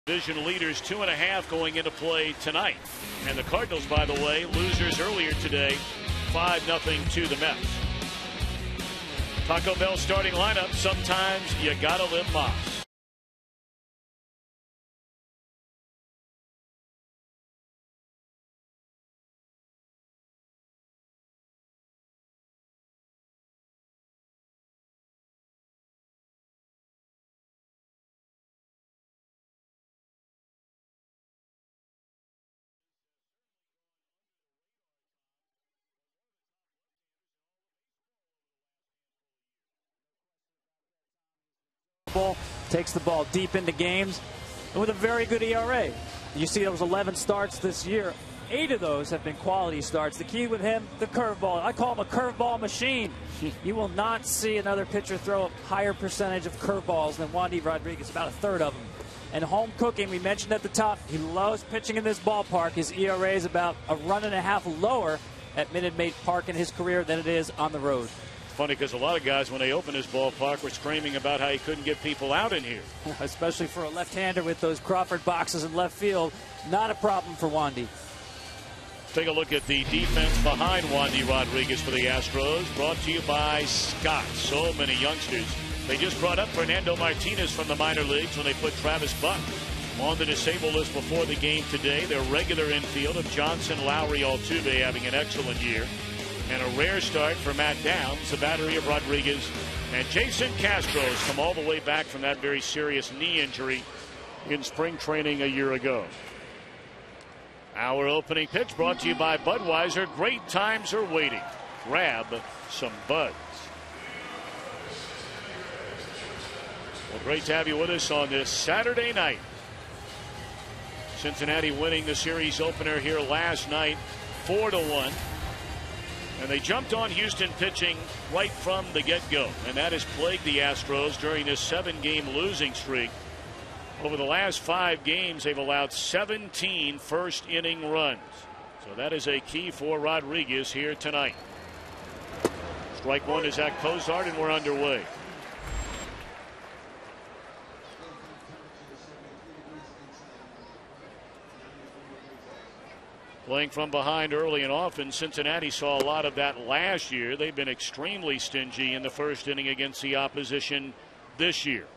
Division leaders 2.5 going into play tonight. And the Cardinals, by the way, losers earlier today, 5-0 to the Mets. Taco Bell starting lineup. Sometimes you gotta live Moss. Takes the ball deep into games and with a very good ERA. You see those 11 starts this year. 8 of those have been quality starts. The key with him, the curveball. I call him a curveball machine. You will not see another pitcher throw a higher percentage of curveballs than Wandy Rodriguez, about 1/3 of them. And home cooking, we mentioned at the top, he loves pitching in this ballpark. His ERA is about a 1.5 lower at Minute Maid Park in his career than it is on the road. Funny because a lot of guys, when they opened his ballpark, were screaming about how he couldn't get people out in here. Especially for a left-hander with those Crawford boxes in left field. Not a problem for Wandy. Take a look at the defense behind Wandy Rodriguez for the Astros. Brought to you by Scott. So many youngsters. They just brought up Fernando Martinez from the minor leagues when they put Travis Buck on the disabled list before the game today. Their regular infield of Johnson, Lowry, Altuve having an excellent year. And a rare start for Matt Downs, the battery of Rodriguez and Jason Castro's come all the way back from that very serious knee injury in spring training a year ago. Our opening pitch brought to you by Budweiser. Great times are waiting. Grab some Buds. Well, great to have you with us on this Saturday night. Cincinnati winning the series opener here last night 4-1. And they jumped on Houston pitching right from the get-go. And that has plagued the Astros during this 7-game losing streak. Over the last 5 games, they've allowed 17 first-inning runs. So that is a key for Rodriguez here tonight. Strike one is at Cozart, and we're underway. Playing from behind early and often. Cincinnati saw a lot of that last year. They've been extremely stingy in the first inning against the opposition this year.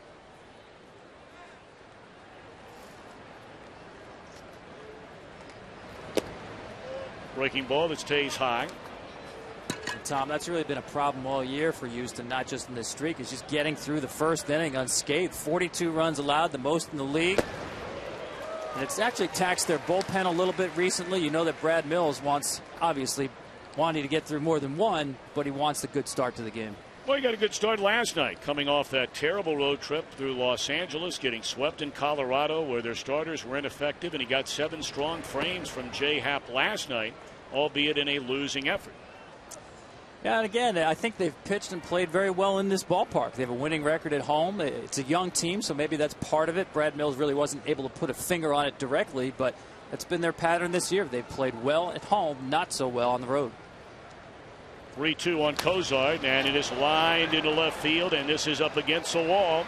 Breaking ball that stays high. And Tom, that's really been a problem all year for Houston, not just in this streak. It's just getting through the first inning unscathed. 42 runs allowed, the most in the league. And it's actually taxed their bullpen a little bit recently. You know that Brad Mills wants, obviously, wanting to get through more than one, but he wants a good start to the game. Well, he got a good start last night, coming off that terrible road trip through Los Angeles, getting swept in Colorado where their starters were ineffective, and he got 7 strong frames from Jay Happ last night, albeit in a losing effort. Yeah, and again, I think they've pitched and played very well in this ballpark. They have a winning record at home. It's a young team, so maybe that's part of it. Brad Mills really wasn't able to put a finger on it directly, but that's been their pattern this year. They've played well at home, not so well on the road. 3-2 on Cozart, and it is lined into left field, and this is up against the wall.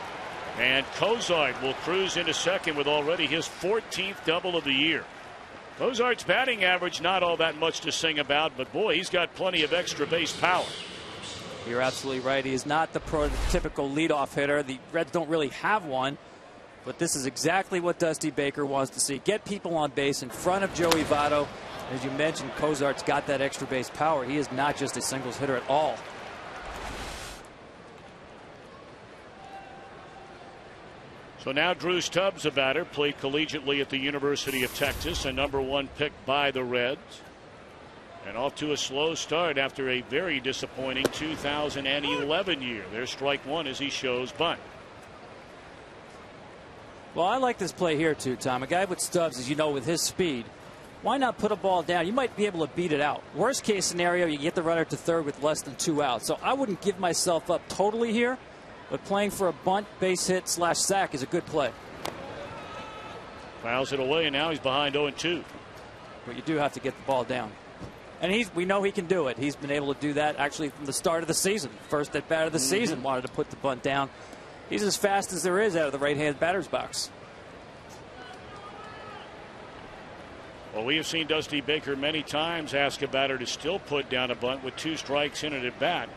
And Cozart will cruise into second with already his 14th double of the year. Cozart's batting average not all that much to sing about, but boy, he's got plenty of extra base power. You're absolutely right. He is not the prototypical leadoff hitter. The Reds don't really have one, but this is exactly what Dusty Baker wants to see. Get people on base in front of Joey Votto. As you mentioned, Cozart's got that extra base power. He is not just a singles hitter at all. So now Drew Stubbs, a batter, played collegiately at the University of Texas, a #1 pick by the Reds. And off to a slow start after a very disappointing 2011 year. There's strike one as he shows bunt. Well, I like this play here too, Tom. A guy with Stubbs, as you know, with his speed, why not put a ball down? You might be able to beat it out. Worst case scenario, you get the runner to third with less than 2 outs. So I wouldn't give myself up totally here. But playing for a bunt, base hit / sack is a good play. Fouls it away, and now he's behind 0-2. But you do have to get the ball down. And we know he can do it. He's been able to do that actually from the start of the season. First at bat of the season, wanted to put the bunt down. He's as fast as there is out of the right-hand batter's box. Well, we have seen Dusty Baker many times ask a batter to still put down a bunt with 2 strikes in it at bat.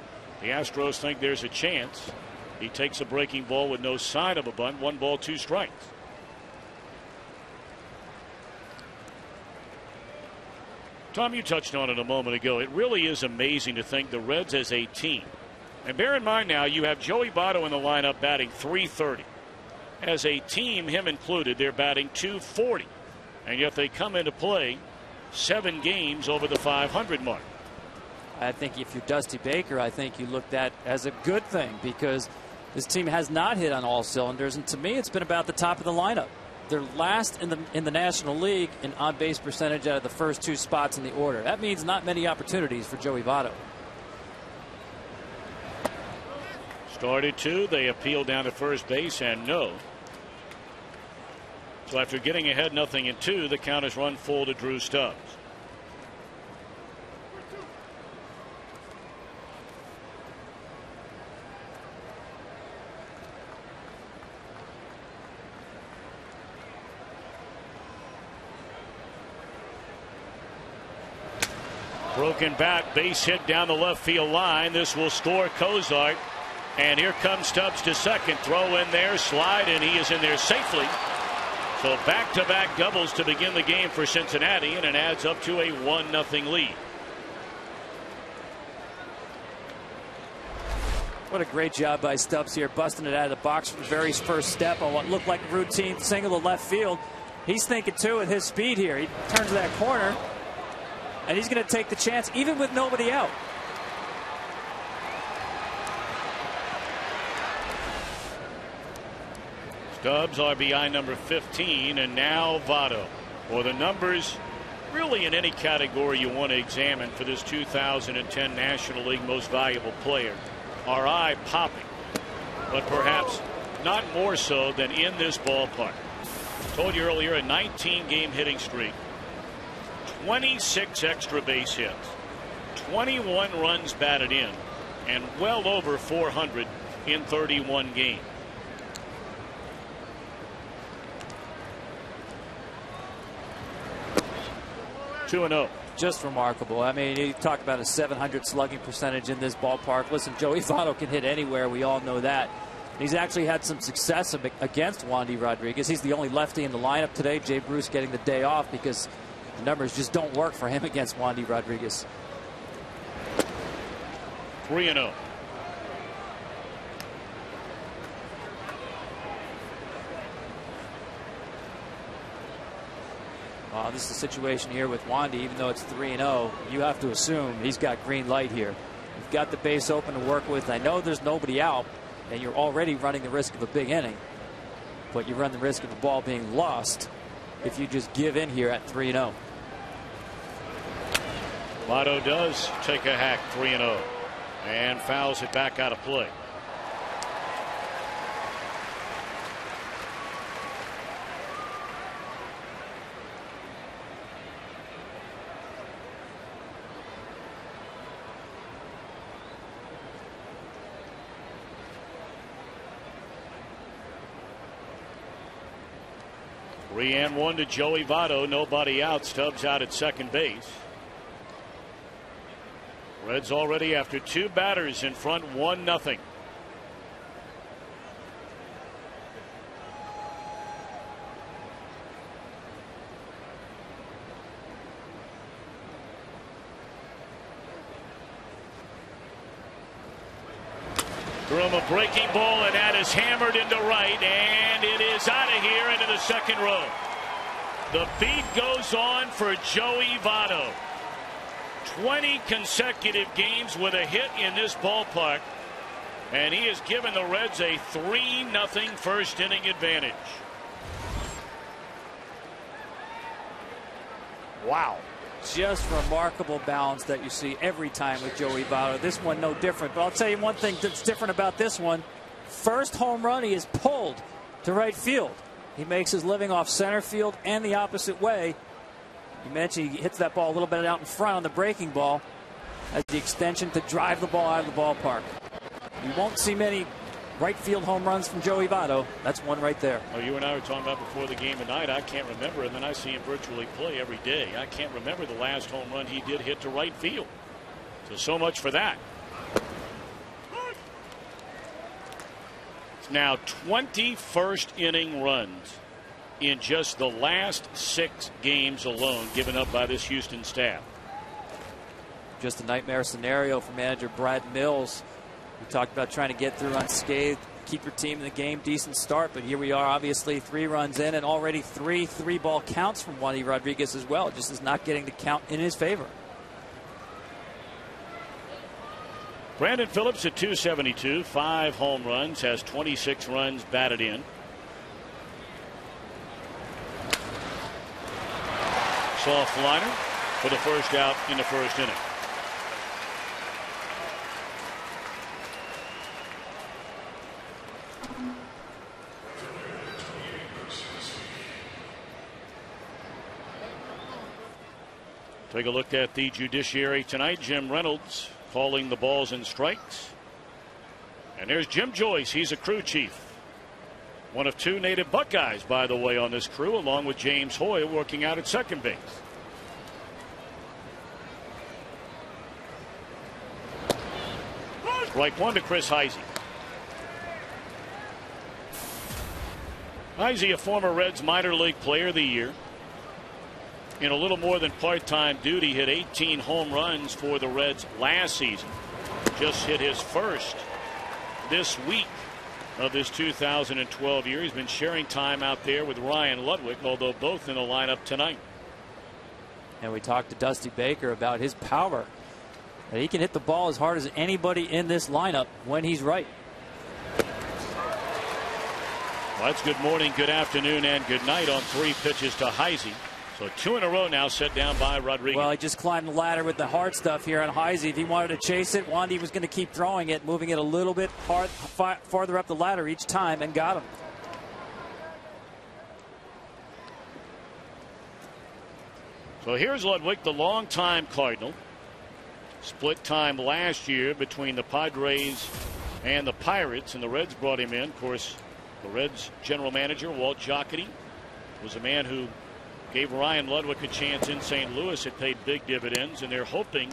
The Astros think there's a chance. He takes a breaking ball with no sign of a bunt. 1 ball, 2 strikes. Tom, you touched on it a moment ago. It really is amazing to think the Reds as a team. And bear in mind now, you have Joey Votto in the lineup batting .330. As a team, him included, they're batting .240. And yet they come into play 7 games over the 500 mark. I think if you're Dusty Baker, I think you look at as a good thing, because this team has not hit on all cylinders, and to me it's been about the top of the lineup. They're last in the National League in on-base percentage out of the first 2 spots in the order. That means not many opportunities for Joey Votto. Started 2, they appeal down to first base, and no. So after getting ahead 0-2, the count is run full to Drew Stubbs. Broken bat, base hit down the left field line. This will score Cozart. And here comes Stubbs to second. Throw in there, slide, and he is in there safely. So back-to-back doubles to begin the game for Cincinnati, and it adds up to a 1-0 lead. What a great job by Stubbs here, busting it out of the box from the very first step on what looked like a routine single to left field. He's thinking too at his speed here. He turns that corner, and he's going to take the chance even with nobody out. Stubbs, RBI number 15, and now Votto. Well, the numbers really in any category you want to examine for this 2010 National League Most Valuable Player are eye-popping, but perhaps not more so than in this ballpark. I told you earlier, a 19-game hitting streak, 26 extra base hits, 21 runs batted in, and well over 400 in 31 games. 2-0. Just remarkable. I mean, you talk about a .700 slugging percentage in this ballpark. Listen, Joey Votto can hit anywhere. We all know that. He's actually had some success against Wandy Rodriguez. He's the only lefty in the lineup today. Jay Bruce getting the day off because the numbers just don't work for him against Wandy Rodriguez. 3-0. This is a situation here with Wandy. Even though it's 3-0, you have to assume he's got green light here. You've got the base open to work with. I know there's nobody out, and you're already running the risk of a big inning, but you run the risk of the ball being lost if you just give in here at 3-0. Votto does take a hack, 3-0, and fouls it back out of play. Three and one to Joey Votto. Nobody out. Stubbs out at second base. Reds already after 2 batters in front, 1-0. Threw him a breaking ball, and that is hammered into right, and it is out of here into the second row. The beat goes on for Joey Votto. 20 consecutive games with a hit in this ballpark, and he has given the Reds a 3-0 first inning advantage. Wow. Just remarkable balance that you see every time with Joey Votto. This one no different, but I'll tell you one thing that's different about this one. First home run he is pulled to right field. He makes his living off center field and the opposite way. You mentioned he hits that ball a little bit out in front on the breaking ball as the extension to drive the ball out of the ballpark. You won't see many right field home runs from Joey Votto. That's one right there. Well, you and I were talking about before the game tonight. I can't remember, and then I see him virtually play every day. I can't remember the last home run he did hit to right field. So much for that. It's now 20 first-inning runs in just the last 6 games alone given up by this Houston staff. Just a nightmare scenario for manager Brad Mills. We talked about trying to get through unscathed, keep your team in the game, decent start, but here we are, obviously 3 runs in and already 3 3-ball counts from Wandy Rodriguez as well. Just is not getting the count in his favor. Brandon Phillips at 272, 5 home runs, has 26 runs batted in. Soft liner for the first out in the first inning. Take a look at the judiciary tonight. Jim Reynolds calling the balls and strikes. And there's Jim Joyce. He's a crew chief. One of 2 native Buckeyes, by the way, on this crew, along with James Hoyle working out at second base. Strike 1 to Chris Heisey. Heisey, a former Reds minor league player of the year. In a little more than part-time duty, hit 18 home runs for the Reds last season. Just hit his first this week of this 2012 year. He's been sharing time out there with Ryan Ludwig, although both in the lineup tonight. And we talked to Dusty Baker about his power. That he can hit the ball as hard as anybody in this lineup when he's right. Well, that's good morning, good afternoon, and good night on 3 pitches to Heisey. So 2 in a row now set down by Rodriguez. Well, he just climbed the ladder with the hard stuff here on Heisey. If he wanted to chase it, Wandy was going to keep throwing it, moving it a little bit farther up the ladder each time, and got him. So here's Ludwig, the longtime Cardinal. Split time last year between the Padres and the Pirates, and the Reds brought him in. Of course, the Reds general manager, Walt Jocketty, was a man who gave Ryan Ludwig a chance in St. Louis. It paid big dividends, and they're hoping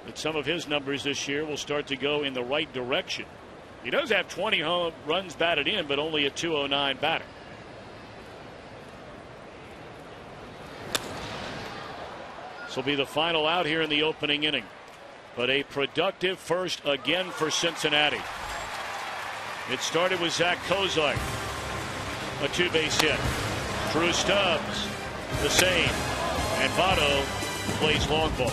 that some of his numbers this year will start to go in the right direction. He does have 20 home runs batted in, but only a .209 batter. This will be the final out here in the opening inning, but a productive first again for Cincinnati. It started with Zach Kozart, a 2-base hit. Drew Stubbs, the same, and Votto plays long ball.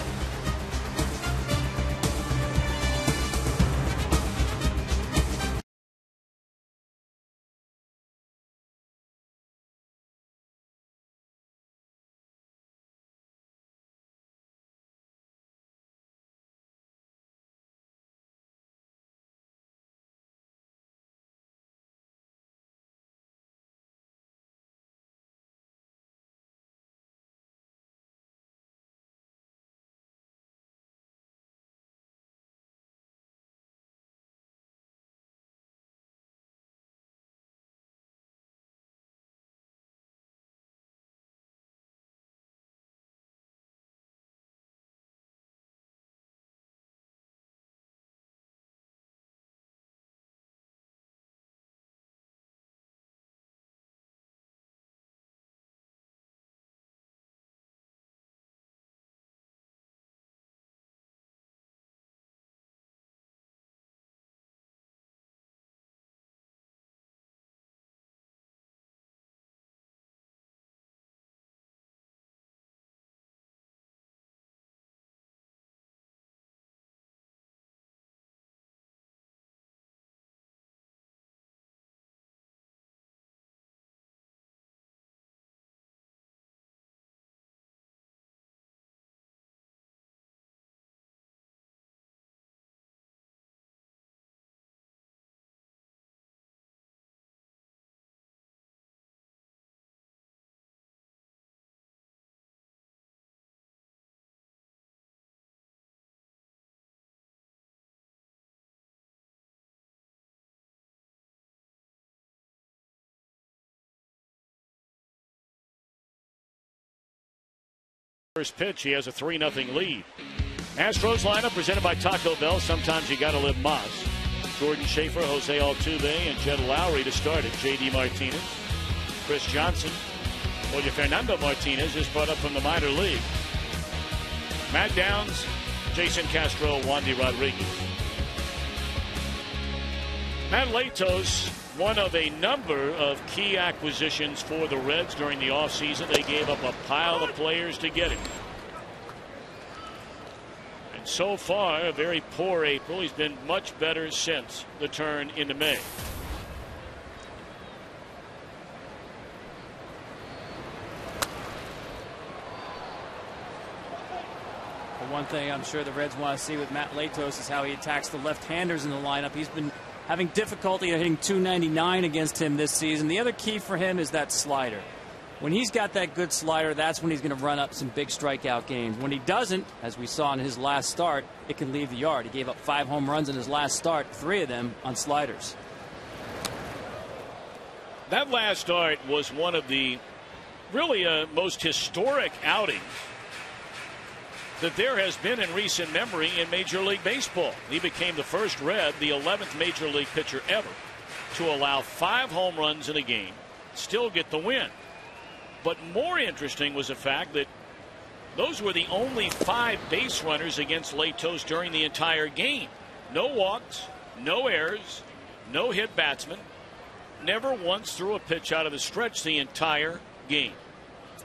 First pitch, he has a 3-0 lead. Astros lineup presented by Taco Bell. Sometimes you gotta live Moss. Jordan Schaefer, Jose Altuve, and Jed Lowry to start it. J.D. Martinez, Chris Johnson. Well, Fernando Martinez is brought up from the minor league. Matt Downs, Jason Castro, Wandy Rodriguez. Matt Latos, one of a number of key acquisitions for the Reds during the offseason. They gave up a pile of players to get him. And so far, a very poor April. He's been much better since the turn into May. The one thing I'm sure the Reds want to see with Matt Latos is how he attacks the left-handers in the lineup. He's been having difficulty hitting .299 against him this season. The other key for him is that slider. When he's got that good slider, that's when he's going to run up some big strikeout games. When he doesn't, as we saw in his last start, it can leave the yard. He gave up 5 home runs in his last start, 3 of them on sliders. That last start was one of the really most historic outings that there has been in recent memory in Major League Baseball. He became the first Red, the 11th Major League pitcher ever, to allow 5 home runs in a game, still get the win. But more interesting was the fact that those were the only 5 base runners against Latos during the entire game. No walks, no errors, no hit batsmen, never once threw a pitch out of the stretch the entire game.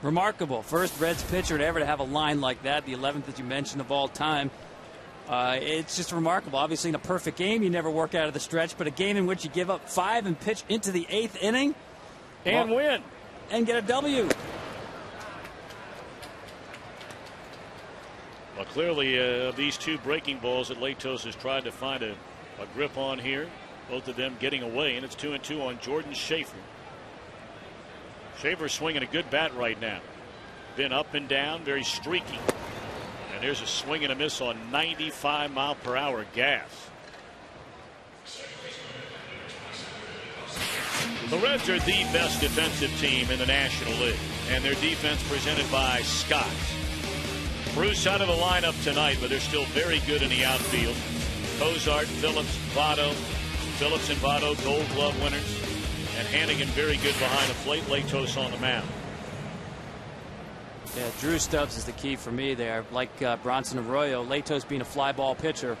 Remarkable. First Reds pitcher to ever to have a line like that, the 11th that you mentioned of all time. It's just remarkable. Obviously, in a perfect game, you never work out of the stretch, but a game in which you give up 5 and pitch into the 8th inning and win and get a W. Well, clearly, these 2 breaking balls that Latos has tried to find a grip on here, both of them getting away, and it's 2-2 on Jordan Schaefer. Schaefer swinging a good bat right now. Been up and down, very streaky. And there's a swing and a miss on 95-mile-per-hour gas. The Reds are the best defensive team in the National League, and their defense presented by Scott. Bruce out of the lineup tonight, but they're still very good in the outfield. Cozart, Phillips, Votto. Phillips and Votto, Gold Glove winners. And Hannigan very good behind the plate. Latos on the mound. Yeah, Drew Stubbs is the key for me there. Like Bronson Arroyo, Latos being a fly ball pitcher.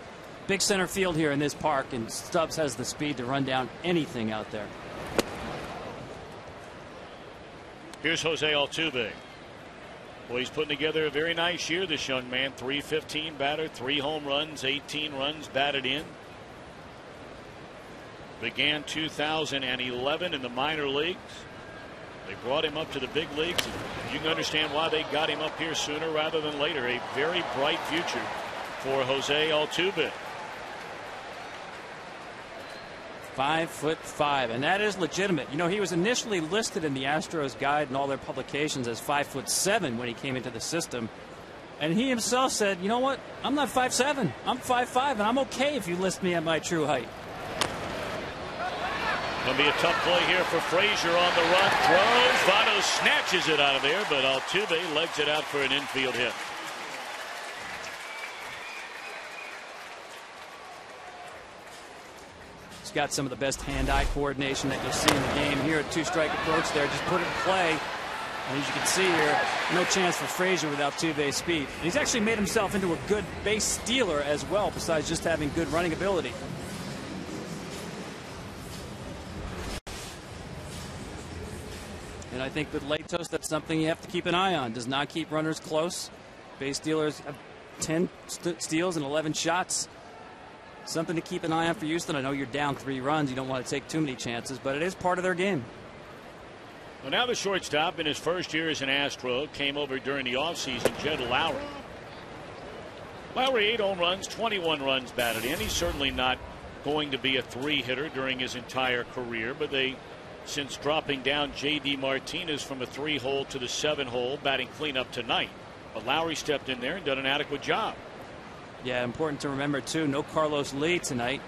Big center field here in this park, and Stubbs has the speed to run down anything out there. Here's Jose Altuve. Well, he's putting together a very nice year, this young man. .315 batter, 3 home runs, 18 runs batted in. Began 2011 in the minor leagues. They brought him up to the big leagues. And you can understand why they got him up here sooner rather than later. A very bright future for Jose Altuve. 5'5", and that is legitimate. You know, he was initially listed in the Astros guide and all their publications as 5'7" when he came into the system. And he himself said, you know what, I'm not 5'7", I'm 5'5", and I'm okay if you list me at my true height. Going to be a tough play here for Frazier on the run. Throws. Votto snatches it out of there, but Altuve legs it out for an infield hit. He's got some of the best hand-eye coordination that you'll see in the game here. A 2-strike approach there. Just put it in play. And as you can see here, no chance for Frazier without Altuve's speed. And he's actually made himself into a good base stealer as well, besides just having good running ability. And I think with Latos, that's something you have to keep an eye on. Does not keep runners close. Base stealers have 10 steals and 11 shots. Something to keep an eye on for Houston. I know you're down 3 runs. You don't want to take too many chances, but it is part of their game. Well, now the shortstop in his first year as an Astro came over during the offseason, Jed Lowry. Lowry 8 home runs, 21 runs batted in. He's certainly not going to be a 3-hitter during his entire career, but they, since dropping down J.D. Martinez from a 3-hole to the 7-hole, batting cleanup tonight. But Lowry stepped in there and done an adequate job. Yeah, important to remember, too, no Carlos Lee tonight.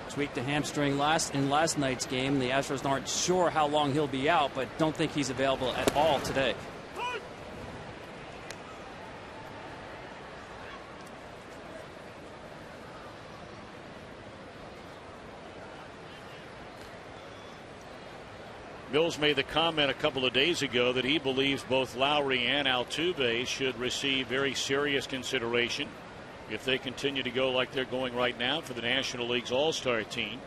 Tweaked the hamstring in last night's game. The Astros aren't sure how long he'll be out, but don't think he's available at all today. Mills made the comment a couple of days ago that he believes both Lowry and Altuve should receive very serious consideration if they continue to go like they're going right now for the National League's All-Star team.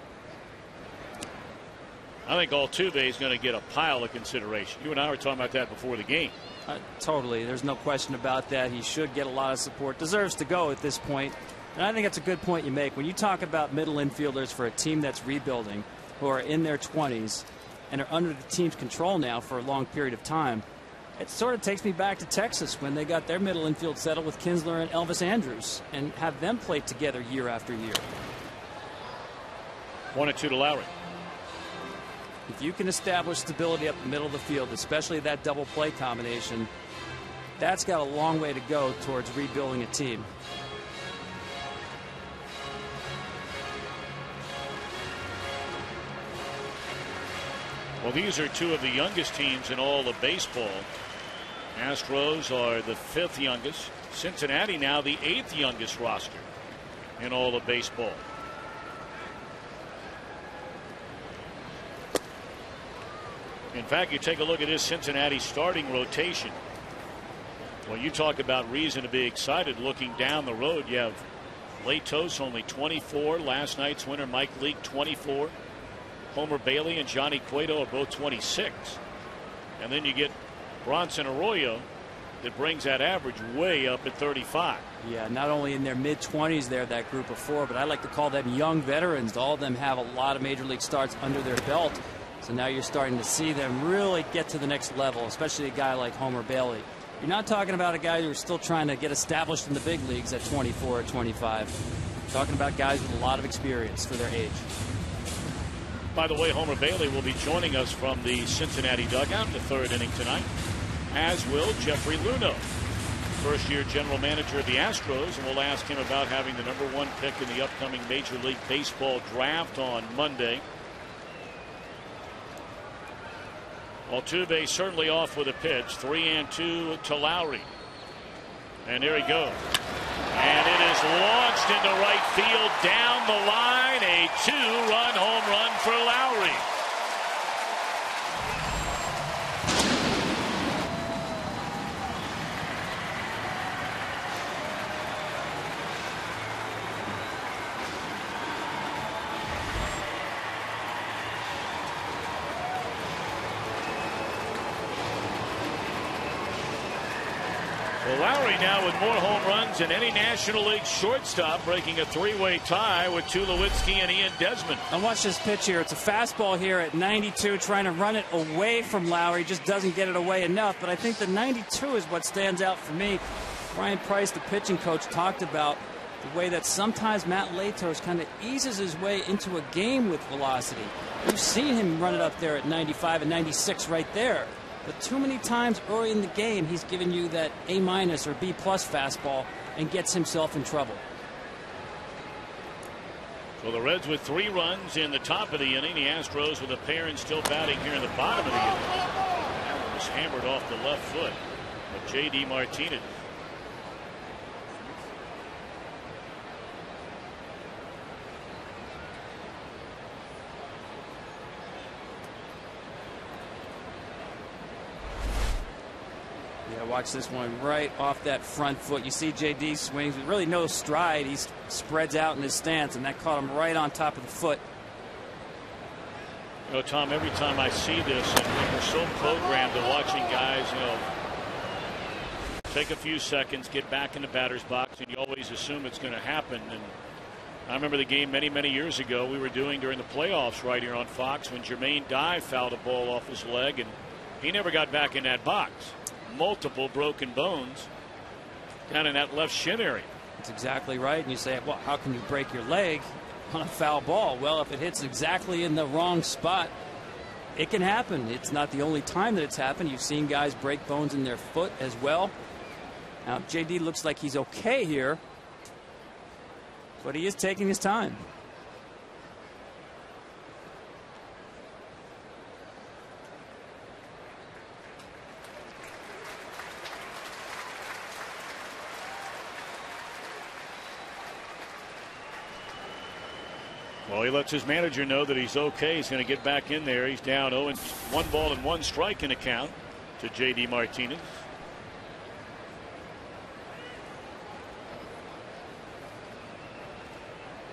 I think Altuve is going to get a pile of consideration. You and I were talking about that before the game. Totally. There's no question about that. He should get a lot of support. Deserves to go at this point. And I think that's a good point you make. When you talk about middle infielders for a team that's rebuilding, who are in their 20s and are under the team's control now for a long period of time, it sort of takes me back to Texas when they got their middle infield settled with Kinsler and Elvis Andrus and have them play together year after year. 1-2 to Lowry. If you can establish stability up the middle of the field, especially that double play combination, that's got a long way to go towards rebuilding a team. Well, these are two of the youngest teams in all of baseball. Astros are the 5th youngest. Cincinnati now the 8th youngest roster in all of baseball. In fact, you take a look at this Cincinnati starting rotation. Well, you talk about reason to be excited looking down the road. You have Latos, only 24. Last night's winner, Mike Leake, 24. Homer Bailey and Johnny Cueto are both 26. And then you get Bronson Arroyo that brings that average way up at 35. Yeah, not only in their mid-20s there, that group of 4, but I like to call them young veterans. All of them have a lot of major league starts under their belt. So now you're starting to see them really get to the next level, especially a guy like Homer Bailey. You're not talking about a guy who's still trying to get established in the big leagues at 24 or 25. You're talking about guys with a lot of experience for their age. By the way, Homer Bailey will be joining us from the Cincinnati dugout in the 3rd inning tonight, as will Jeffrey Luhnow, first-year general manager of the Astros, and we'll ask him about having the #1 pick in the upcoming Major League Baseball draft on Monday. Altuve certainly off with a pitch. 3-2 to Lowry. And there he goes. And it is launched into right field down the line. A 2-run home run for Lowry. Well, Lowry now with more home runs than any National League shortstop, breaking a 3-way tie with Tulowitzki and Ian Desmond. And watch this pitch here. It's a fastball here at 92, trying to run it away from Lowry. Just doesn't get it away enough. But I think the 92 is what stands out for me. Brian Price, the pitching coach, talked about the way that sometimes Matt Latos kind of eases his way into a game with velocity. You've seen him run it up there at 95 and 96 right there. But too many times early in the game, he's given you that A- or B+ fastball and gets himself in trouble. So the Reds with 3 runs in the top of the inning. The Astros with a pair and still batting here in the bottom of the inning. That one was hammered off the left foot of J.D. Martinez. Yeah, watch this one right off that front foot. You see JD swings with really no stride. He spreads out in his stance, and that caught him right on top of the foot. You know, Tom, every time I see this, and we're so programmed to watching guys, you know, take a few seconds, get back in the batter's box, and you always assume it's going to happen. And I remember the game many, many years ago we were doing during the playoffs right here on Fox when Jermaine Dye fouled a ball off his leg, and he never got back in that box. Multiple broken bones down in that left shin area. That's exactly right. And you say, well, how can you break your leg on a foul ball? Well, if it hits exactly in the wrong spot, it can happen. It's not the only time that it's happened. You've seen guys break bones in their foot as well. Now, JD looks like he's okay here, but he is taking his time. Well, he lets his manager know that he's okay. He's going to get back in there. He's down 0 and 1 ball and 1 strike in the count to J.D. Martinez.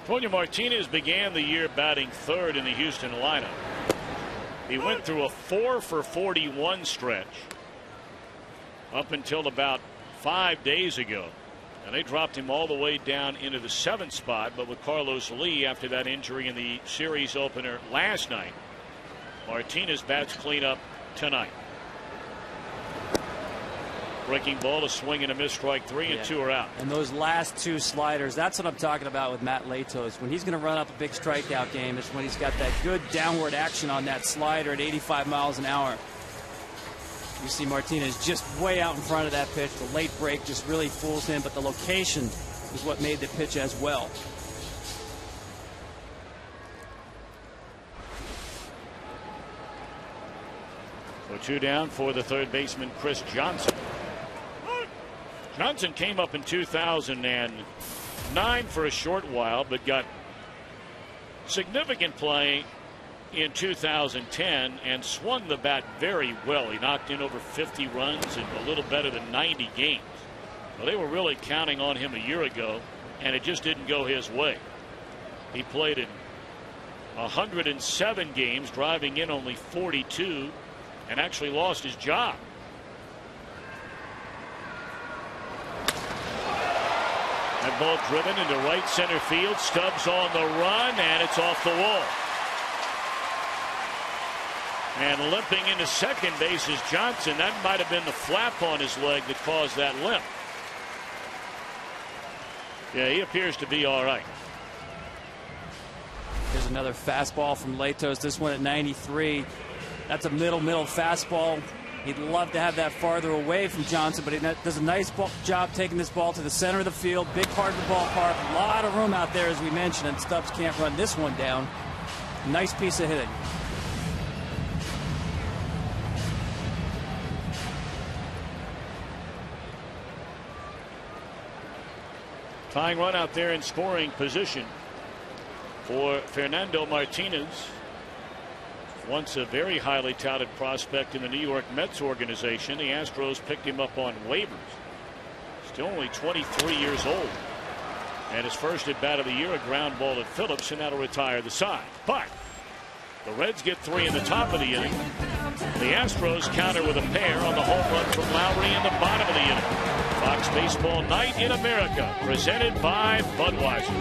Antonio Martinez began the year batting third in the Houston lineup. He went through a 4 for 41 stretch up until about 5 days ago. And they dropped him all the way down into the 7th spot. But with Carlos Lee after that injury in the series opener last night, Martinez bats clean up tonight. Breaking ball, a swing and a miss, strike 3, and 2 are out. And those last 2 sliders, that's what I'm talking about with Matt Latos. When he's going to run up a big strikeout game, it's when he's got that good downward action on that slider at 85 miles an hour. You see Martinez just way out in front of that pitch. The late break just really fools him, but the location is what made the pitch as well. So 2 down for the third baseman, Chris Johnson. Johnson came up in 2009 for a short while, but got significant play in 2010 and swung the bat very well. He knocked in over 50 runs in a little better than 90 games. Well, they were really counting on him a year ago, and it just didn't go his way. He played in 107 games, driving in only 42, and actually lost his job. That ball driven into right center field. Stubbs on the run, and it's off the wall. And limping into second base is Johnson. That might have been the flap on his leg that caused that limp. Yeah, he appears to be all right. Here's another fastball from Latos. This one at 93. That's a middle fastball. He'd love to have that farther away from Johnson, but he does a nice job taking this ball to the center of the field. Big part of the ballpark. A lot of room out there, as we mentioned, and Stubbs can't run this one down. Nice piece of hitting. Tying run out there in scoring position for Fernando Martinez. Once a very highly touted prospect in the New York Mets organization. The Astros picked him up on waivers. Still only 23 years old. And his first at bat of the year, a ground ball at Phillips, and that'll retire the side. But the Reds get 3 in the top of the inning. The Astros counter with a pair on the home run from Lowry in the bottom of the inning. Fox Baseball Night in America, presented by Budweiser.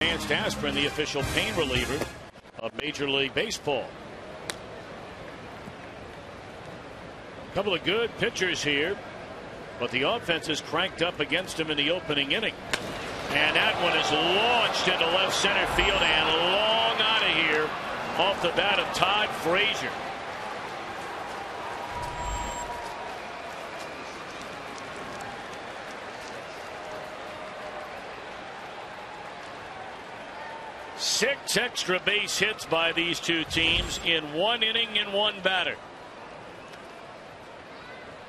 Advanced aspirin, the official pain reliever of Major League Baseball. A couple of good pitchers here, but the offense is cranked up against him in the opening inning. And that one is launched into left center field and long out of here off the bat of Todd Frazier. Six extra base hits by these two teams in one inning and one batter.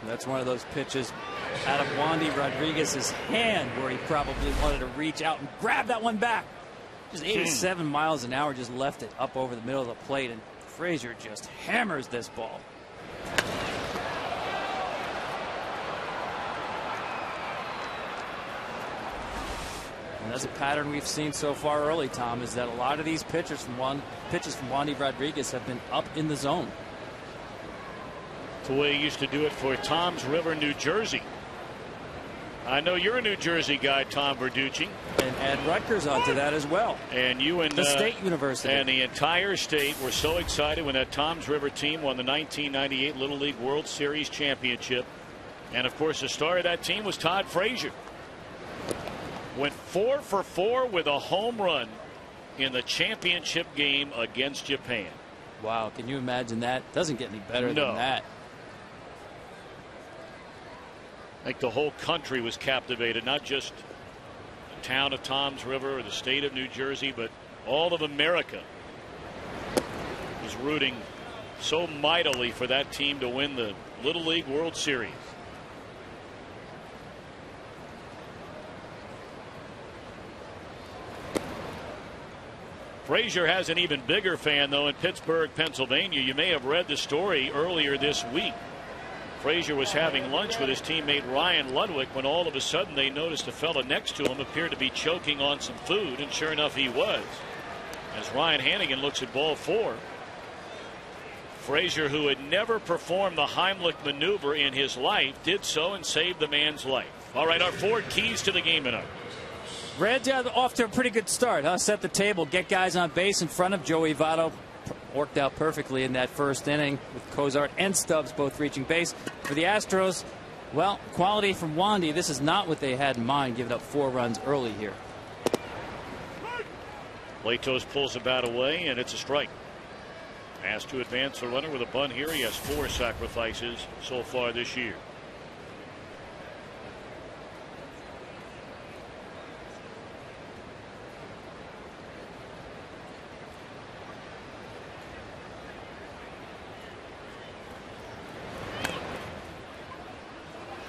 That's one of those pitches out of Wandy Rodriguez's hand where he probably wanted to reach out and grab that one back. Just 87 miles an hour, just left it up over the middle of the plate, and Frazier just hammers this ball. And that's a pattern we've seen so far early, Tom, is that a lot of these pitches from Wandy Rodriguez have been up in the zone. It's the way he used to do it for Toms River, New Jersey. I know you're a New Jersey guy, Tom Verducci. And add Rutgers onto that as well. And you and the State University. And the entire state were so excited when that Toms River team won the 1998 Little League World Series championship. And of course, the star of that team was Todd Frazier. Went 4 for 4 with a home run in the championship game against Japan. Wow, can you imagine that? Doesn't get any better than that. I think the whole country was captivated, not just the town of Toms River or the state of New Jersey, but all of America was rooting so mightily for that team to win the Little League World Series. Frazier has an even bigger fan, though, in Pittsburgh, Pennsylvania. You may have read the story earlier this week. Frazier was having lunch with his teammate Ryan Ludwig when all of a sudden they noticed a fella next to him appeared to be choking on some food, and sure enough he was. As Ryan Hannigan looks at ball 4, Frazier, who had never performed the Heimlich maneuver in his life, did so and saved the man's life. All right, our 4 keys to the game tonight. Reds off to a pretty good start, huh? Set the table, get guys on base in front of Joey Votto. Worked out perfectly in that first inning with Cozart and Stubbs both reaching base. For the Astros, well, quality from Wandy. This is not what they had in mind, giving up 4 runs early here. Latos pulls the bat away, and it's a strike. Asked to advance the runner with a bunt here. He has 4 sacrifices so far this year.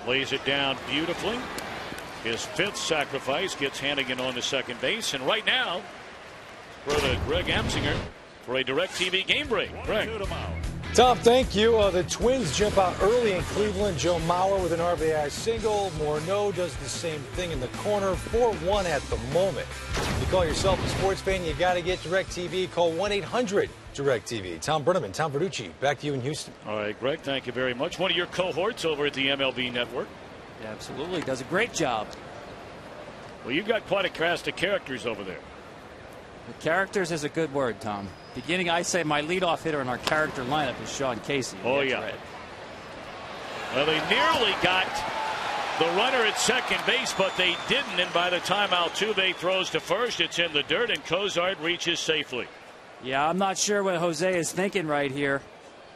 Lays it down beautifully. His 5th sacrifice gets Hannigan on to second base. And right now, throw to Greg Amsinger for a DirecTV game break. Greg. Tom, thank you. The Twins jump out early in Cleveland. Joe Mauer with an RBI single. Morneau does the same thing in the corner. 4-1 at the moment. If you call yourself a sports fan, you got to get DirecTV. Call 1-800-DirecTV. Tom Brenneman, Tom Verducci, back to you in Houston. All right, Greg, thank you very much. One of your cohorts over at the MLB Network. Yeah, absolutely. Does a great job. Well, you've got quite a cast of characters over there. The characters is a good word, Tom. Beginning, I say my leadoff hitter in our character lineup is Sean Casey. Oh, yeah. Red. Well, they nearly got the runner at second base, but they didn't. And by the time Altuve throws to first, it's in the dirt, and Cozart reaches safely. Yeah, I'm not sure what Jose is thinking right here.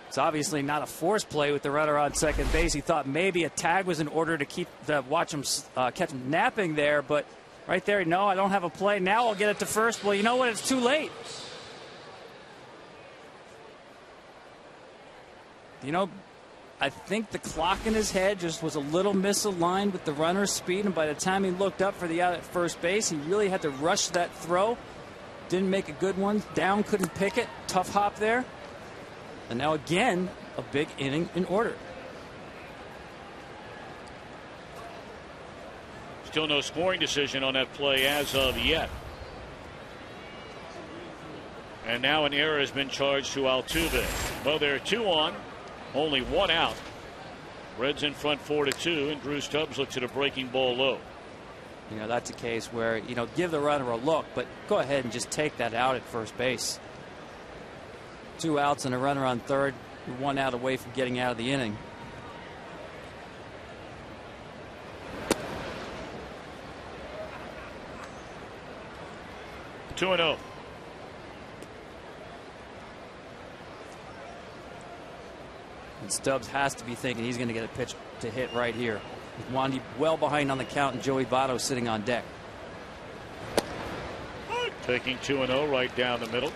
It's obviously not a force play with the runner on second base. He thought maybe a tag was in order to catch him napping there, but right there, no, I don't have a play. Now I'll get it to first. Well, you know what? It's too late. You know, I think the clock in his head just was a little misaligned with the runner's speed, and by the time he looked up for the out at first base, he really had to rush that throw. Didn't make a good one. Down, couldn't pick it. Tough hop there. And now again, a big inning in order. Still no scoring decision on that play as of yet. And now an error has been charged to Altuve. Well, there are 2 on, only 1 out. Reds in front 4-2, and Drew Stubbs looks at a breaking ball low. You know, that's a case where, you know, give the runner a look, but go ahead and just take that out at first base. 2 outs and a runner on third. You're 1 out away from getting out of the inning. Two and 0. And Stubbs has to be thinking he's going to get a pitch to hit right here. With Wandy well behind on the count and Joey Votto sitting on deck. Taking 2 and 0 right down the middle.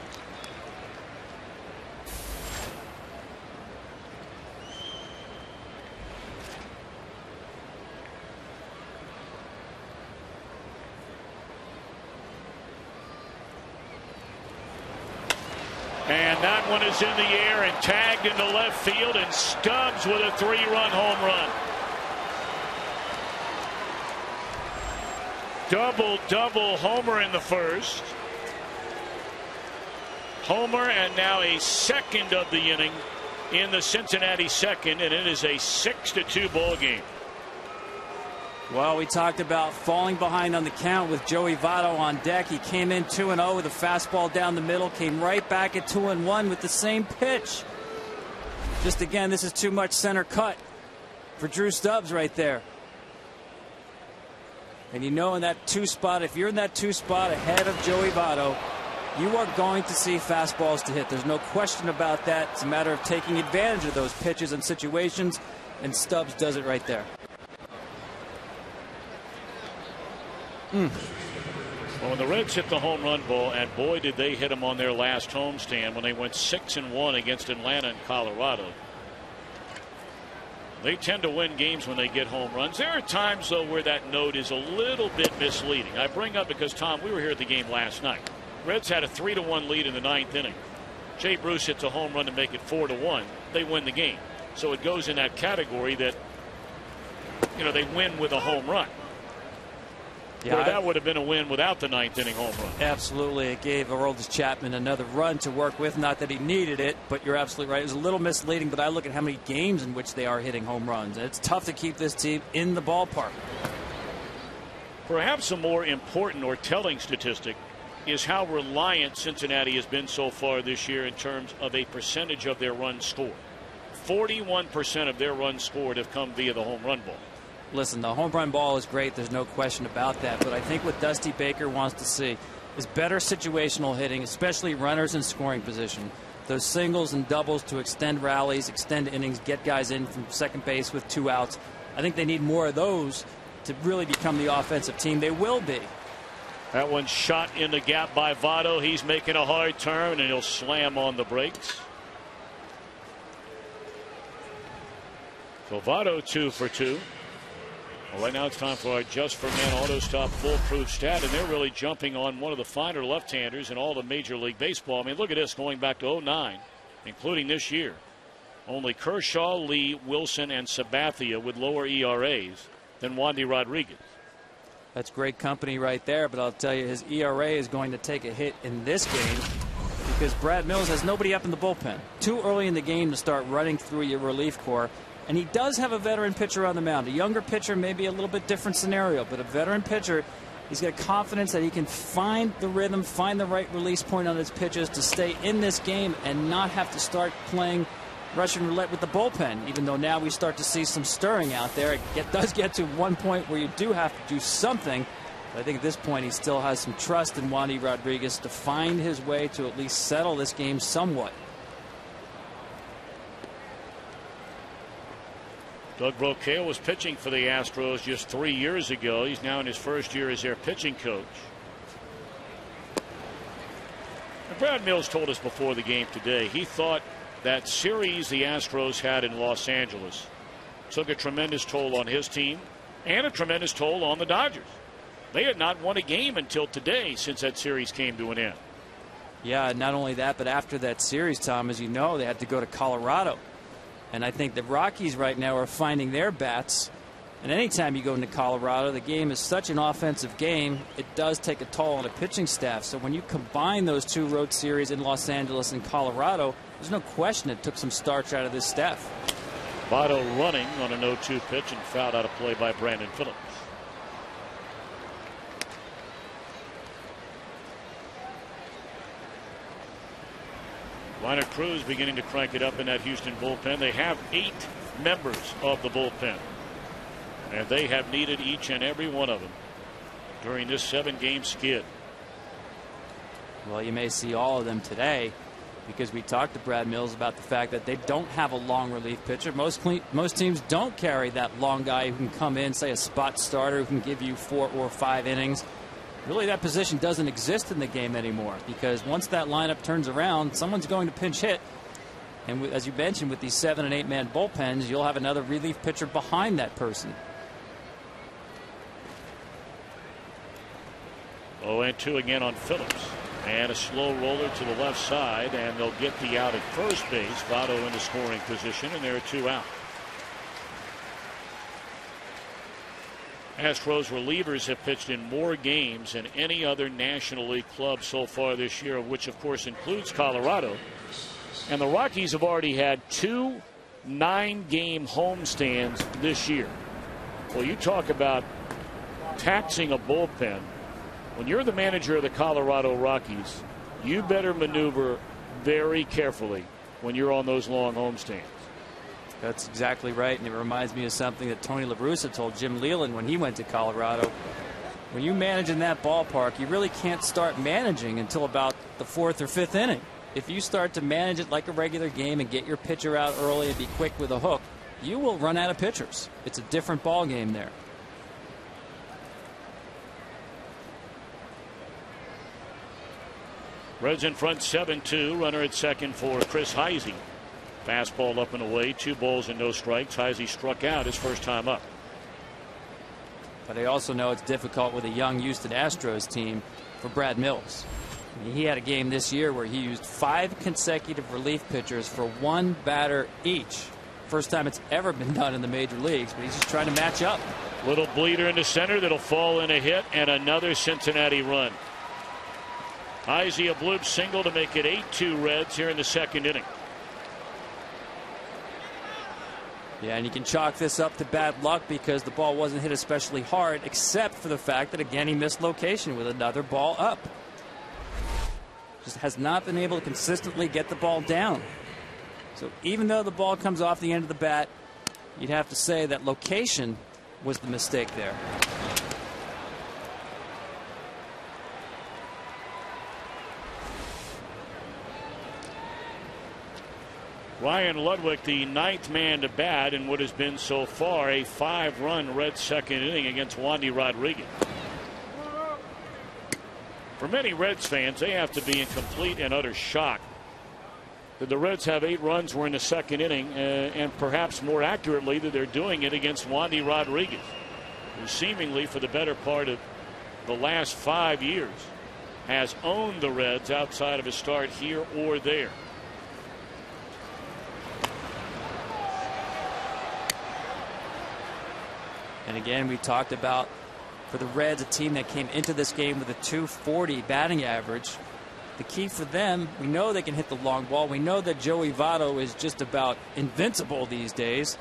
And that one is in the air and tagged into left field, and Stubbs with a 3-run home run. Double homer in the first. Homer, and now a second of the inning in the Cincinnati second, and it is a 6-2 ball game. Well, we talked about falling behind on the count with Joey Votto on deck. He came in 2-0 with a fastball down the middle, came right back at 2-1 with the same pitch. Just again, this is too much center cut for Drew Stubbs right there. And you know, in that 2 spot, if you're in that 2 spot ahead of Joey Votto, you are going to see fastballs to hit. There's no question about that. It's a matter of taking advantage of those pitches and situations, and Stubbs does it right there. Well, when the Reds hit the home run ball, and boy did they hit them on their last homestand when they went 6-1 against Atlanta and Colorado. They tend to win games when they get home runs. There are times, though, where that note is a little bit misleading. I bring up because, Tom, we were here at the game last night. Reds had a 3-1 lead in the 9th inning. Jay Bruce hits a home run to make it 4-1. They win the game. So it goes in that category that, you know, they win with a home run. Yeah, where that would have been a win without the 9th inning home run. Absolutely. It gave Aroldis Chapman another run to work with. Not that he needed it, but you're absolutely right. It was a little misleading, but I look at how many games in which they are hitting home runs. It's tough to keep this team in the ballpark. Perhaps a more important or telling statistic is how reliant Cincinnati has been so far this year in terms of a percentage of their runs scored. 41% of their runs scored have come via the home run ball. Listen, the home run ball is great. There's no question about that. But I think what Dusty Baker wants to see is better situational hitting, especially runners in scoring position. Those singles and doubles to extend rallies, extend innings, get guys in from second base with 2 outs. I think they need more of those to really become the offensive team they will be. That one shot in the gap by Votto. He's making a hard turn, and he'll slam on the brakes. So Votto 2 for 2. Well, right now it's time for our Just for Men Auto Stop Foolproof Stat, and they're really jumping on one of the finer left-handers in all of Major League Baseball. I mean, look at this, going back to 2009, including this year. Only Kershaw, Lee, Wilson, and Sabathia with lower ERAs than Wandy Rodriguez. That's great company right there, but I'll tell you, his ERA is going to take a hit in this game because Brad Mills has nobody up in the bullpen. Too early in the game to start running through your relief corps. And he does have a veteran pitcher on the mound. A younger pitcher may be a little bit different scenario, but a veteran pitcher, he's got confidence that he can find the rhythm, find the right release point on his pitches to stay in this game and not have to start playing Russian roulette with the bullpen, even though now we start to see some stirring out there. It does get to one point where you do have to do something. But I think at this point he still has some trust in Wandy Rodriguez to find his way to at least settle this game somewhat. Doug Brocail was pitching for the Astros just 3 years ago. He's now in his first year as their pitching coach. And Brad Mills told us before the game today he thought that series the Astros had in Los Angeles took a tremendous toll on his team and a tremendous toll on the Dodgers. They had not won a game until today since that series came to an end. Yeah, not only that, but after that series, Tom, as you know, they had to go to Colorado. And I think the Rockies right now are finding their bats. And anytime you go into Colorado, the game is such an offensive game, it does take a toll on the pitching staff. So when you combine those 2 road series in Los Angeles and Colorado, there's no question it took some starch out of this staff. Votto running on a 0-2 pitch and fouled out of play by Brandon Phillips. Liner Cruz beginning to crank it up in that Houston bullpen. They have 8 members of the bullpen, and they have needed each and every one of them during this 7-game skid. Well, you may see all of them today, because we talked to Brad Mills about the fact that they don't have a long relief pitcher. Most teams don't carry that long guy who can come in, say a spot starter, who can give you 4 or 5 innings. Really, that position doesn't exist in the game anymore, because once that lineup turns around, someone's going to pinch hit. And as you mentioned, with these 7- and 8-man bullpens, you'll have another relief pitcher behind that person. 0-2 again on Phillips. And a slow roller to the left side, and they'll get the out at first base. Votto in the scoring position, and there are 2 out. Astros relievers have pitched in more games than any other National League club so far this year, which of course includes Colorado. And the Rockies have already had 2 9-game homestands this year. Well, you talk about taxing a bullpen. When you're the manager of the Colorado Rockies, you better maneuver very carefully when you're on those long homestands. That's exactly right, and it reminds me of something that Tony La Russa told Jim Leyland when he went to Colorado. When you manage in that ballpark, you really can't start managing until about the 4th or 5th inning. If you start to manage it like a regular game and get your pitcher out early and be quick with a hook, you will run out of pitchers. It's a different ball game there. Reds in front 7-2. Runner at second for Chris Heisey. Fastball up and away. 2 balls and no strikes. Heisey struck out his first time up. But I also know it's difficult with a young Houston Astros team for Brad Mills. I mean, he had a game this year where he used 5 consecutive relief pitchers for 1 batter each. First time it's ever been done in the major leagues, but he's just trying to match up. Little bleeder in the center that'll fall in a hit, and another Cincinnati run. Heisey a bloop single to make it 8-2 Reds here in the 2nd inning. Yeah, and you can chalk this up to bad luck because the ball wasn't hit especially hard, except for the fact that, again, he missed location with another ball up. Just has not been able to consistently get the ball down. So even though the ball comes off the end of the bat, you'd have to say that location was the mistake there. Ryan Ludwig, the 9th man to bat in what has been so far a 5-run Reds 2nd inning against Wandy Rodriguez. For many Reds fans, they have to be in complete and utter shock that the Reds have 8 runs were in the 2nd inning, and perhaps more accurately that they're doing it against Wandy Rodriguez, who seemingly for the better part of the last 5 years has owned the Reds outside of a start here or there. And again, we talked about, for the Reds, a team that came into this game with a .240 batting average. The key for them, we know they can hit the long ball. We know that Joey Votto is just about invincible these days.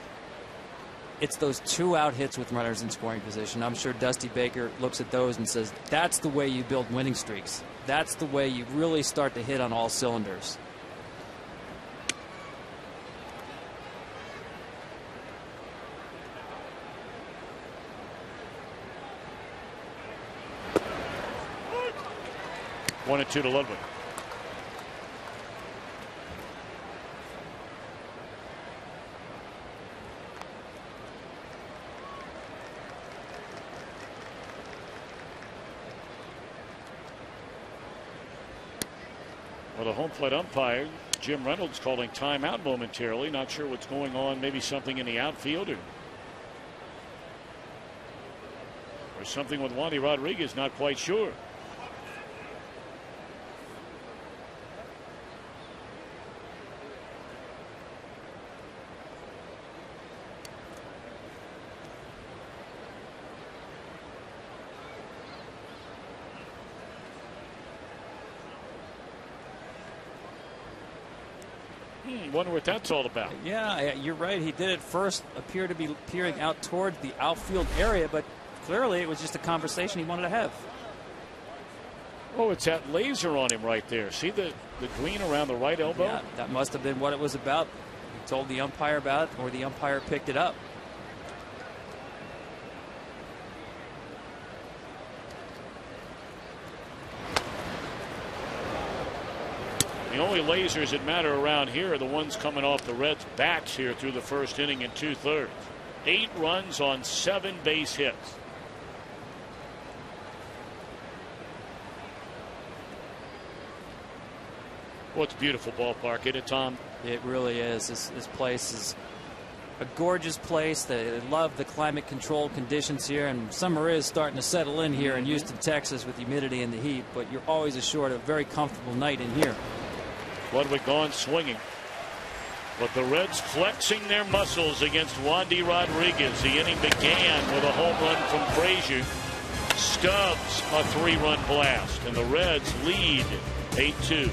It's those 2-out hits with runners in scoring position. I'm sure Dusty Baker looks at those and says, that's the way you build winning streaks. That's the way you really start to hit on all cylinders. One and 2 to Ludwig. Well, the home plate umpire, Jim Reynolds, calling timeout momentarily. Not sure what's going on. Maybe something in the outfield or something with Wandy Rodriguez. Not quite sure. Wonder what that's all about. Yeah, you're right. He did at first appear to be peering out towards the outfield area, but clearly it was just a conversation he wanted to have. Oh, it's that laser on him right there. See the green around the right elbow? Yeah, that must have been what it was about. He told the umpire about it, or the umpire picked it up. The only lasers that matter around here are the ones coming off the Reds' backs here through the first inning and 2/3. 8 runs on 7 base hits. Well, it's a beautiful ballpark, isn't it, Tom? It really is. This place is a gorgeous place. They love the climate controlled conditions here, and summer is starting to settle in here in Houston, Texas, with humidity and the heat, but you're always assured of a very comfortable night in here. Ludwig gone swinging. But the Reds flexing their muscles against Wandy Rodriguez. The inning began with a home run from Frazier. Stubbs a 3-run blast, and the Reds lead 8-2.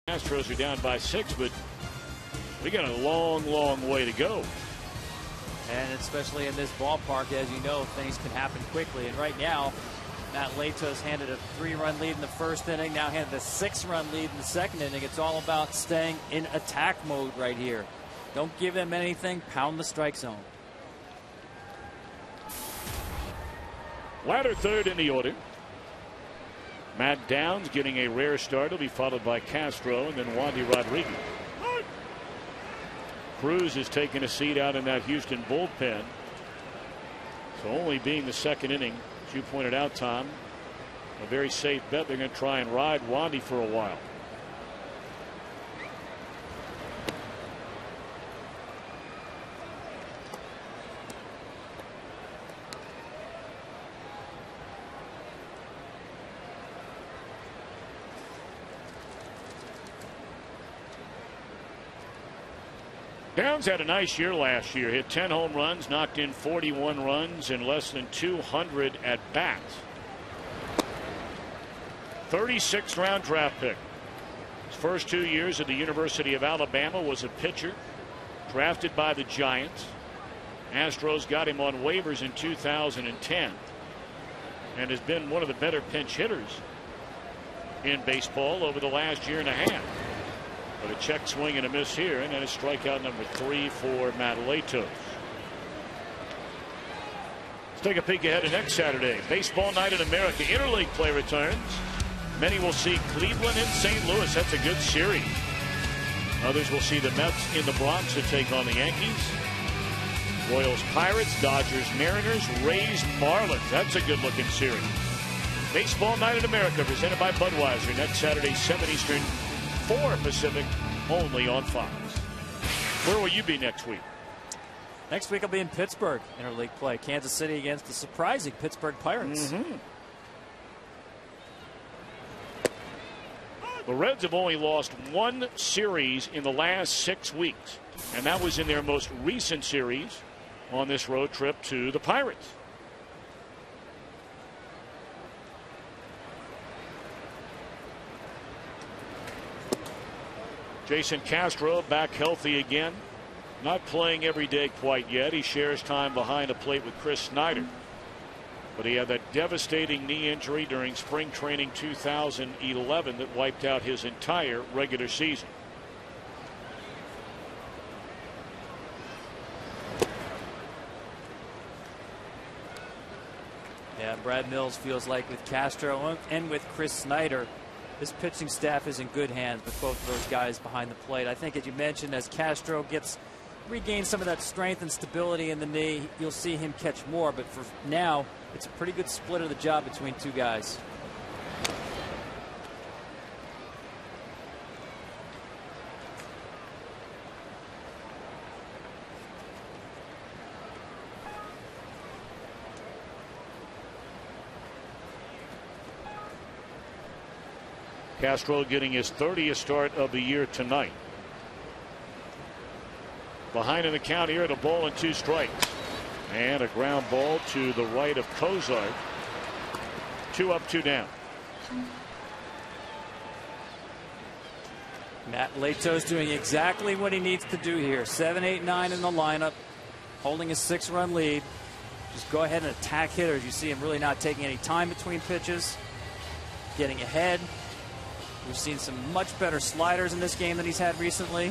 Astros are down by 6, but we got a long way to go. And especially in this ballpark, as you know, things can happen quickly. And right now, Matt Latos handed a 3-run lead in the first inning, now handed a 6-run lead in the second inning. It's all about staying in attack mode right here. Don't give them anything, pound the strike zone. Latter third in the order. Matt Downs getting a rare start. He'll be followed by Castro and then Wandy Rodriguez. Cruz is taking a seat out in that Houston bullpen. So only being the second inning, as you pointed out, Tom, a very safe bet. They're going to try and ride Wandy for a while. Downs had a nice year last year. Hit 10 home runs, knocked in 41 runs in less than 200 at bats. 36th round draft pick. His first 2 years at the University of Alabama was a pitcher, drafted by the Giants. Astros got him on waivers in 2010 and has been one of the better pinch hitters in baseball over the last year and a half. But a check swing and a miss here, and then a strikeout number 3 for Matt Latos. Let's take a peek ahead to next Saturday. Baseball Night in America. Interleague play returns. Many will see Cleveland and St. Louis. That's a good series. Others will see the Mets in the Bronx to take on the Yankees. Royals Pirates, Dodgers Mariners, Rays Marlins. That's a good looking series. Baseball Night in America presented by Budweiser next Saturday 7 Eastern 4 Pacific only on Fox. Where will you be next week? Next week I'll be in Pittsburgh interleague play. Kansas City against the surprising Pittsburgh Pirates. The Reds have only lost one series in the last 6 weeks, and that was in their most recent series on this road trip to the Pirates. Jason Castro back healthy again. Not playing every day quite yet. He shares time behind the plate with Chris Snyder. But he had that devastating knee injury during spring training 2011 that wiped out his entire regular season. Yeah, Brad Mills feels like with Castro and with Chris Snyder, this pitching staff is in good hands with both of those guys behind the plate. I think, as you mentioned, as Castro regains some of that strength and stability in the knee, you'll see him catch more. But for now, it's a pretty good split of the job between two guys. Castro getting his 30th start of the year tonight. Behind in the count here at a ball and 2 strikes. And a ground ball to the right of Cozart. 2 up, 2 down. Matt Lato's doing exactly what he needs to do here. 7, 8, 9 in the lineup, holding a 6-run lead. Just go ahead and attack hitters. You see him really not taking any time between pitches, getting ahead. We've seen some much better sliders in this game than he's had recently.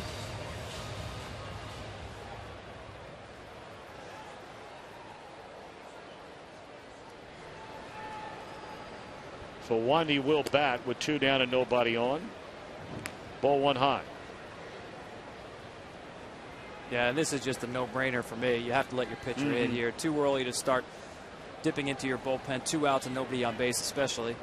So Wandy will bat with 2 down and nobody on. Ball 1 high. Yeah, and this is just a no-brainer for me. You have to let your pitcher in here. Too early to start dipping into your bullpen. 2 outs and nobody on base, especially.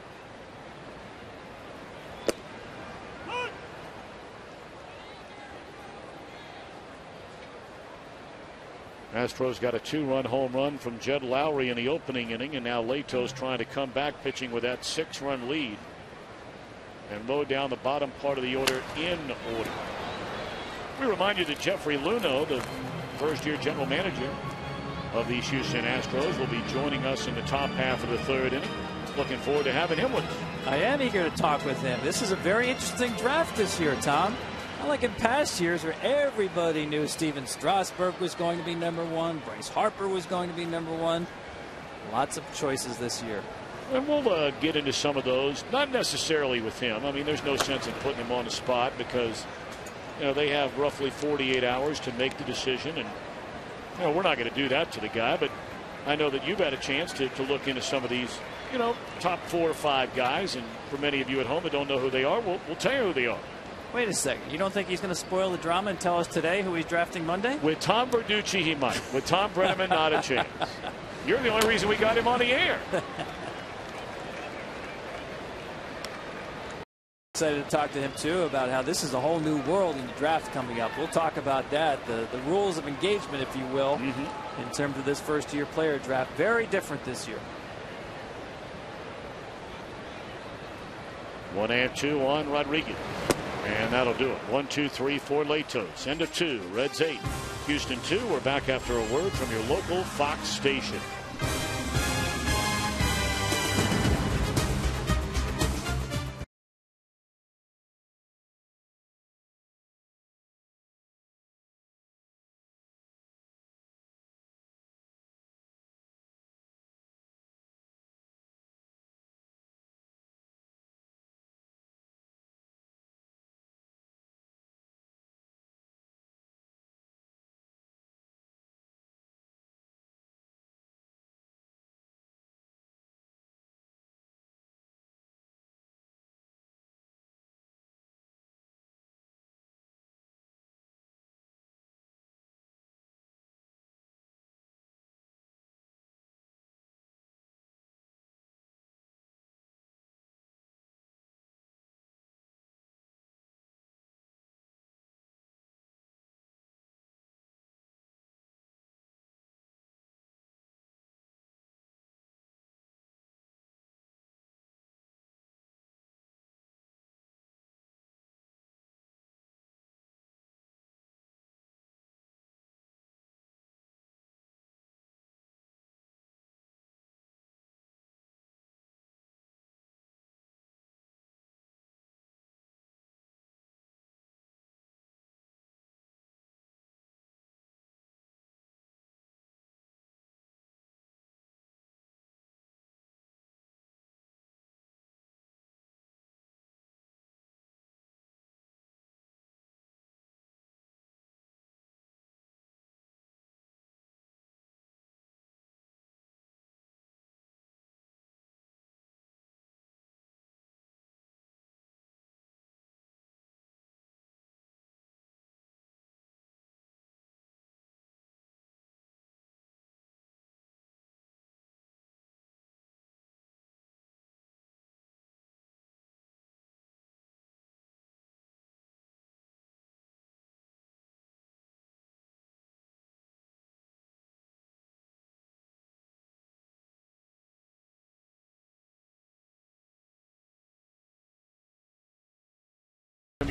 Astros got a 2-run home run from Jed Lowry in the opening inning, and now Lato's trying to come back, pitching with that 6-run lead and low down the bottom part of the order in order. We remind you that Jeffrey Luhnow, the first-year general manager of the Houston Astros, will be joining us in the top half of the 3rd inning. Looking forward to having him with us. I am eager to talk with him. This is a very interesting draft this year, Tom. Not like in past years where everybody knew Steven Strasburg was going to be #1, Bryce Harper was going to be #1. Lots of choices this year. And we'll get into some of those, not necessarily with him. I mean, there's no sense in putting him on the spot because, you know, they have roughly 48 hours to make the decision. And, you know, we're not going to do that to the guy. But I know that you've had a chance to look into some of these, you know, top 4 or 5 guys. And for many of you at home that don't know who they are, we'll tell you who they are. Wait a second. You don't think he's going to spoil the drama and tell us today who he's drafting Monday? With Tom Verducci, he might. With Tom Brenneman, not a chance. You're the only reason we got him on the air. Excited to talk to him, too, about how this is a whole new world in the draft coming up. We'll talk about that, the rules of engagement, if you will, in terms of this first-year player draft. Very different this year. 1-2 on Rodriguez. And that'll do it. 1, 2, 3, 4 Latos. End of 2. Reds 8. Houston 2. We're back after a word from your local Fox station.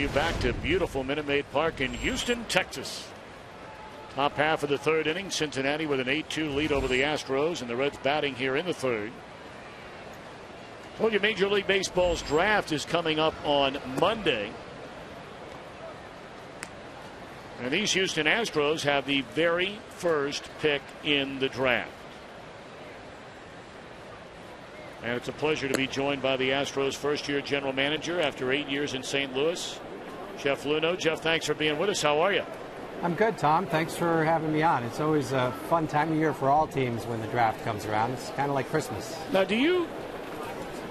you back to beautiful Minute Maid Park in Houston, Texas. Top half of the third inning, Cincinnati with an 8-2 lead over the Astros, and the Reds batting here in the third. Told you Major League Baseball's draft is coming up on Monday. And these Houston Astros have the very first pick in the draft. And it's a pleasure to be joined by the Astros' first-year general manager after 8 years in St. Louis, Jeff Luhnow. Jeff, thanks for being with us. How are you? I'm good, Tom. Thanks for having me on. It's always a fun time of year for all teams when the draft comes around. It's kind of like Christmas. Now, do you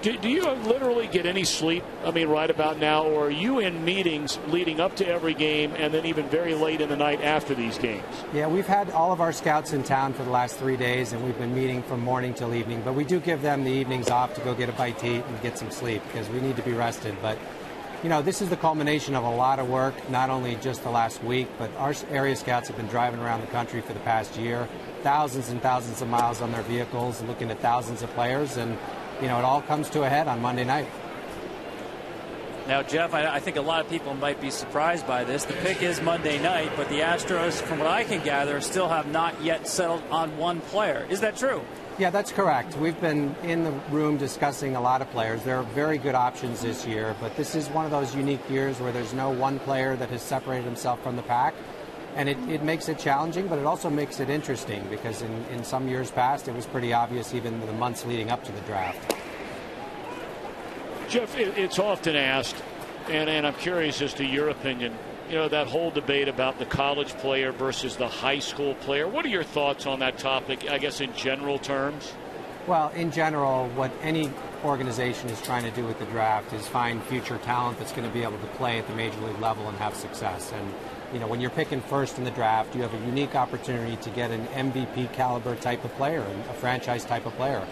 literally get any sleep, right about now, or are you in meetings leading up to every game and then even very late in the night after these games? Yeah, we've had all of our scouts in town for the last 3 days, and we've been meeting from morning till evening. But we do give them the evenings off to go get a bite to eat and get some sleep because we need to be rested. But this is the culmination of a lot of work, not only just the last week, but our area scouts have been driving around the country for the past year, thousands and thousands of miles on their vehicles, looking at thousands of players, and it all comes to a head on Monday night. Now, Jeff, I think a lot of people might be surprised by this. The pick is Monday night, but the Astros, from what I can gather, still have not yet settled on one player. Is that true? Yeah, that's correct. We've been in the room discussing a lot of players. There are very good options this year, but this is one of those unique years where there's no one player that has separated himself from the pack. And it makes it challenging, but it also makes it interesting because in some years past, it was pretty obvious even the months leading up to the draft. Jeff, it's often asked, and I'm curious as to your opinion, that whole debate about the college player versus the high school player. What are your thoughts on that topic, I guess, in general terms? Well, in general, what any organization is trying to do with the draft is find future talent that's going to be able to play at the major league level and have success. And when you're picking first in the draft, you have a unique opportunity to get an MVP caliber type of player, a franchise type of player.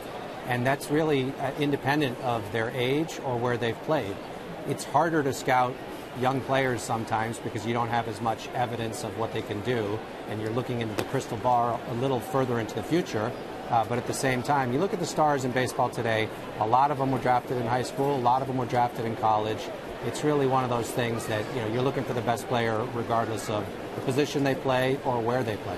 And that's really independent of their age or where they've played. It's harder to scout young players sometimes because you don't have as much evidence of what they can do, and you're looking into the crystal ball a little further into the future. But at the same time, you look at the stars in baseball today, a lot of them were drafted in high school, a lot of them were drafted in college. It's really one of those things that you're looking for the best player regardless of the position they play or where they play.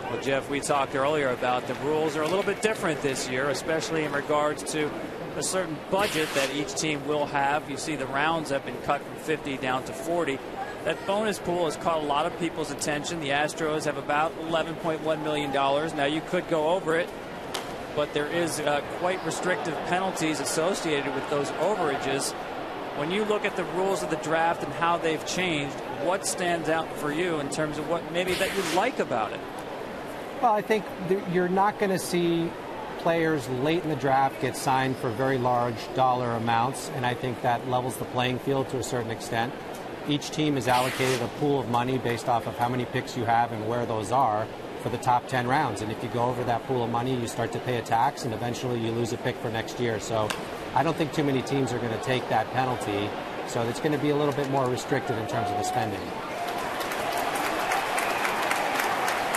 Well, Jeff, we talked earlier about the rules are a little bit different this year, especially in regards to a certain budget that each team will have. You see the rounds have been cut from 50 down to 40. That bonus pool has caught a lot of people's attention. The Astros have about $11.1 million. Now, you could go over it, but there is quite restrictive penalties associated with those overages. When you look at the rules of the draft and how they've changed, what stands out for you in terms of what maybe that you like about it? Well, I think you're not going to see players late in the draft get signed for very large dollar amounts, and I think that levels the playing field to a certain extent. Each team is allocated a pool of money based off of how many picks you have and where those are for the top 10 rounds. And if you go over that pool of money, you start to pay a tax, and eventually you lose a pick for next year. So I don't think too many teams are going to take that penalty. So it's going to be a little bit more restricted in terms of the spending.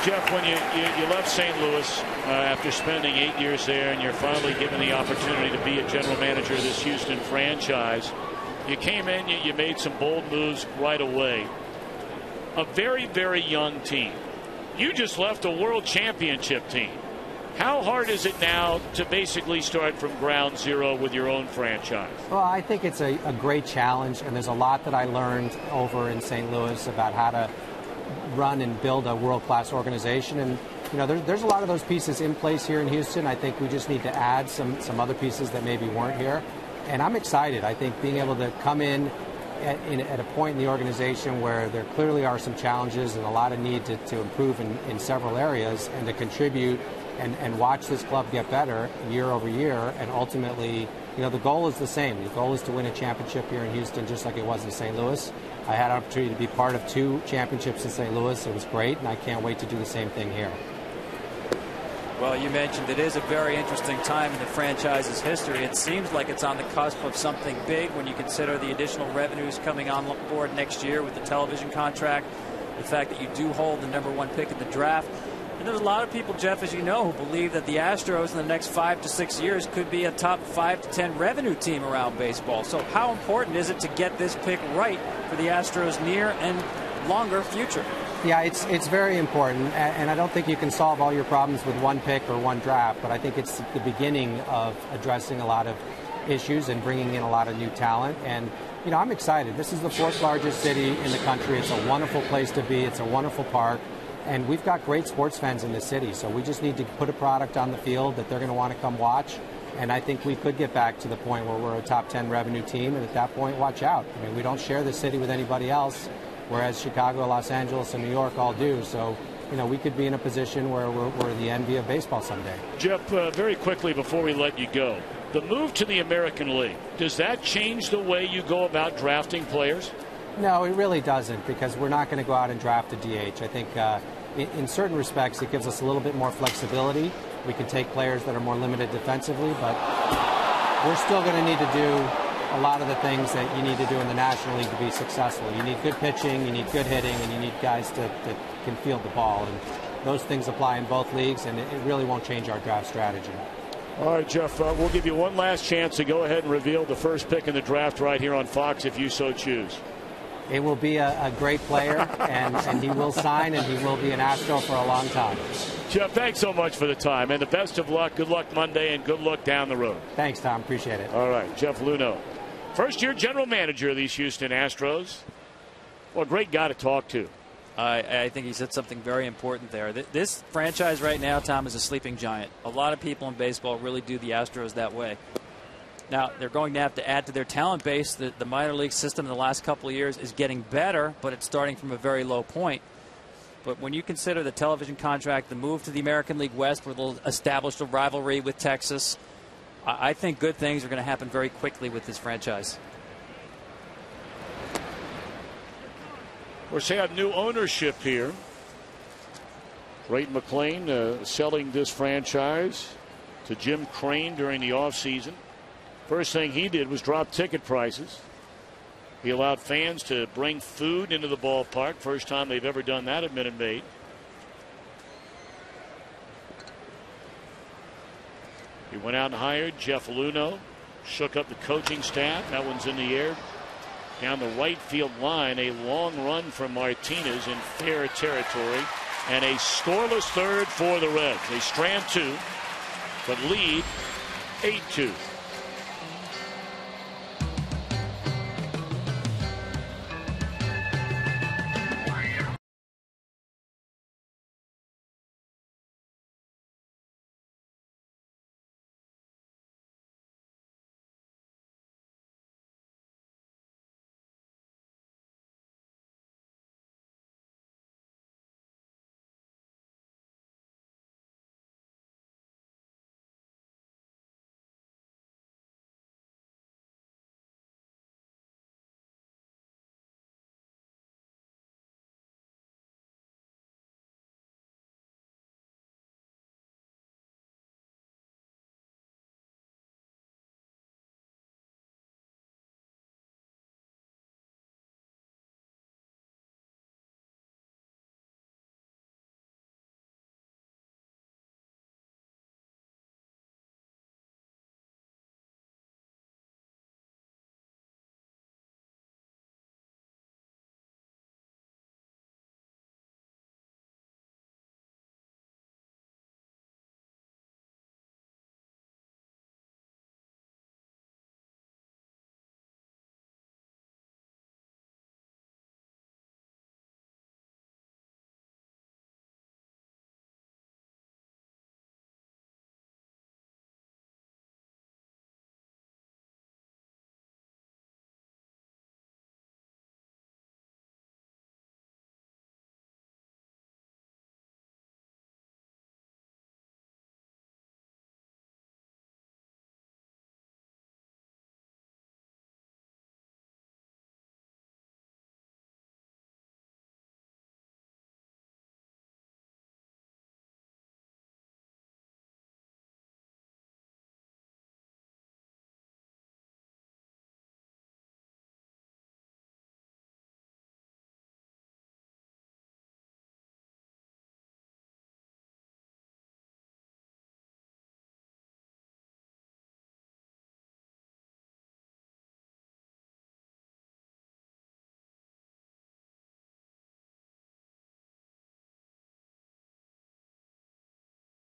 Jeff, when you left St. Louis after spending 8 years there, and you're finally given the opportunity to be a general manager of this Houston franchise, you came in, you made some bold moves right away. A very, very young team. You just left a world championship team. How hard is it now to basically start from ground zero with your own franchise? Well, I think it's a great challenge, and there's a lot that I learned over in St. Louis about how to run and build a world-class organization. And there's a lot of those pieces in place here in Houston. I think we just need to add some other pieces that maybe weren't here. And I'm excited. I think being able to come in at a point in the organization where there clearly are some challenges and a lot of need to improve in several areas and to contribute and watch this club get better year over year. And ultimately, the goal is the same. The goal is to win a championship here in Houston just like it was in St. Louis. I had an opportunity to be part of 2 championships in St. Louis. It was great, and I can't wait to do the same thing here. Well, you mentioned it is a very interesting time in the franchise's history. It seems like it's on the cusp of something big when you consider the additional revenues coming on board next year with the television contract, the fact that you do hold the #1 pick in the draft. And there's a lot of people, Jeff, as you know, who believe that the Astros in the next 5 to 6 years could be a top 5 to 10 revenue team around baseball. So how important is it to get this pick right for the Astros' near and longer future? Yeah, it's very important, and I don't think you can solve all your problems with one pick or one draft, but I think it's the beginning of addressing a lot of issues and bringing in a lot of new talent. And, you know, I'm excited. This is the 4th largest city in the country. It's a wonderful place to be. It's a wonderful park. And we've got great sports fans in the city, so we just need to put a product on the field that they're going to want to come watch. And I think we could get back to the point where we're a top 10 revenue team, and at that point, watch out. I mean, we don't share the city with anybody else, whereas Chicago, Los Angeles, and New York all do. So, you know, we could be in a position where we're the envy of baseball someday. Jeff, very quickly before we let you go, the move to the American League, does that change the way you go about drafting players? No, it really doesn't, because we're not going to go out and draft a DH. I think in certain respects it gives us a little bit more flexibility. We can take players that are more limited defensively, but we're still going to need to do a lot of the things that you need to do in the National League to be successful. You need good pitching, you need good hitting, and you need guys that can field the ball. And those things apply in both leagues, and it really won't change our draft strategy. All right, Jeff, we'll give you one last chance to go ahead and reveal the first pick in the draft right here on Fox if you so choose. It will be a great player, and he will sign, and he will be an Astro for a long time. Jeff, thanks so much for the time, and the best of luck. Good luck Monday, and good luck down the road. Thanks, Tom. Appreciate it. All right, Jeff Luhnow, first-year general manager of these Houston Astros. Well, a great guy to talk to. I think he said something very important there. This franchise right now, Tom, is a sleeping giant. A lot of people in baseball really do the Astros that way. Now, they're going to have to add to their talent base. The minor league system in the last couple of years is getting better, but it's starting from a very low point. But when you consider the television contract, the move to the American League West, where they'll establish a rivalry with Texas, I think good things are going to happen very quickly with this franchise. Of course, they have new ownership here. Drayton McClain selling this franchise to Jim Crane during the offseason. First thing he did was drop ticket prices. He allowed fans to bring food into the ballpark. First time they've ever done that at Minute Maid. He went out and hired Jeff Luhnow, shook up the coaching staff. That one's in the air. Down the right field line, a long run from Martinez in fair territory, and a scoreless third for the Reds. They strand 2, but lead 8-2.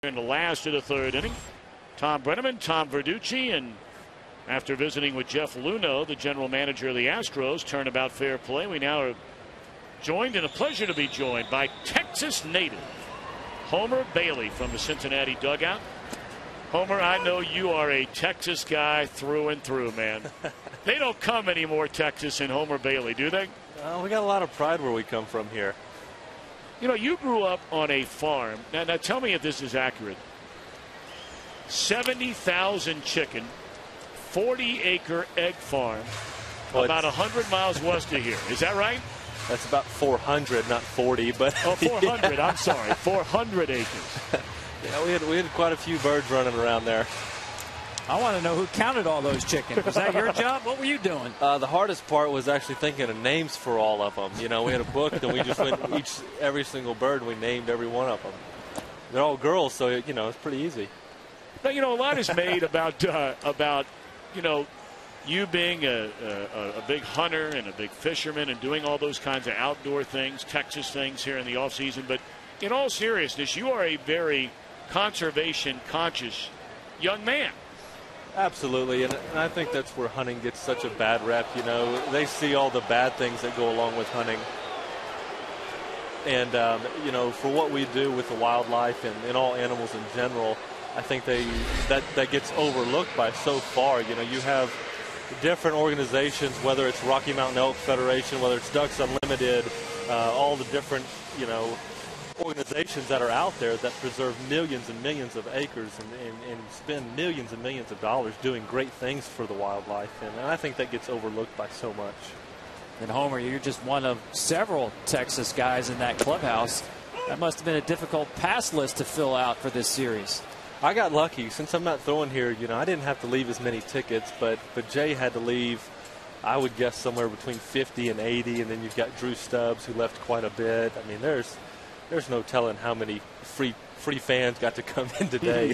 in the last of the third inning. Tom Brenneman, Tom Verducci, and after visiting with Jeff Luhnow, the general manager of the Astros, turnabout fair play, we now are joined, and a pleasure to be joined by Texas native Homer Bailey from the Cincinnati dugout. Homer, I know you are a Texas guy through and through, man. They don't come anymore, Texas and Homer Bailey, do they? We got a lot of pride where we come from here. You know, you grew up on a farm. Now tell me if this is accurate. 70,000 chicken, 40-acre egg farm, well, about 100 miles west of here. Is that right? That's about 400, not 40, but oh, 400. Yeah. I'm sorry, 400 acres. Yeah, we had quite a few birds running around there. I want to know who counted all those chickens. Was that your job? What were you doing? The hardest part was actually thinking of names for all of them. You know, we had a book and we just went every single bird and we named every one of them. They're all girls, so you know it's pretty easy. Now, you know, a lot is made about you know, you being a big hunter and a big fisherman and doing all those kinds of outdoor things, Texas things here in the off season. But in all seriousness, you are a very conservation conscious young man. Absolutely, and I think that's where hunting gets such a bad rep. You know, they see all the bad things that go along with hunting. And, you know, for what we do with the wildlife and all animals in general, I think that gets overlooked by so far. You know, you have different organizations, whether it's Rocky Mountain Elk Federation, whether it's Ducks Unlimited, all the different, you know, organizations that are out there that preserve millions and millions of acres and spend millions and millions of dollars doing great things for the wildlife. And I think that gets overlooked by so much. And Homer, you're just one of several Texas guys in that clubhouse. That must have been a difficult pass list to fill out for this series. I got lucky. Since I'm not throwing here, you know, I didn't have to leave as many tickets, but Jay had to leave, I would guess, somewhere between 50 and 80, and then you've got Drew Stubbs, who left quite a bit. I mean, there's no telling how many free fans got to come in today.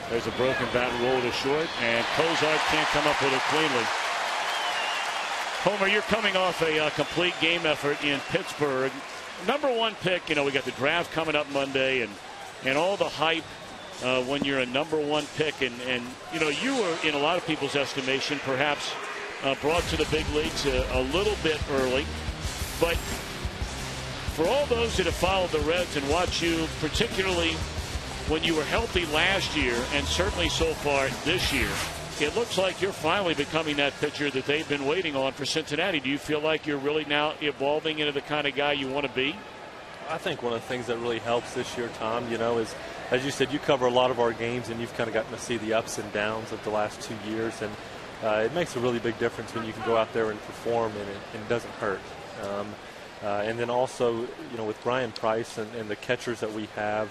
There's a broken bat rolled to short, and Cozart can't come up with it cleanly. Homer, you're coming off a complete game effort in Pittsburgh. #1 pick, you know, we got the draft coming up Monday, and all the hype when you're a #1 pick. And you know, you were, in a lot of people's estimation, perhaps brought to the big leagues a little bit early. But for all those that have followed the Reds and watched you, particularly when you were healthy last year and certainly so far this year, it looks like you're finally becoming that pitcher that they've been waiting on for Cincinnati. Do you feel like you're really now evolving into the kind of guy you want to be? I think one of the things that really helps this year, Tom, you know, is, as you said, you cover a lot of our games and you've kind of gotten to see the ups and downs of the last 2 years. And it makes a really big difference when you can go out there and perform and it doesn't hurt. And then also, you know, with Brian Price and the catchers that we have,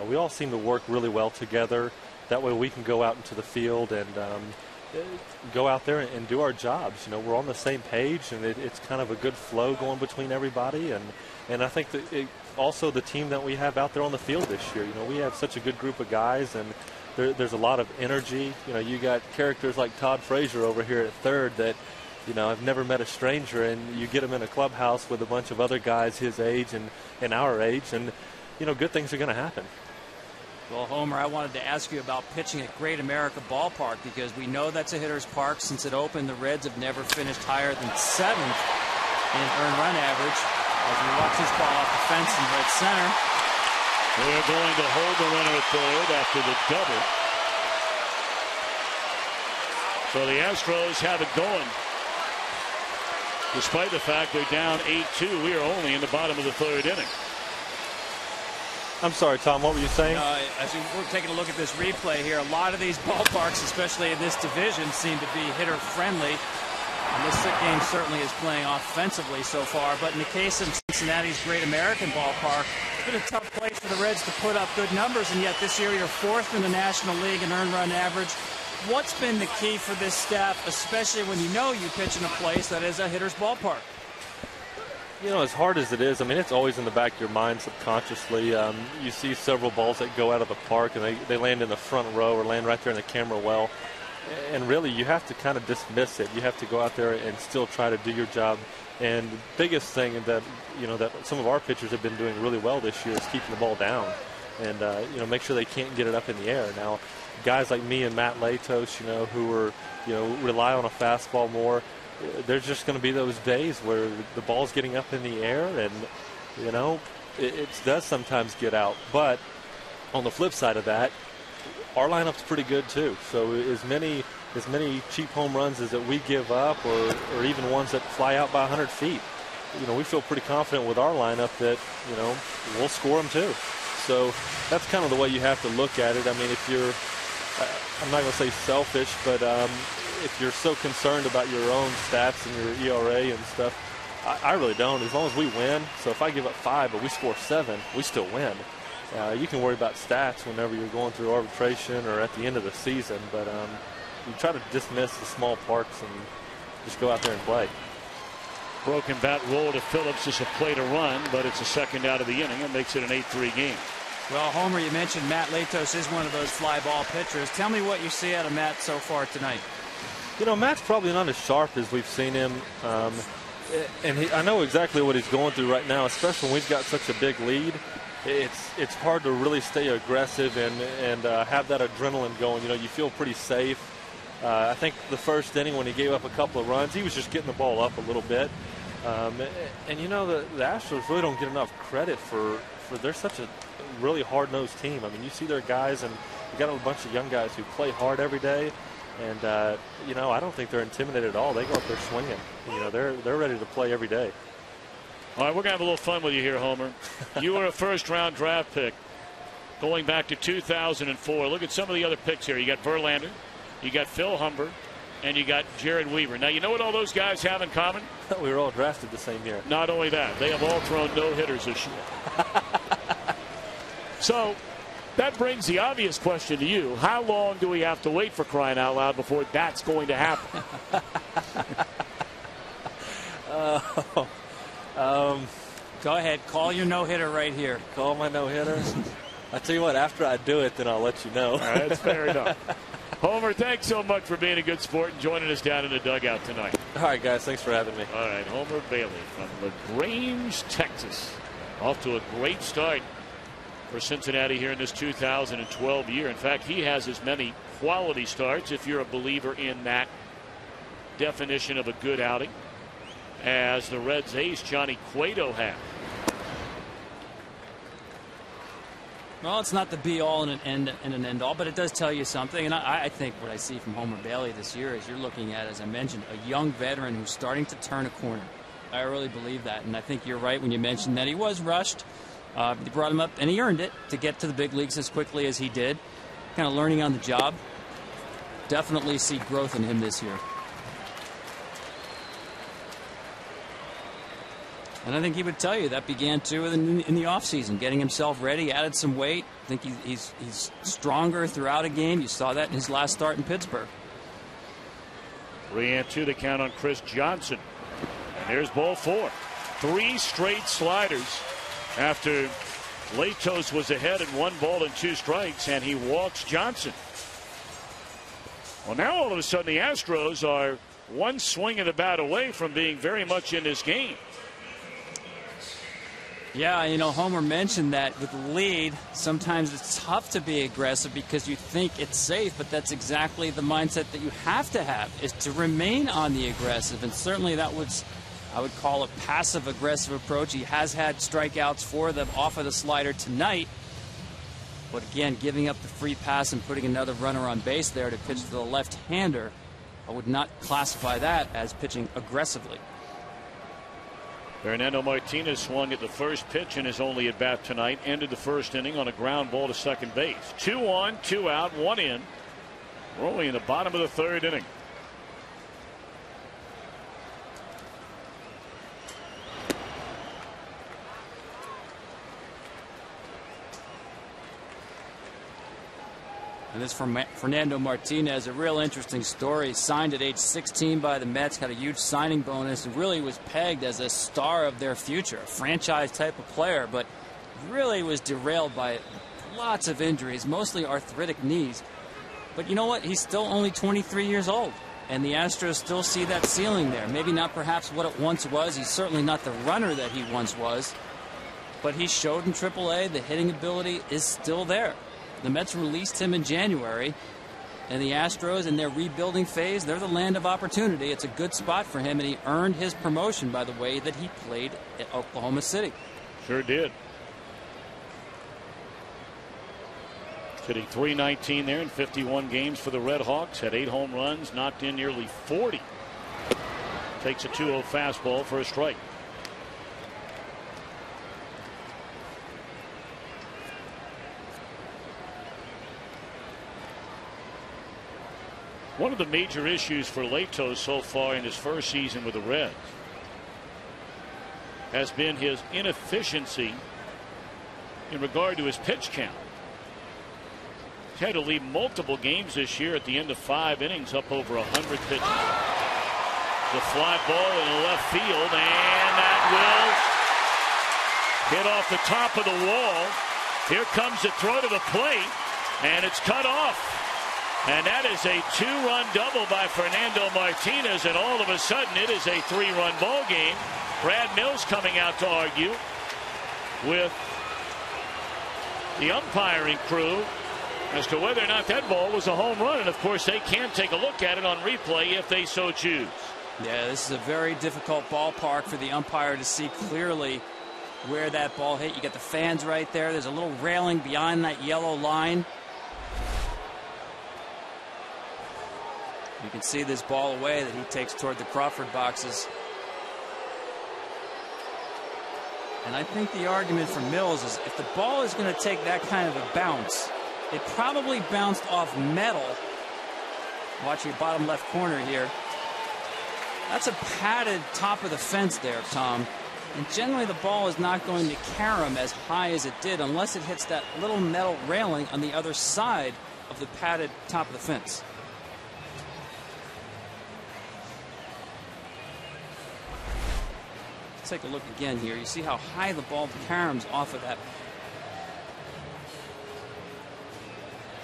we all seem to work really well together. That way we can go out into the field and go out there and do our jobs. You know, we're on the same page, and it's kind of a good flow going between everybody. And I think that also the team that we have out there on the field this year, you know, we have such a good group of guys, and there's a lot of energy. You know, you got characters like Todd Frazier over here at third that, you know, I've never met a stranger, and you get him in a clubhouse with a bunch of other guys his age and our age, and, you know, good things are going to happen. Well, Homer, I wanted to ask you about pitching at Great America Ballpark, because we know that's a hitter's park. Since it opened, the Reds have never finished higher than 7th in earned run average. As we watch this ball off the fence in right center. They're going to hold the runner at third after the double. So the Astros have it going. Despite the fact they're down 8-2, we are only in the bottom of the third inning. I'm sorry, Tom, what were you saying? As we're taking a look at this replay here, a lot of these ballparks, especially in this division, seem to be hitter-friendly. And this game certainly is playing offensively so far. But in the case of Cincinnati's Great American Ballpark, it's been a tough place for the Reds to put up good numbers. And yet this year you're 4th in the National League in earned run average. What's been the key for this staff, especially when you know you pitch in a place that is a hitter's ballpark? You know, as hard as it is, I mean, it's always in the back of your mind subconsciously. You see several balls that go out of the park and they land in the front row or land right there in the camera well. And really, you have to kind of dismiss it. You have to go out there and still try to do your job. And the biggest thing that, you know, that some of our pitchers have been doing really well this year is keeping the ball down. and make sure they can't get it up in the air. Now, guys like me and Matt Latos, who are rely on a fastball more, there's just going to be those days where the ball's getting up in the air, and it does sometimes get out. But on the flip side of that, our lineup's pretty good too. So as many cheap home runs as that we give up, or even ones that fly out by 100 feet, we feel pretty confident with our lineup that we'll score them too. So that's kind of the way you have to look at it. I mean, if you're, I'm not going to say selfish, but if you're so concerned about your own stats and your ERA and stuff, I really don't. As long as we win. So if I give up 5 but we score 7, we still win. You can worry about stats whenever you're going through arbitration or at the end of the season, but you try to dismiss the small parts and just go out there and play. Broken bat roll to Phillips is a play to run, but it's a second out of the inning. It makes it an 8-3 game. Well, Homer, you mentioned Matt Latos is one of those fly ball pitchers. Tell me what you see out of Matt so far tonight. Matt's probably not as sharp as we've seen him. And I know exactly what he's going through right now, especially when we've got such a big lead. It's hard to really stay aggressive and have that adrenaline going. You feel pretty safe. I think the first inning when he gave up a couple of runs, he was just getting the ball up a little bit. And the Astros really don't get enough credit for they're such a really hard-nosed team. I mean, you see their guys, and you got a bunch of young guys who play hard every day. And, I don't think they're intimidated at all. They go up there swinging. They're ready to play every day. All right, we're going to have a little fun with you here, Homer. You were a first-round draft pick going back to 2004. Look at some of the other picks here. You got Verlander, you got Phil Humber, and you got Jared Weaver. Now, you know what all those guys have in common? We were all drafted the same year. Not only that, they have all thrown no-hitters this year. So that brings the obvious question to you. How long do we have to wait, for crying out loud, before that's going to happen? Go ahead. Call your no-hitter right here. Call my no-hitter? I tell you what, after I do it, then I'll let you know. That's fair enough. Homer, thanks so much for being a good sport and joining us down in the dugout tonight. All right, guys. Thanks for having me. All right, Homer Bailey from LaGrange, Texas. Off to a great start for Cincinnati here in this 2012 year. In fact, he has as many quality starts, if you're a believer in that definition of a good outing, as the Reds ace Johnny Cueto had. Well, it's not the be-all and an end-all, but it does tell you something. And I think what I see from Homer Bailey this year is you're looking at, as I mentioned, a young veteran who's starting to turn a corner. I really believe that. And I think you're right when you mentioned that he was rushed. They brought him up, and he earned it to get to the big leagues as quickly as he did. Kind of learning on the job. Definitely see growth in him this year. And I think he would tell you that began too in the offseason, getting himself ready, added some weight. I think he's stronger throughout a game. You saw that in his last start in Pittsburgh. 3-2 the count on Chris Johnson. And here's ball 4. 3 straight sliders after Latos was ahead in 1 ball and 2 strikes, and he walks Johnson. Well, now all of a sudden the Astros are 1 swing of the bat away from being very much in this game. Yeah, Homer mentioned that with the lead, sometimes it's tough to be aggressive because you think it's safe, but that's exactly the mindset that you have to have, is to remain on the aggressive. And certainly that was, I would call, a passive-aggressive approach. He has had strikeouts for them off of the slider tonight. But again, giving up the free pass and putting another runner on base there to pitch to the left-hander, I would not classify that as pitching aggressively. Fernando Martinez swung at the first pitch in his only at bat tonight. Ended the first inning on a ground ball to second base. 2 on, 2 out, 1 in. We're only in the bottom of the 3rd inning. And this from Fernando Martinez, a real interesting story. Signed at age 16 by the Mets, got a huge signing bonus, and really was pegged as a star of their future, a franchise type of player, but really was derailed by lots of injuries, mostly arthritic knees. But you know what? He's still only 23 years old, and the Astros still see that ceiling there. Maybe not perhaps what it once was. He's certainly not the runner that he once was. but he showed in AAA the hitting ability is still there. The Mets released him in January, and the Astros in their rebuilding phase, they're the land of opportunity. It's a good spot for him, and he earned his promotion by the way that he played at Oklahoma City. Sure did. Hitting .319 there in 51 games for the Red Hawks. Had 8 home runs, knocked in nearly 40. Takes a 2-0 fastball for a strike. One of the major issues for Latos so far in his first season with the Reds has been his inefficiency in regard to his pitch count. He's had to leave multiple games this year at the end of 5 innings up over 100 pitches. The fly ball in the left field, and that will hit off the top of the wall. Here comes the throw to the plate, and it's cut off. And that is a 2-run double by Fernando Martinez, and all of a sudden it is a 3-run ball game. Brad Mills coming out to argue with the umpiring crew as to whether or not that ball was a home run. And of course they can take a look at it on replay if they so choose. Yeah, this is a very difficult ballpark for the umpire to see clearly where that ball hit. You got the fans right there. There's a little railing behind that yellow line. You can see this ball away that he takes toward the Crawford boxes. And I think the argument for Mills is if the ball is going to take that kind of a bounce, it probably bounced off metal. Watch your bottom left corner here. That's a padded top of the fence there, Tom. And generally the ball is not going to carom as high as it did unless it hits that little metal railing on the other side of the padded top of the fence. Take a look again here. You see how high the ball caroms off of that.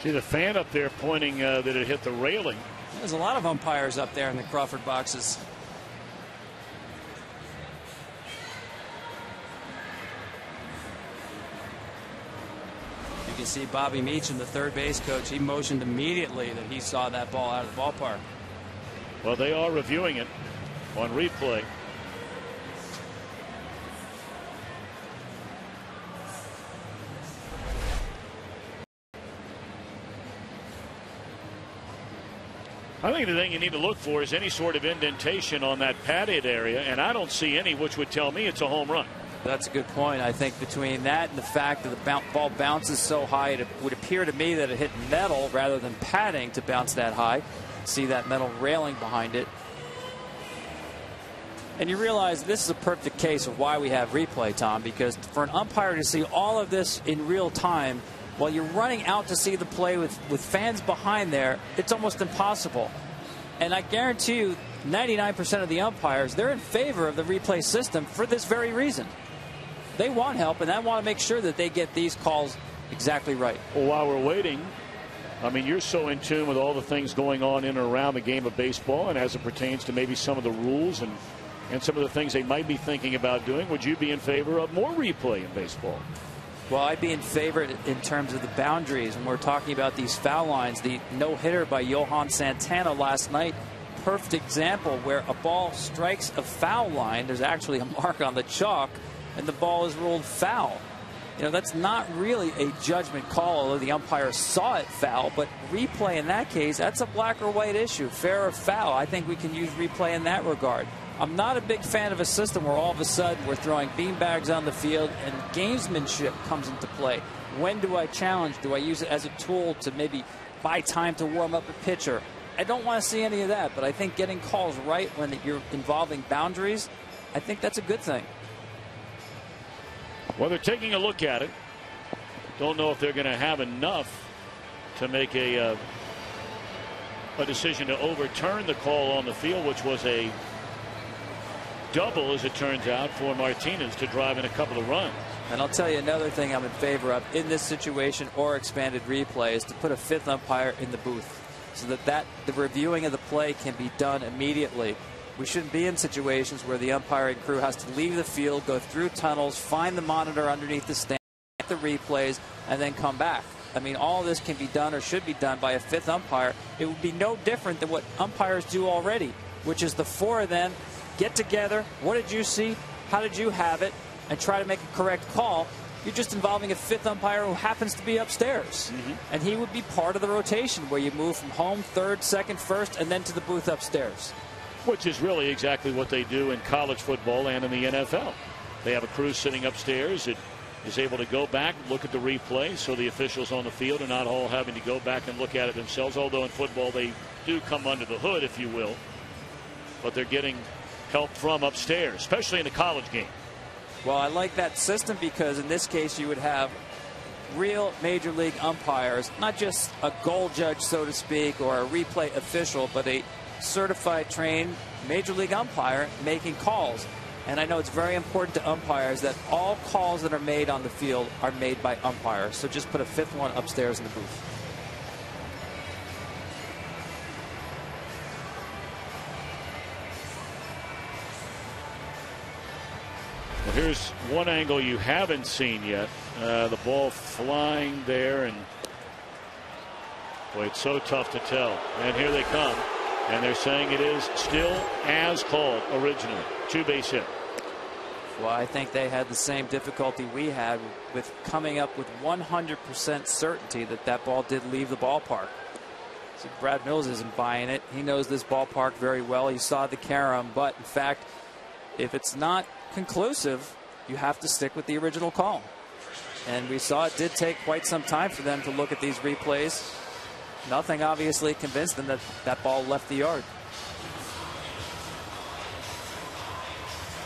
See the fan up there pointing that it hit the railing. There's a lot of umpires up there in the Crawford boxes. You can see Bobby Meacham, the third base coach. He motioned immediately that he saw that ball out of the ballpark. Well, they are reviewing it on replay. I think the thing you need to look for is any sort of indentation on that padded area, and I don't see any, which would tell me it's a home run. That's a good point. I think between that and the fact that the ball bounces so high, it would appear to me that it hit metal rather than padding to bounce that high. See that metal railing behind it. And you realize this is a perfect case of why we have replay, Tom, because for an umpire to see all of this in real time while you're running out to see the play with fans behind there, it's almost impossible. And I guarantee you 99% of the umpires, they're in favor of the replay system for this very reason. They want help, and they want to make sure that they get these calls exactly right. Well, while we're waiting, I mean, you're so in tune with all the things going on in and around the game of baseball, and as it pertains to maybe some of the rules and some of the things they might be thinking about doing, would you be in favor of more replay in baseball? Well, I'd be in favor in terms of the boundaries. When we're talking about these foul lines, the no-hitter by Johan Santana last night, perfect example where a ball strikes a foul line. There's actually a mark on the chalk, and the ball is ruled foul. You know, that's not really a judgment call, although the umpire saw it foul. But replay in that case, that's a black or white issue, fair or foul. I think we can use replay in that regard. I'm not a big fan of a system where all of a sudden we're throwing beanbags on the field and gamesmanship comes into play. When do I challenge? Do I use it as a tool to maybe buy time to warm up a pitcher? I don't want to see any of that, but I think getting calls right when you're involving boundaries, I think that's a good thing. Well, they're taking a look at it. Don't know if they're going to have enough to make a decision to overturn the call on the field, which was a double, as it turns out, for Martinez to drive in a couple of runs. And I'll tell you another thing I'm in favor of in this situation or expanded replay is to put a fifth umpire in the booth so that the reviewing of the play can be done immediately. We shouldn't be in situations where the umpiring crew has to leave the field, go through tunnels, find the monitor underneath the stand, get the replays, and then come back. I mean, all this can be done or should be done by a fifth umpire. It would be no different than what umpires do already, which is the four of them get together. What did you see? How did you have it? And try to make a correct call. You're just involving a fifth umpire who happens to be upstairs. And he would be part of the rotation where you move from home, third, second, first, and then to the booth upstairs. Which is really exactly what they do in college football and in the NFL. They have a crew sitting upstairs that is able to go back, look at the replay, so the officials on the field are not all having to go back and look at it themselves, although in football they do come under the hood, if you will. But they're getting help from upstairs, especially in the college game. Well, I like that system because in this case you would have real major league umpires, not just a goal judge, so to speak, or a replay official, but a certified, trained major league umpire making calls. And I know it's very important to umpires that all calls that are made on the field are made by umpires. So just put a fifth one upstairs in the booth. Well, here's one angle you haven't seen yet. The ball flying there, and boy, it's so tough to tell. And here they come. And they're saying it is still as called originally. Two-base hit. Well, I think they had the same difficulty we had with coming up with 100% certainty that that ball did leave the ballpark. See, Brad Mills isn't buying it. He knows this ballpark very well. He saw the carom, but in fact, if it's not conclusive, you have to stick with the original call. And we saw it did take quite some time for them to look at these replays. Nothing obviously convinced them that that ball left the yard.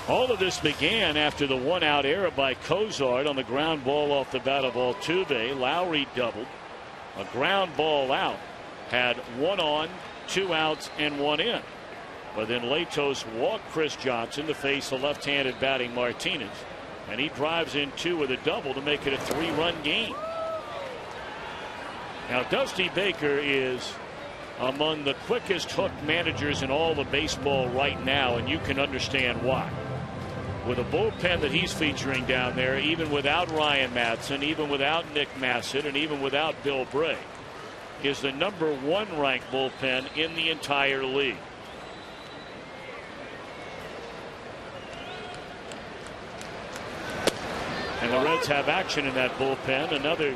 All of this began after the one-out error by Cozart on the ground ball off the bat of Altuve. Lowry doubled. A ground ball out. Had one on, two outs, and one in. But then Latos walked Chris Johnson to face the left-handed batting Martinez. And he drives in two with a double to make it a three-run game. Now, Dusty Baker is among the quickest hook managers in all of baseball right now, and you can understand why. With a bullpen that he's featuring down there, even without Ryan Madsen, even without Nick Massett, and even without Bill Bray, is the #1 ranked bullpen in the entire league. And the Reds have action in that bullpen. Another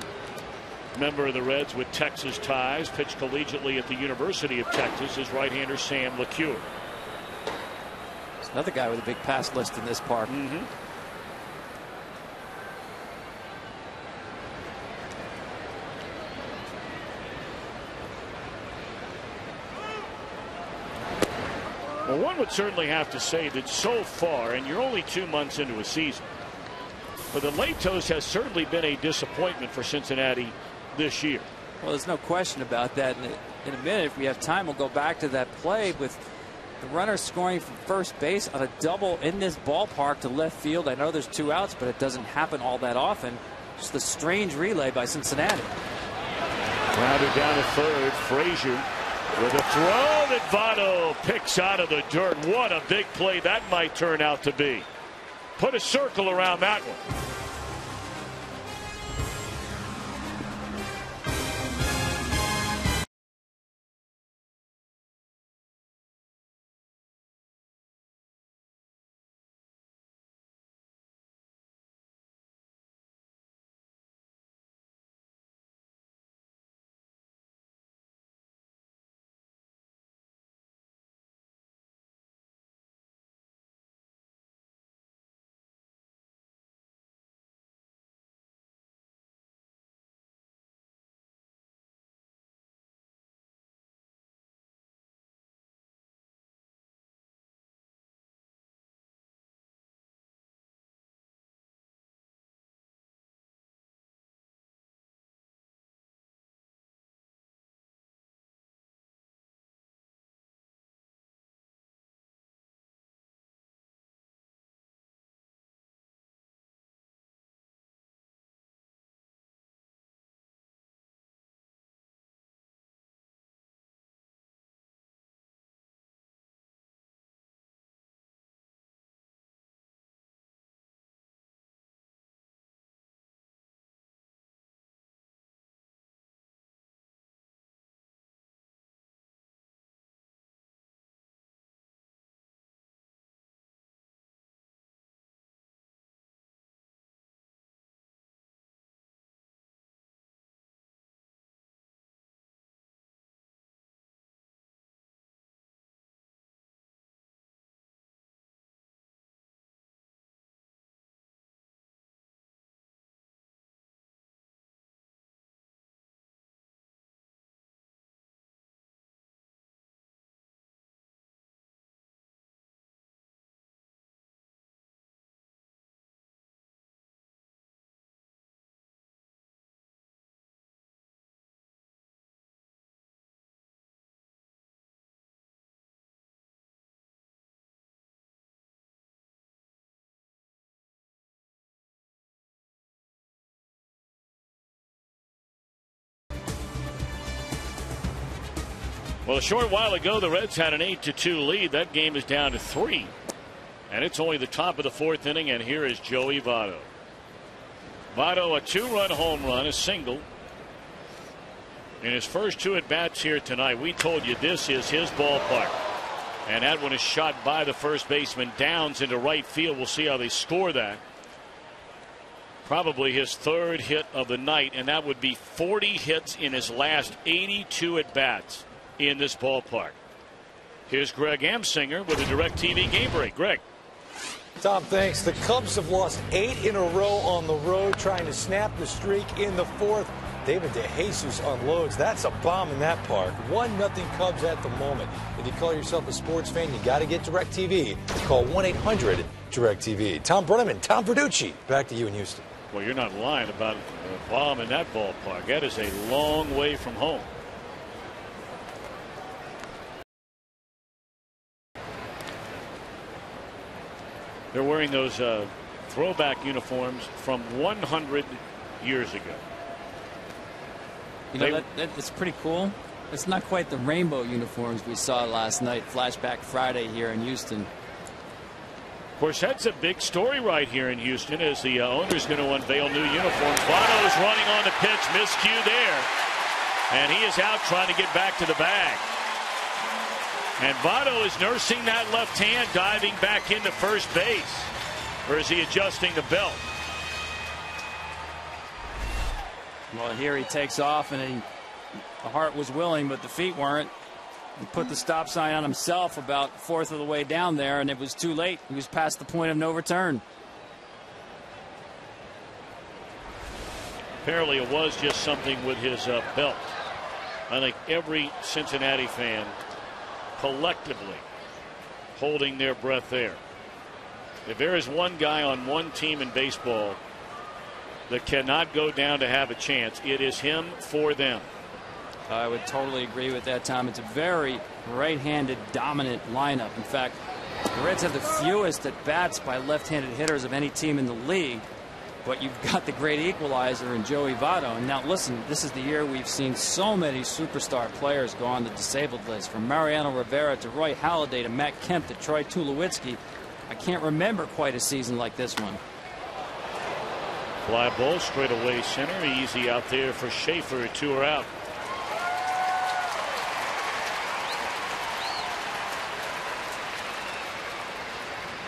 member of the Reds with Texas ties, pitched collegiately at the University of Texas, is right-hander Sam LeCure. There's another guy with a big pass list in this park. Well, one would certainly have to say that so far, and you're only 2 months into a season, but the Latos has certainly been a disappointment for Cincinnati this year. Well, there's no question about that. In a minute, if we have time, we'll go back to that play with the runner scoring from first base on a double in this ballpark to left field. I know there's two outs, but it doesn't happen all that often. Just a strange relay by Cincinnati. Grounded down to third. Frazier with a throw that Votto picks out of the dirt. What a big play that might turn out to be. Put a circle around that one. Well, a short while ago, the Reds had an 8-2 lead. That game is down to 3. And it's only the top of the 4th inning, and here is Joey Votto. Votto, a 2-run home run, a single. In his first 2 at-bats here tonight, we told you this is his ballpark. And that one is shot by the first baseman Downs into right field. We'll see how they score that. Probably his 3rd hit of the night, and that would be 40 hits in his last 82 at-bats in this ballpark. Here's Greg Amsinger with a DirecTV game break. Greg. Tom, thanks. The Cubs have lost 8 in a row on the road, trying to snap the streak in the 4th. David DeJesus unloads. That's a bomb in that park. 1-0 Cubs at the moment. If you call yourself a sports fan, you got to get DirecTV. Call 1-800-DirecTV. Tom Brenneman, Tom Verducci. Back to you in Houston. Well, you're not lying about a bomb in that ballpark. That is a long way from home. They're wearing those throwback uniforms from 100 years ago. You know, that's pretty cool. It's not quite the rainbow uniforms we saw last night, Flashback Friday here in Houston. Of course, that's a big story right here in Houston as the owner's going to unveil new uniforms. Votto is running on the pitch, miscue there. And he is out trying to get back to the bag. And Votto is nursing that left hand, diving back into first base. Or is he adjusting the belt? Well, here he takes off, and the heart was willing, but the feet weren't. He put the stop sign on himself about 1/4 of the way down there, and it was too late. He was past the point of no return. Apparently it was just something with his belt. I think every Cincinnati fan collectively holding their breath there. If there is one guy on one team in baseball that cannot go down to have a chance, it is him for them. I would totally agree with that, Tom. It's a very right-handed dominant lineup. In fact, the Reds have the fewest at-bats by left-handed hitters of any team in the league. But you've got the great equalizer in Joey Votto. And now, listen, this is the year we've seen so many superstar players go on the disabled list. From Mariano Rivera to Roy Halladay to Matt Kemp to Troy Tulowitzki. I can't remember quite a season like this one. Fly ball straight away center. Easy out there for Schaefer. 2 are out.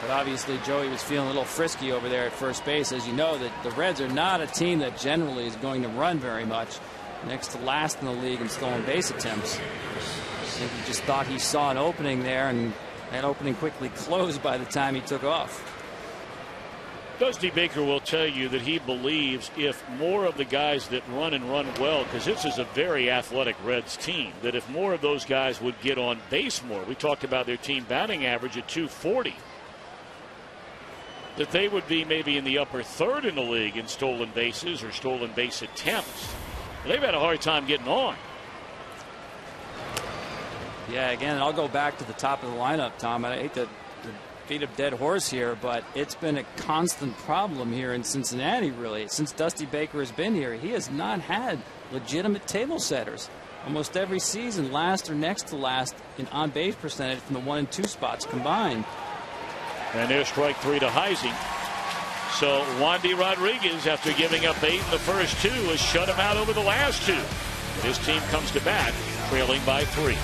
But obviously Joey was feeling a little frisky over there at first base. As you know, that the Reds are not a team that generally is going to run very much. Next to last in the league in stolen base attempts. I think he just thought he saw an opening there, and that opening quickly closed by the time he took off. Dusty Baker will tell you that he believes if more of the guys that run and run well, because this is a very athletic Reds team, that if more of those guys would get on base more, we talked about their team batting average at 240, that they would be maybe in the upper 3rd in the league in stolen bases or stolen base attempts. They've had a hard time getting on. Yeah, again, I'll go back to the top of the lineup, Tom. I hate to beat a dead horse here, but it's been a constant problem here in Cincinnati, really. Since Dusty Baker has been here, he has not had legitimate table setters. Almost every season, last or next to last in on-base percentage from the 1 and 2 spots combined. And there's strike 3 to Heisey. So Wandy Rodriguez, after giving up 8 in the first 2, has shut him out over the last 2. But his team comes to bat, trailing by 3.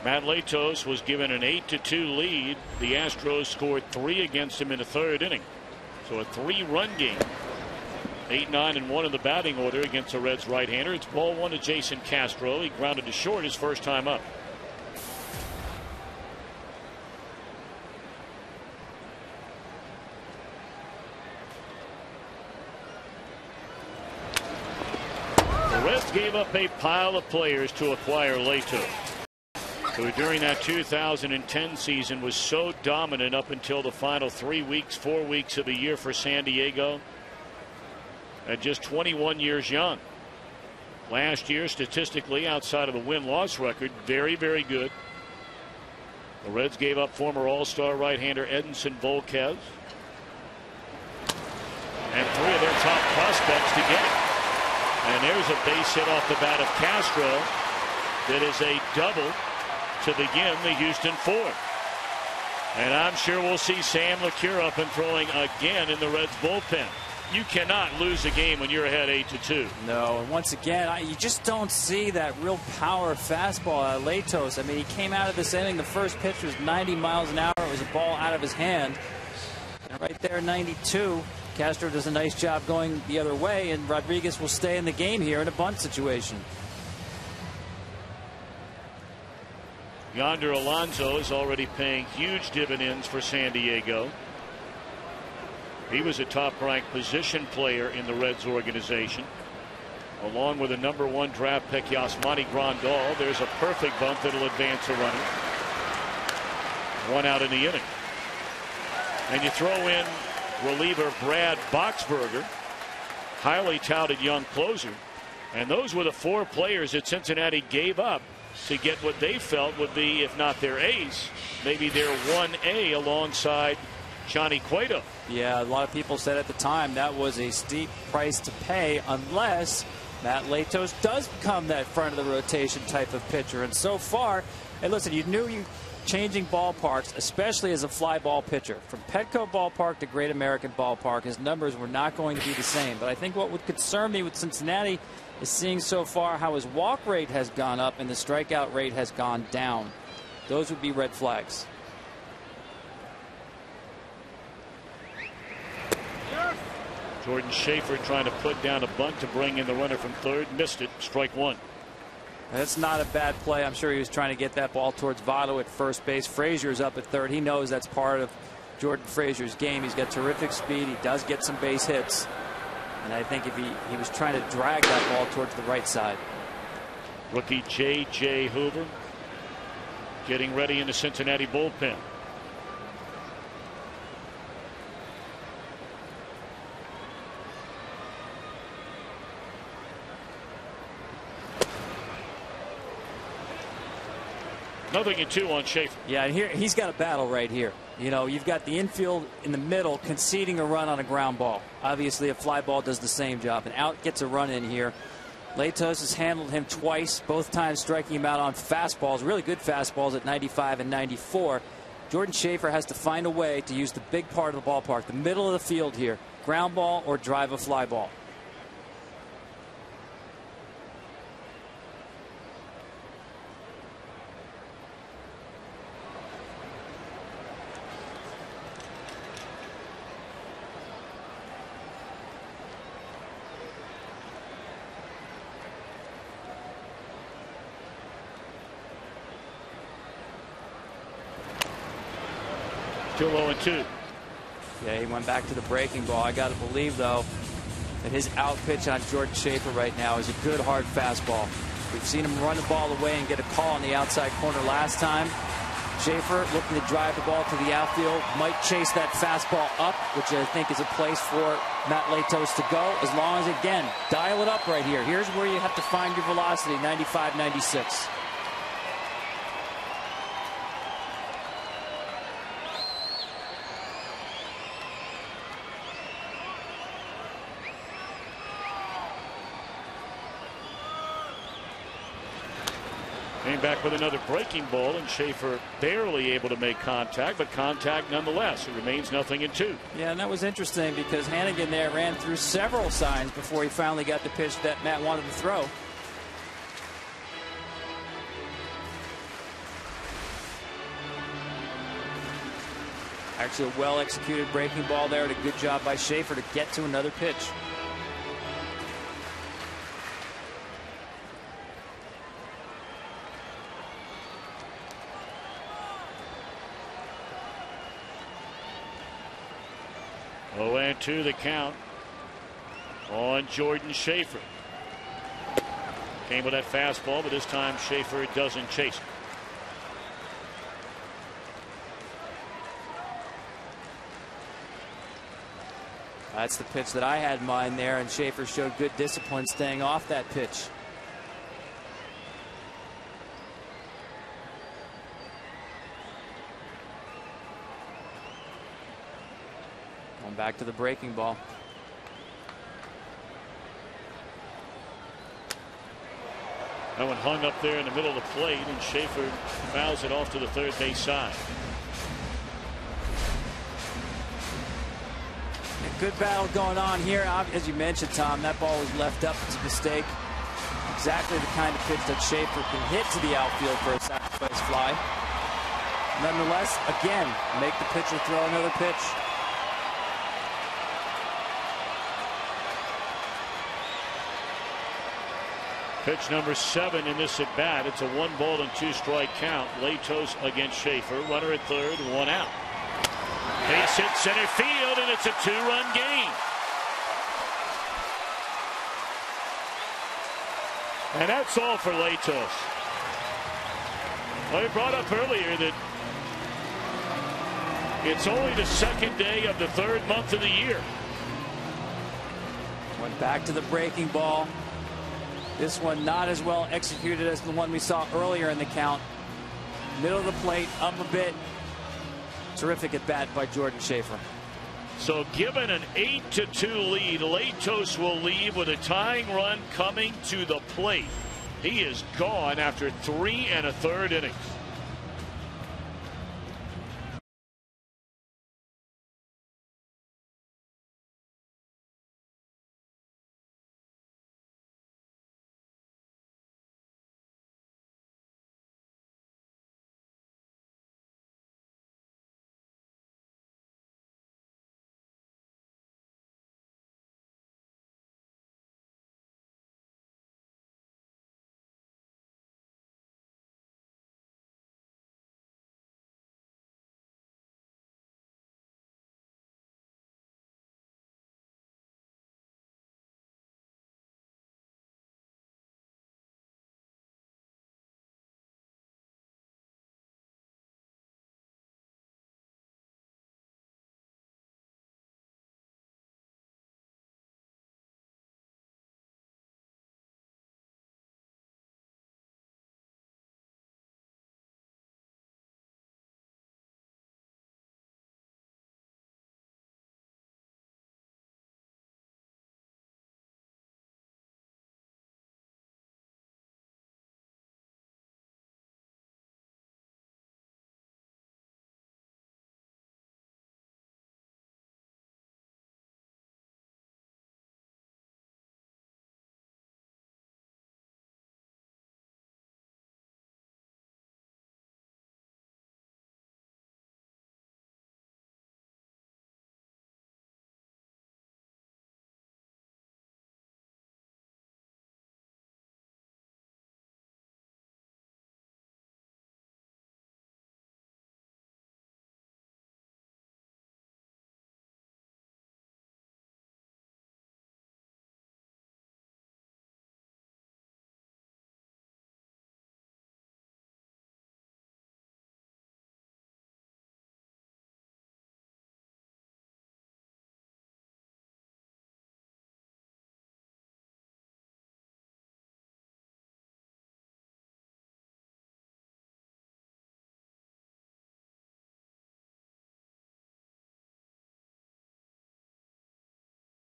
Matt Latos was given an 8-2 lead. The Astros scored 3 against him in the 3rd inning. So a 3-run game. 8-9-1 in the batting order against the Reds right-hander. It's ball 1 to Jason Castro. He grounded to short his first time up. The Reds gave up a pile of players to acquire Latos, who during that 2010 season was so dominant up until the final 4 weeks of the year for San Diego, at just 21 years young. Last year, statistically, outside of the win-loss record, very, very good. The Reds gave up former All-Star right-hander Edinson Volquez and 3 of their top prospects to get it. And there's a base hit off the bat of Castro that is a double to begin the Houston 4th. And I'm sure we'll see Sam LeCure up and throwing again in the Reds bullpen. You cannot lose a game when you're ahead 8-2. No, and once again, you just don't see that real power fastball out of Latos. I mean, he came out of this inning. The first pitch was 90 miles an hour. It was a ball out of his hand. And right there, 92. Castro does a nice job going the other way, and Rodriguez will stay in the game here in a bunt situation. Yonder Alonso is already paying huge dividends for San Diego. He was a top-ranked position player in the Reds organization, along with a #1 draft pick Yasmani Grandal. There's a perfect bunt that'll advance a runner. 1 out in the inning. And you throw in reliever Brad Boxberger, highly touted young closer, and those were the 4 players that Cincinnati gave up to get what they felt would be, if not their ace, maybe their 1A alongside Johnny Cueto. Yeah, a lot of people said at the time that was a steep price to pay unless Matt Latos does become that front of the rotation type of pitcher. And so far, and listen, you knew you changing ballparks, especially as a fly ball pitcher, from Petco Ballpark to Great American Ballpark, his numbers were not going to be the same. But I think what would concern me with Cincinnati is seeing so far how his walk rate has gone up and the strikeout rate has gone down. Those would be red flags. Jordan Schaefer trying to put down a bunt to bring in the runner from 3rd. Missed it. Strike 1. That's not a bad play. I'm sure he was trying to get that ball towards Votto at first base. Frazier's up at 3rd. He knows that's part of Jordan Frazier's game. He's got terrific speed. He does get some base hits. And I think if he was trying to drag that ball towards the right side. Rookie J.J. Hoover getting ready in the Cincinnati bullpen. Nothing in 2 on Schaefer. Yeah, and here he's got a battle right here. You know, you've got the infield in the middle conceding a run on a ground ball. Obviously, a fly ball does the same job, and out gets a run in here. Latos has handled him twice, both times striking him out on fastballs, really good fastballs at 95 and 94. Jordan Schaefer has to find a way to use the big part of the ballpark, the middle of the field here, ground ball or drive a fly ball. Still 0-2. Yeah, he went back to the breaking ball. I got to believe, though, that his out pitch on Jordan Schaefer right now is a good hard fastball. We've seen him run the ball away and get a call on the outside corner last time. Schaefer looking to drive the ball to the outfield, might chase that fastball up, which I think is a place for Matt Latos to go, as long as, again, dial it up right here. Here's where you have to find your velocity, 95, 96. Came back with another breaking ball, and Schaefer barely able to make contact, but contact nonetheless. It remains 0-2. Yeah, and that was interesting because Hannigan there ran through several signs before he finally got the pitch that Matt wanted to throw. Actually, a well-executed breaking ball there, and a good job by Schaefer to get to another pitch. Oh, and 2 the count on Jordan Schaefer. Came with that fastball, but this time Schaefer doesn't chase it. That's the pitch that I had in mind there, and Schaefer showed good discipline staying off that pitch. Going back to the breaking ball. That one hung up there in the middle of the plate, and Schaefer fouls it off to the third base side. A good battle going on here. As you mentioned, Tom, that ball was left up. It's a mistake. Exactly the kind of pitch that Schaefer can hit to the outfield for a sacrifice fly. Nonetheless, again, make the pitcher throw another pitch. Pitch number 7 in this at bat. It's a 1-ball and 2-strike count. Latos against Schaefer. Runner at third, 1 out. Base hit center field, and it's a 2-run game. And that's all for Latos. Well, he brought up earlier that it's only the second day of the 3rd month of the year. Went back to the breaking ball. This one not as well executed as the one we saw earlier in the count. Middle of the plate, up a bit. Terrific at bat by Jordan Schaefer. So given an 8-2 lead, Latos will leave with a tying run coming to the plate. He is gone after 3 1/3 innings.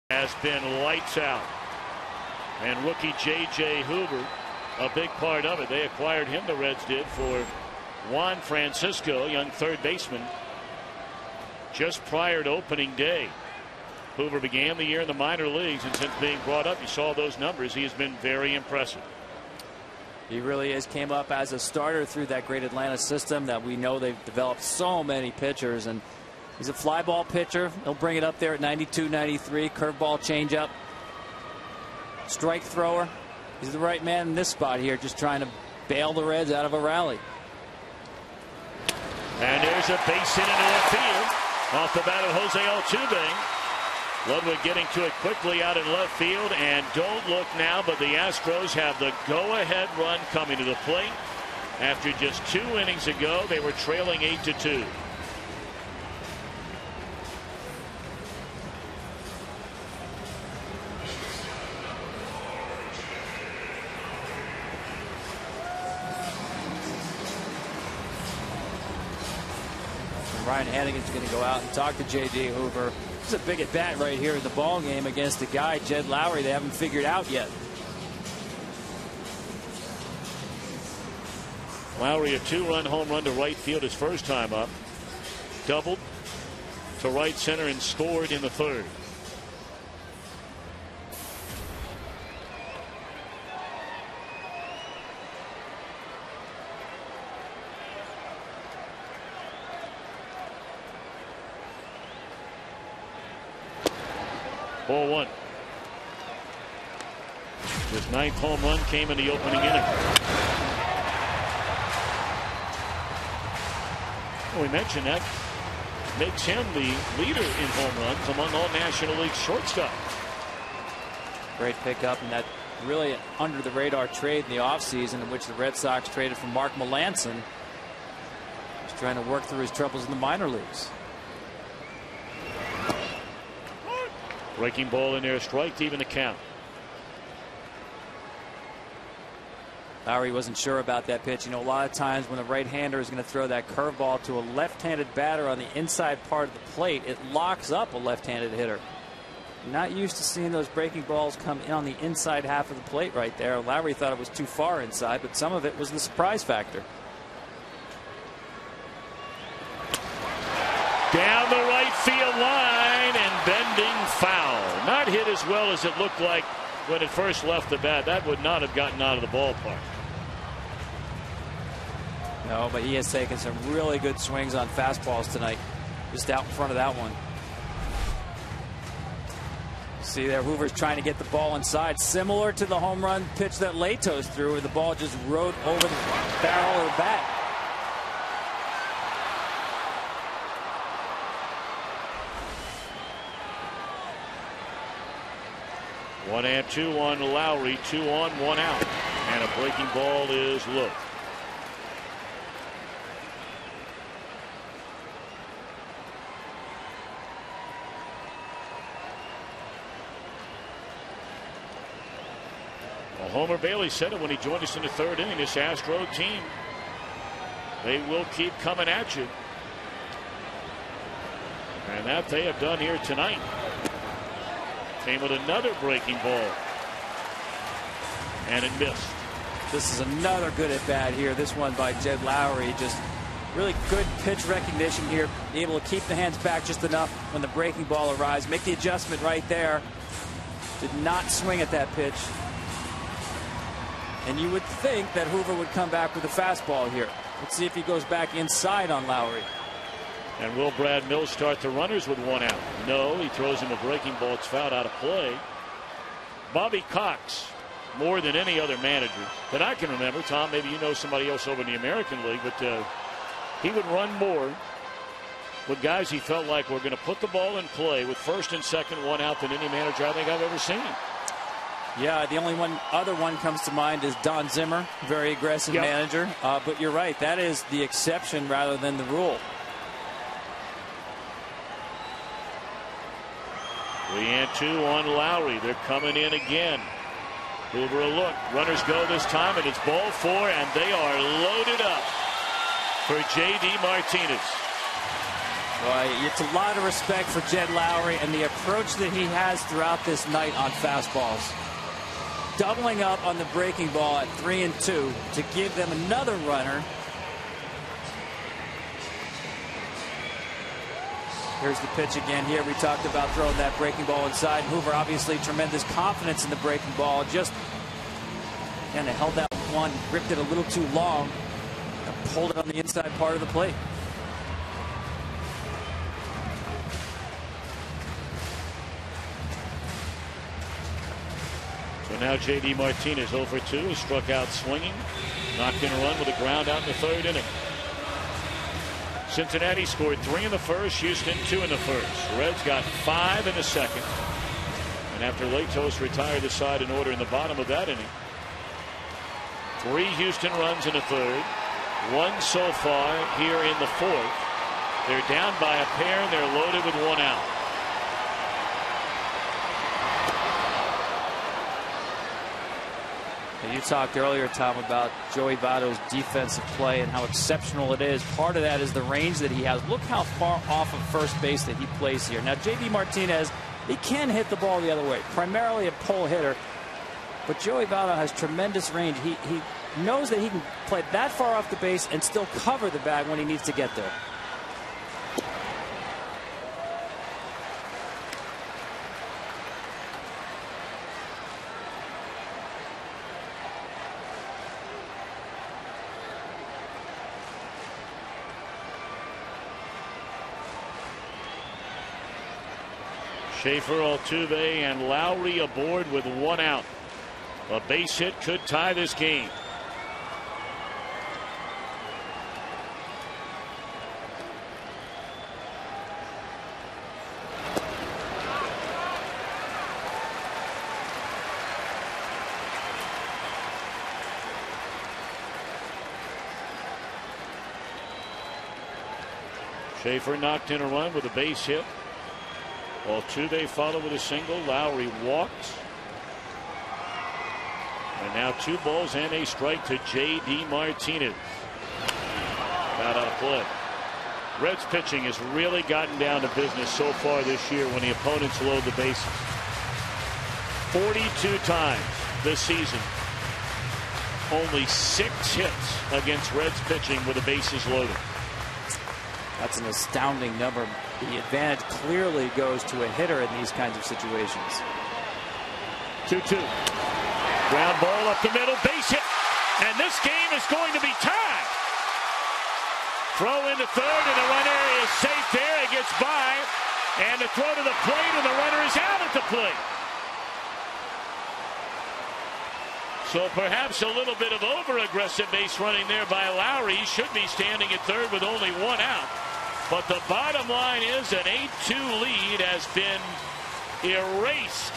Has been lights out, and rookie J.J. Hoover a big part of it. They acquired him, the Reds did, for Juan Francisco, young third baseman, just prior to opening day. Hoover began the year in the minor leagues, and since being brought up, you saw those numbers. He has been very impressive. He really is. Came up as a starter through that great Atlanta system that we know they've developed so many pitchers, and He's a fly ball pitcher. He'll bring it up there at 92, 93. Curveball, changeup. Strike thrower. He's the right man in this spot here, just trying to bail the Reds out of a rally. And there's a base hit into left field off the bat of Jose Altuve. Ludwig getting to it quickly out in left field, and don't look now, but the Astros have the go-ahead run coming to the plate. After just 2 innings ago, they were trailing 8-2. Ryan Hannigan's going to go out and talk to J.D. Hoover. It's a big at bat right here in the ball game against a guy, Jed Lowry, they haven't figured out yet. Lowry, a 2-run home run to right field his first time up. Doubled to right center and scored in the third. Ball 1. His 9th home run came in the opening inning. Well, we mentioned that makes him the leader in home runs among all National League shortstops. Great pickup, and that really under the radar trade in the offseason in which the Red Sox traded for Mark Melancon. He's trying to work through his troubles in the minor leagues. Breaking ball in there, strike to even the count. Lowry wasn't sure about that pitch. You know, a lot of times when a right-hander is going to throw that curveball to a left-handed batter on the inside part of the plate, it locks up a left-handed hitter. Not used to seeing those breaking balls come in on the inside half of the plate right there. Lowry thought it was too far inside, but some of it was the surprise factor. Down the right field line and bending foul. Not hit as well as it looked like when it first left the bat. That would not have gotten out of the ballpark. No, but he has taken some really good swings on fastballs tonight. Just out in front of that one. See there, Hoover's trying to get the ball inside. Similar to the home run pitch that Latos threw, where the ball just rode over the barrel of the bat. One and 2 on Lowry, 2 on, 1 out, and a breaking ball is low. Well, Homer Bailey said it when he joined us in the 3rd inning. This Astro team, they will keep coming at you, and that they have done here tonight. Came with another breaking ball, and it missed. This is another good at bat here. This one by Jed Lowry. Just really good pitch recognition here. Able to keep the hands back just enough when the breaking ball arrives. Make the adjustment right there. Did not swing at that pitch. And you would think that Hoover would come back with a fastball here. Let's see if he goes back inside on Lowry. And will Brad Mills start the runners with 1 out? No, he throws him a breaking ball. It's fouled out of play. Bobby Cox, more than any other manager that I can remember. Tom, maybe you know somebody else over in the American League, but he would run more with guys he felt like were going to put the ball in play with first and second 1 out than any manager I think I've ever seen. Yeah, the only other one comes to mind is Don Zimmer, very aggressive manager. But you're right, that is the exception rather than the rule. 3 and 2 on Lowry. They're coming in again. Hoover a look. Runners go this time, and it's ball 4, and they are loaded up for J.D. Martinez. Well, it's a lot of respect for Jed Lowry and the approach that he has throughout this night on fastballs. Doubling up on the breaking ball at 3 and 2 to give them another runner. Here's the pitch again here. We talked about throwing that breaking ball inside. Hoover obviously tremendous confidence in the breaking ball. Just kind of held that one, ripped it a little too long, and pulled it on the inside part of the plate. So now J.D. Martinez 0 for 2, is struck out swinging, knocked in a run with a ground out in the 3rd inning. Cincinnati scored 3 in the 1st, Houston 2 in the 1st. Reds got 5 in the 2nd. And after Latos retired the side in order in the bottom of that inning, 3 Houston runs in the 3rd, 1 so far here in the 4th. They're down by a pair and they're loaded with 1 out. You talked earlier, Tom, about Joey Votto's defensive play and how exceptional it is. Part of that is the range that he has. Look how far off of first base that he plays here. Now, J.D. Martinez, he can hit the ball the other way, primarily a pull hitter. But Joey Votto has tremendous range. He knows that he can play that far off the base and still cover the bag when he needs to get there. Schaefer, Altuve, and Lowry aboard with 1 out. A base hit could tie this game. Schaefer knocked in a run with a base hit. Altuve followed with a single. Lowry walked. And now 2 balls and a strike to J.D. Martinez. Out of play. Reds pitching has really gotten down to business so far this year when the opponents load the bases. 42 times this season. Only 6 hits against Reds pitching with the bases loaded. That's an astounding number. The advantage clearly goes to a hitter in these kinds of situations. 2-2. Ground ball up the middle, base hit. And this game is going to be tied. Throw into 3rd, and the run area is safe there. It gets by. And the throw to the plate, and the runner is out at the plate. So perhaps a little bit of over-aggressive base running there by Lowry. He should be standing at 3rd with only 1 out. But the bottom line is an 8-2 lead has been erased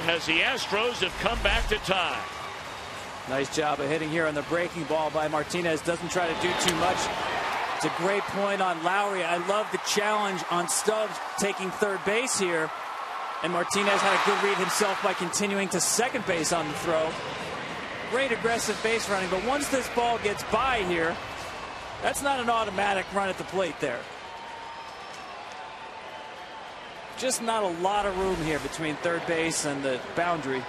as the Astros have come back to tie. Nice job of hitting here on the breaking ball by Martinez. Doesn't try to do too much. It's a great point on Lowry. I love the challenge on Stubbs taking 3rd base here. And Martinez had a good read himself by continuing to 2nd base on the throw. Great aggressive base running. But once this ball gets by here, that's not an automatic run at the plate there. Just not a lot of room here between 3rd base and the boundary.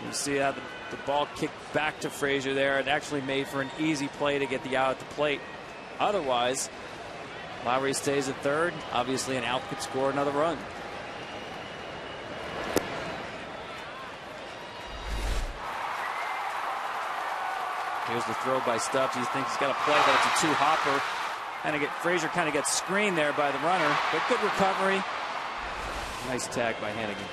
You see how the ball kicked back to Frazier there and actually made for an easy play to get the out at the plate. Otherwise, Lowry stays at 3rd. Obviously, an out could score another run. Here's the throw by Stubbs. He thinks he's got a play, but it's a 2-hopper. Frazier kind of gets screened there by the runner, but good recovery. Nice tag by Hannigan.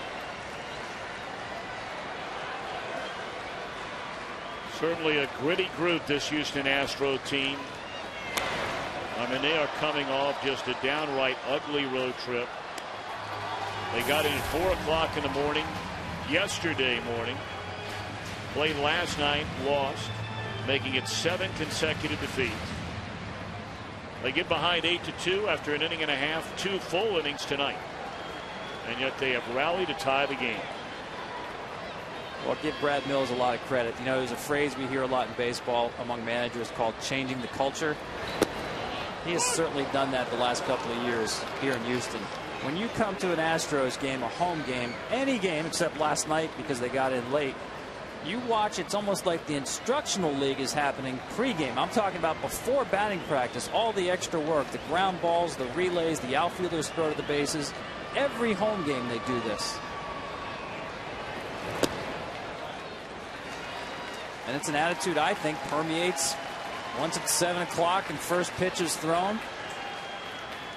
Certainly a gritty group, this Houston Astro team. I mean, they are coming off just a downright ugly road trip. They got in at 4 o'clock in the morning yesterday morning. Played last night, lost, making it 7 consecutive defeats. They get behind 8-2 after an inning and a half, 2 full innings tonight. And yet they have rallied to tie the game. Well, give Brad Mills a lot of credit. You know, there's a phrase we hear a lot in baseball among managers called changing the culture. He has certainly done that the last couple of years here in Houston. When you come to an Astros game, a home game, any game except last night because they got in late, you watch, it's almost like the instructional league is happening pregame. I'm talking about before batting practice, all the extra work, the ground balls, the relays, the outfielders throw to the bases. Every home game they do this. And it's an attitude I think permeates once it's 7 o'clock and first pitch is thrown.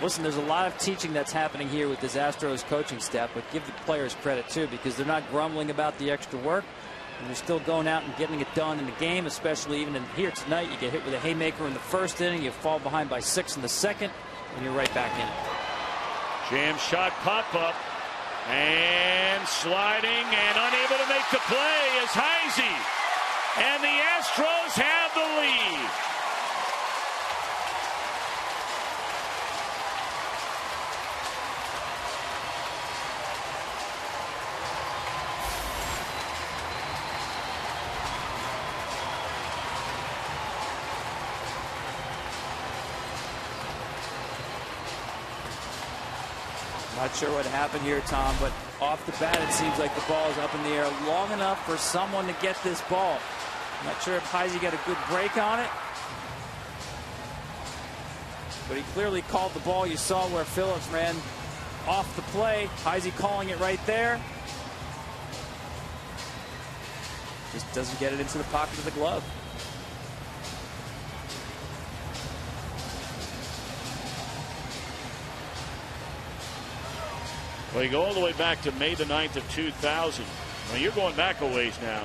Listen, there's a lot of teaching that's happening here with this Astros coaching staff, but give the players credit too, because they're not grumbling about the extra work, and they're still going out and getting it done in the game, especially even in here tonight. You get hit with a haymaker in the first inning, you fall behind by 6 in the second, and you're right back in it. Jam shot pop up, and sliding and unable to make the play is Heisey, and the Astros have the lead. Not sure what happened here, Tom, but off the bat it seems like the ball is up in the air long enough for someone to get this ball. Not sure if Heisey got a good break on it, but he clearly called the ball. You saw where Phillips ran off the play. Heisey calling it right there. Just doesn't get it into the pocket of the glove. Well, you go all the way back to May the 9th of 2000. Well, you're going back a ways now.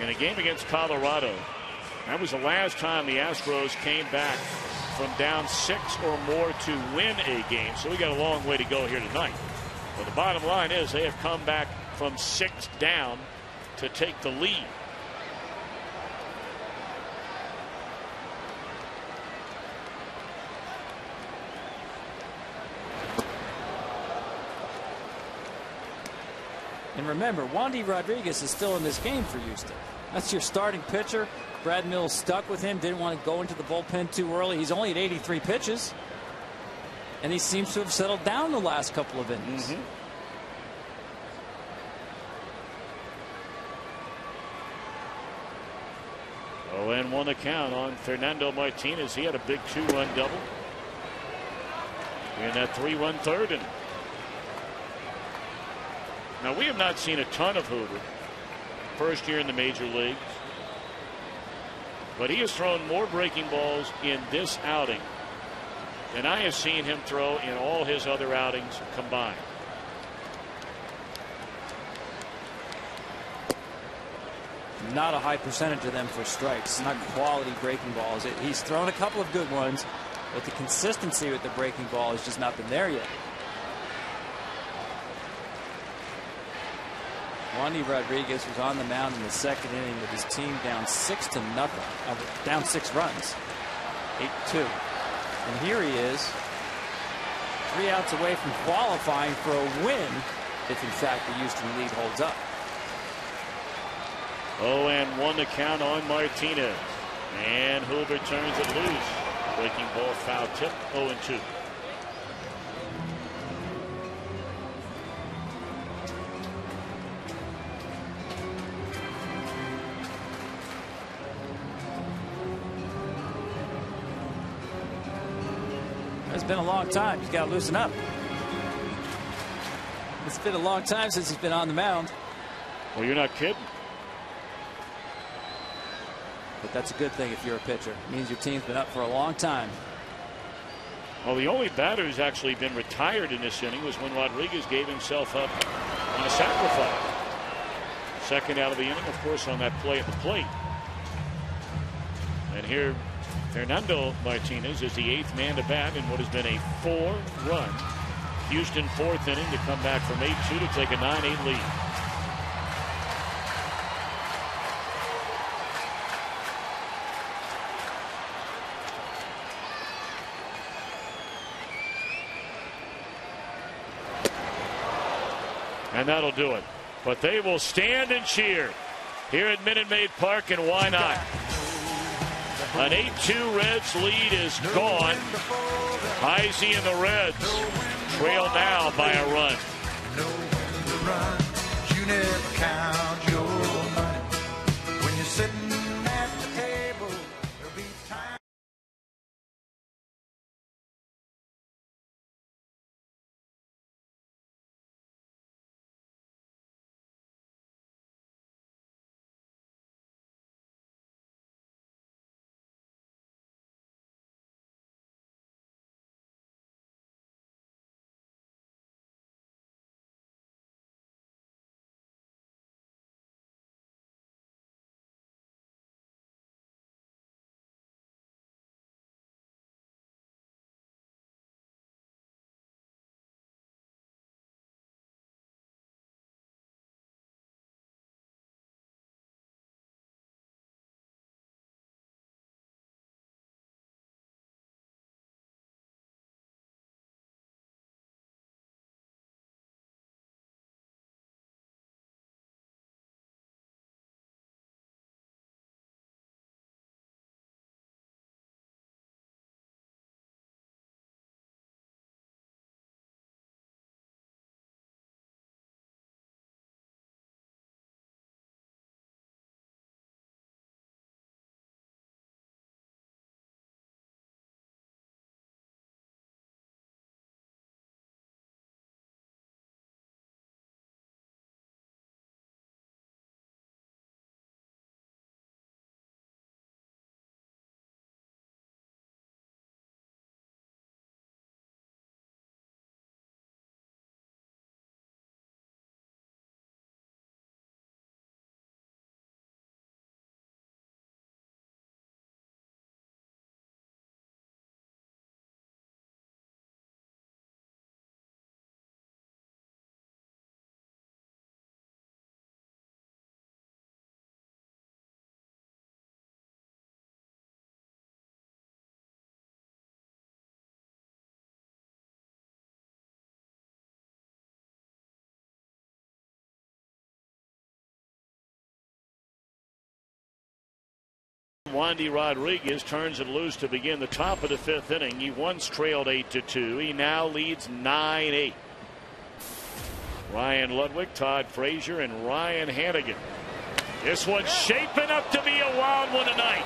In a game against Colorado, that was the last time the Astros came back from down 6 or more to win a game. So we got a long way to go here tonight. But the bottom line is they have come back from 6 down to take the lead. And remember, Wandy Rodriguez is still in this game for Houston. That's your starting pitcher. Brad Mills stuck with him, didn't want to go into the bullpen too early. He's only at 83 pitches. And he seems to have settled down the last couple of innings. Oh, and 1 the count on Fernando Martinez. He had a big 2-run double in that 3-1 third inning. Now, we have not seen a ton of Hoover. First year in the major leagues. But he has thrown more breaking balls in this outing than I have seen him throw in all his other outings combined. Not a high percentage of them for strikes. Not quality breaking balls. He's thrown a couple of good ones, but the consistency with the breaking ball has just not been there yet. Wandy Rodriguez was on the mound in the second inning with his team down 6-0, down 6 runs, 8-2. And here he is, 3 outs away from qualifying for a win if in fact the Houston lead holds up. 0-1 the count on Martinez, and Hoover turns it loose. Breaking ball foul tip, 0-2. It's been a long time. He's got to loosen up. It's been a long time since he's been on the mound. Well, you're not kidding. But that's a good thing if you're a pitcher. It means your team's been up for a long time. Well, the only batter who's actually been retired in this inning was when Rodriguez gave himself up on a sacrifice. Second out of the inning, of course, on that play at the plate. And here, Fernando Martinez is the 8th man to bat in what has been a 4-run Houston 4th inning to come back from 8-2 to take a 9-8 lead. And that'll do it. But they will stand and cheer here at Minute Maid Park, and why not? An 8-2 Reds lead is gone. Heisey and the Reds trail now by a run. You never count your money when you're sitting Wandy Rodriguez turns it loose to begin the top of the 5th inning. He once trailed 8-2. He now leads 9-8. Ryan Ludwig, Todd Frazier, and Ryan Hannigan. This one's shaping up to be a wild one tonight.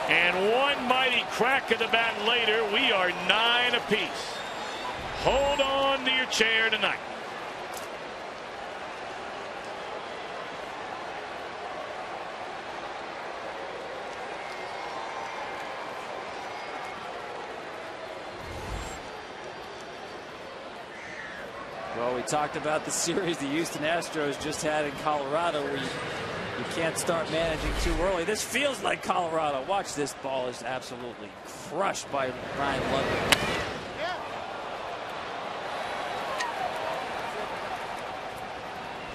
And one mighty crack of the bat later, we are 9 apiece. Hold on to your chair tonight. Well, we talked about the series the Houston Astros just had in Colorado where you can't start managing too early. This feels like Colorado. Watch, this ball is absolutely crushed by Ryan Ludwig.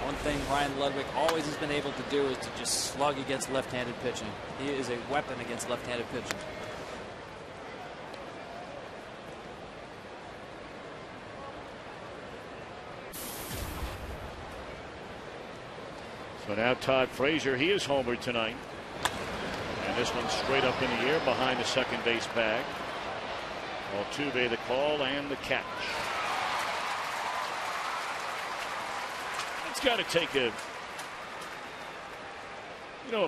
One thing Ryan Ludwig always has been able to do is to just slug against left-handed pitching. He is a weapon against left-handed pitching. So now Todd Frazier, he is homered tonight. And this one's straight up in the air behind the second base bag. Altuve the call and the catch. It's got to take a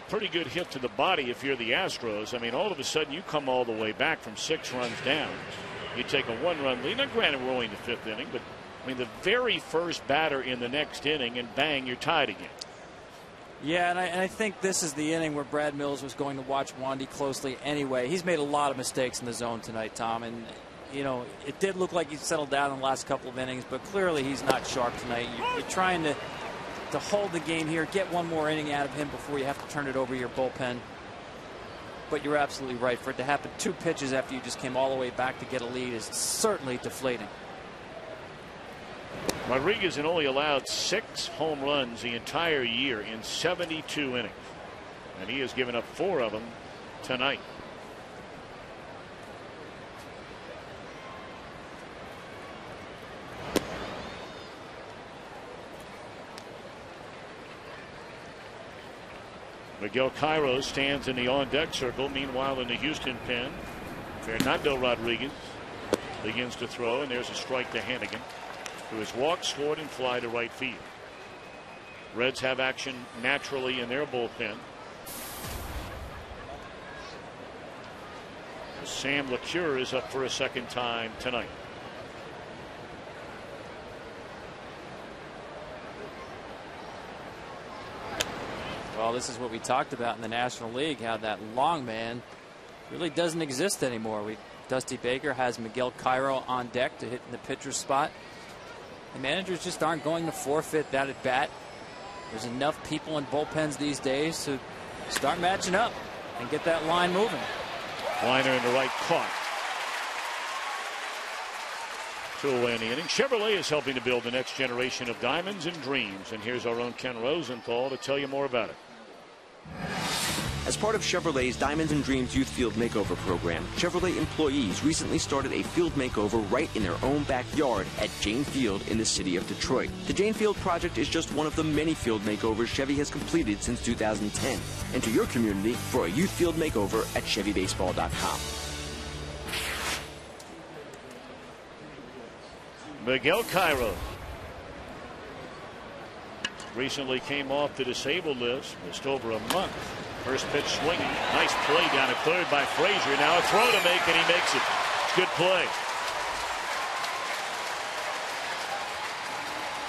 pretty good hit to the body if you're the Astros. I mean, all of a sudden you come all the way back from 6 runs down. You take a 1-run lead. Now, granted, we're only in the 5th inning, but I mean, the very first batter in the next inning, and bang, you're tied again. Yeah, and I think this is the inning where Brad Mills was going to watch Wandy closely anyway. He's made a lot of mistakes in the zone tonight, Tom, and it did look like he settled down in the last couple of innings, but clearly he's not sharp tonight. You're trying to hold the game here, get one more inning out of him before you have to turn it over your bullpen. But you're absolutely right. For it to happen 2 pitches after you just came all the way back to get a lead is certainly deflating. Rodriguez had only allowed 6 home runs the entire year in 72 innings. And he has given up 4 of them tonight. Miguel Cairo stands in the on-deck circle. Meanwhile, in the Houston pen, Fernando Rodriguez begins to throw, and there's a strike to Hannigan, who has walked, scored, and fly to right field. Reds have action naturally in their bullpen. Sam LeCure is up for a second time tonight. Well, this is what we talked about in the National League, how that long man really doesn't exist anymore. Dusty Baker has Miguel Cairo on deck to hit in the pitcher's spot. The managers just aren't going to forfeit that at bat. There's enough people in bullpens these days to start matching up and get that line moving. Liner in the right caught. 2 away in the inning. Chevrolet is helping to build the next generation of diamonds and dreams. And here's our own Ken Rosenthal to tell you more about it. As part of Chevrolet's Diamonds and Dreams Youth Field Makeover program, Chevrolet employees recently started a field makeover right in their own backyard at Jane Field in the city of Detroit. The Jane Field project is just one of the many field makeovers Chevy has completed since 2010. Enter your community for a youth field makeover at ChevyBaseball.com. Miguel Cairo recently came off the disabled list just over a month. First pitch swinging. Nice play down to third by Frazier. Now a throw to make, and he makes it. Good play.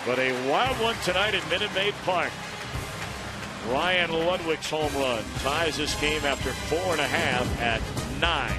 But a wild one tonight at Minute Maid Park. Ryan Ludwig's home run ties this game after 4.5 at 9.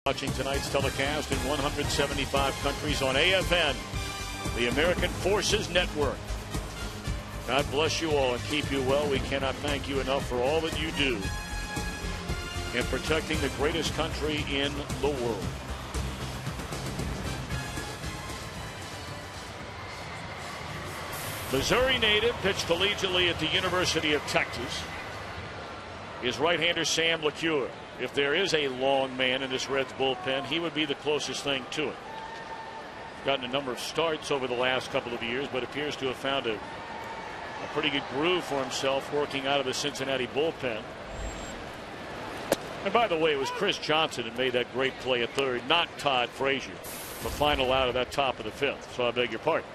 Watching tonight's telecast in 175 countries on AFN, the American Forces Network. God bless you all and keep you well. We cannot thank you enough for all that you do in protecting the greatest country in the world. Missouri native, pitched collegiately at the University of Texas, is right-hander Sam LeCure. If there is a long man in this Reds bullpen, he would be the closest thing to it. Gotten a number of starts over the last couple of years, but appears to have found a pretty good groove for himself working out of the Cincinnati bullpen. And by the way, it was Chris Johnson that made that great play at third, not Todd Frazier, the final out of that top of the fifth. So I beg your pardon.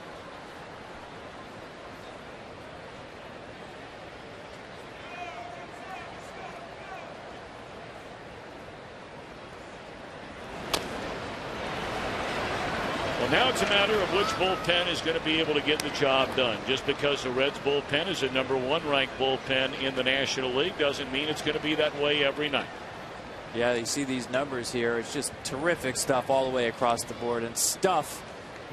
Well, now it's a matter of which bullpen is going to be able to get the job done. Just because the Reds bullpen is a #1 ranked bullpen in the National League doesn't mean it's going to be that way every night. Yeah, you see these numbers here. It's just terrific stuff all the way across the board. And stuff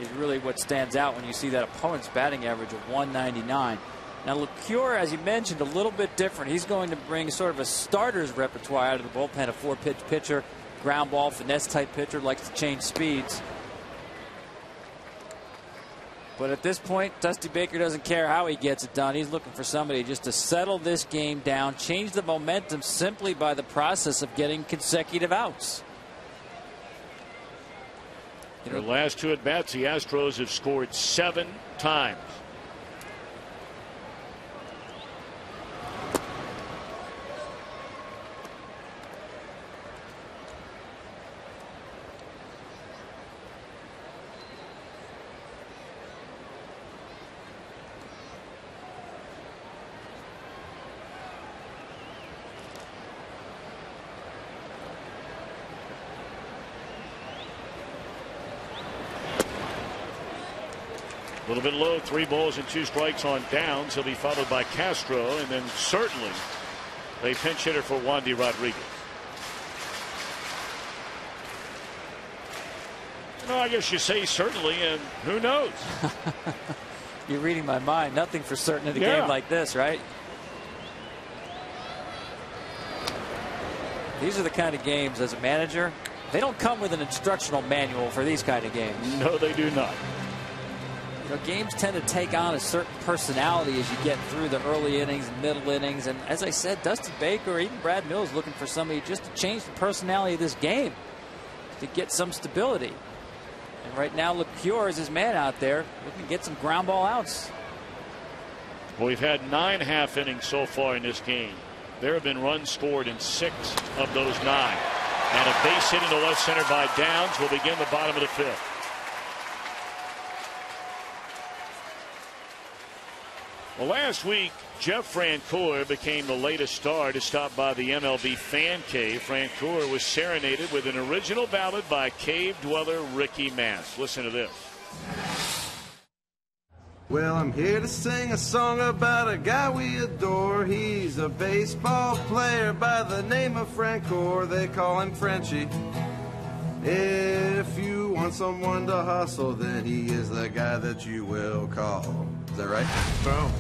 is really what stands out when you see that opponent's batting average of 199. Now, LeCure, as you mentioned, a little bit different. He's going to bring sort of a starter's repertoire out of the bullpen, a 4-pitch pitcher, ground ball, finesse type pitcher, likes to change speeds. But at this point, Dusty Baker doesn't care how he gets it done. He's looking for somebody just to settle this game down, change the momentum simply by the process of getting consecutive outs. In their last two at-bats, the Astros have scored 7 times. A little bit low, 3 balls and 2 strikes on downs. He'll be followed by Castro, and then certainly a pinch hitter for Wandy Rodriguez. No, I guess you say certainly, and who knows? You're reading my mind. Nothing for certain in a game like this, right? These are the kind of games, as a manager, they don't come with an instructional manual for these kind of games. No, they do not. You know, games tend to take on a certain personality as you get through the early innings and middle innings. And as I said, Dusty Baker or even Brad Mills looking for somebody just to change the personality of this game to get some stability. And right now, LeCure is his man out there looking to get some ground ball outs. Well, we've had 9 half innings so far in this game. There have been runs scored in 6 of those 9. And a base hit into left center by Downs will begin the bottom of the 5th. Well, last week, Jeff Francoeur became the latest star to stop by the MLB Fan Cave. Francoeur was serenaded with an original ballad by cave dweller Ricky Mass. Listen to this. Well, I'm here to sing a song about a guy we adore. He's a baseball player by the name of Francoeur. They call him Frenchie. If you want someone to hustle, then he is the guy that you will call. Is that right? Boom.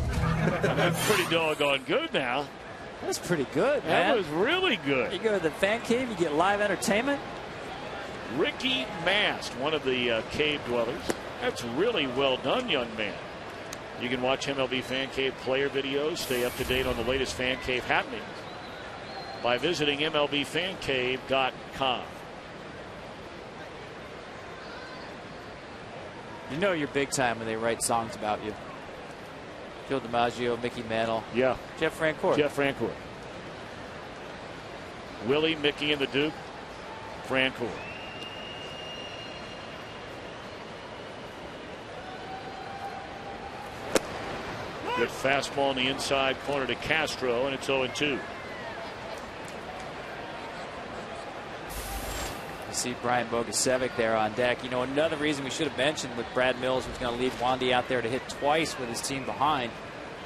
That's pretty doggone good now. That's pretty good, man. That was really good. You go to the Fan Cave, you get live entertainment. Ricky Mast, one of the cave dwellers. That's really well done, young man. You can watch MLB Fan Cave player videos, stay up to date on the latest Fan Cave happenings by visiting MLBFancave.com. You know you're big time when they write songs about you. Joe DiMaggio, Mickey Mantle. Yeah. Jeff Francoeur. Jeff Francoeur. Willie, Mickey, and the Duke. Francoeur. Good fastball in the inside corner to Castro, and it's 0-2. You see Brian Bogusevic there on deck. You know, another reason we should have mentioned with Brad Mills, who's going to leave Wandy out there to hit twice with his team behind.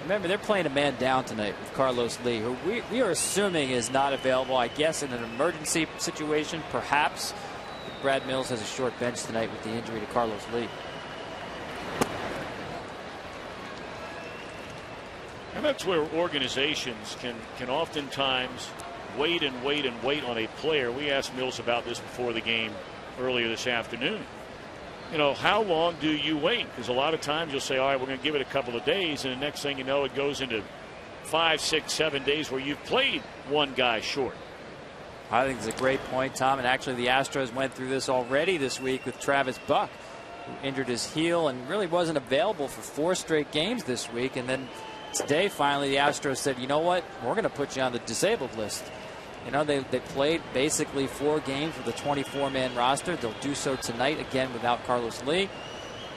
Remember, they're playing a man down tonight with Carlos Lee, who we are assuming is not available, I guess, in an emergency situation, perhaps. Brad Mills has a short bench tonight with the injury to Carlos Lee. And that's where organizations can oftentimes wait and wait and wait on a player. We asked Mills about this before the game earlier this afternoon. You know, how long do you wait? Because a lot of times you'll say, all right, we're going to give it a couple of days, and the next thing you know, it goes into 5, 6, 7 days where you've played one guy short. I think it's a great point, Tom. And actually, the Astros went through this already this week with Travis Buck, who injured his heel and really wasn't available for 4 straight games this week. And then today, finally, the Astros said, you know what, we're going to put you on the disabled list. You know, they played basically 4 games with a 24-man roster. They'll do so tonight again without Carlos Lee.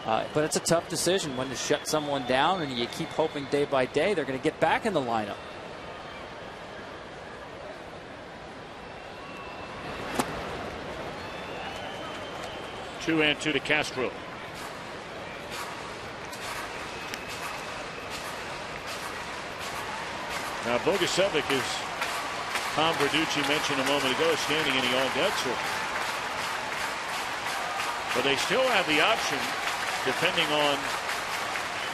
But it's a tough decision when to shut someone down, and you keep hoping day by day they're going to get back in the lineup. Two and two to Castro. Now Bogusevic, is Tom Verducci mentioned a moment ago, standing in the on-deck circle. But they still have the option, depending on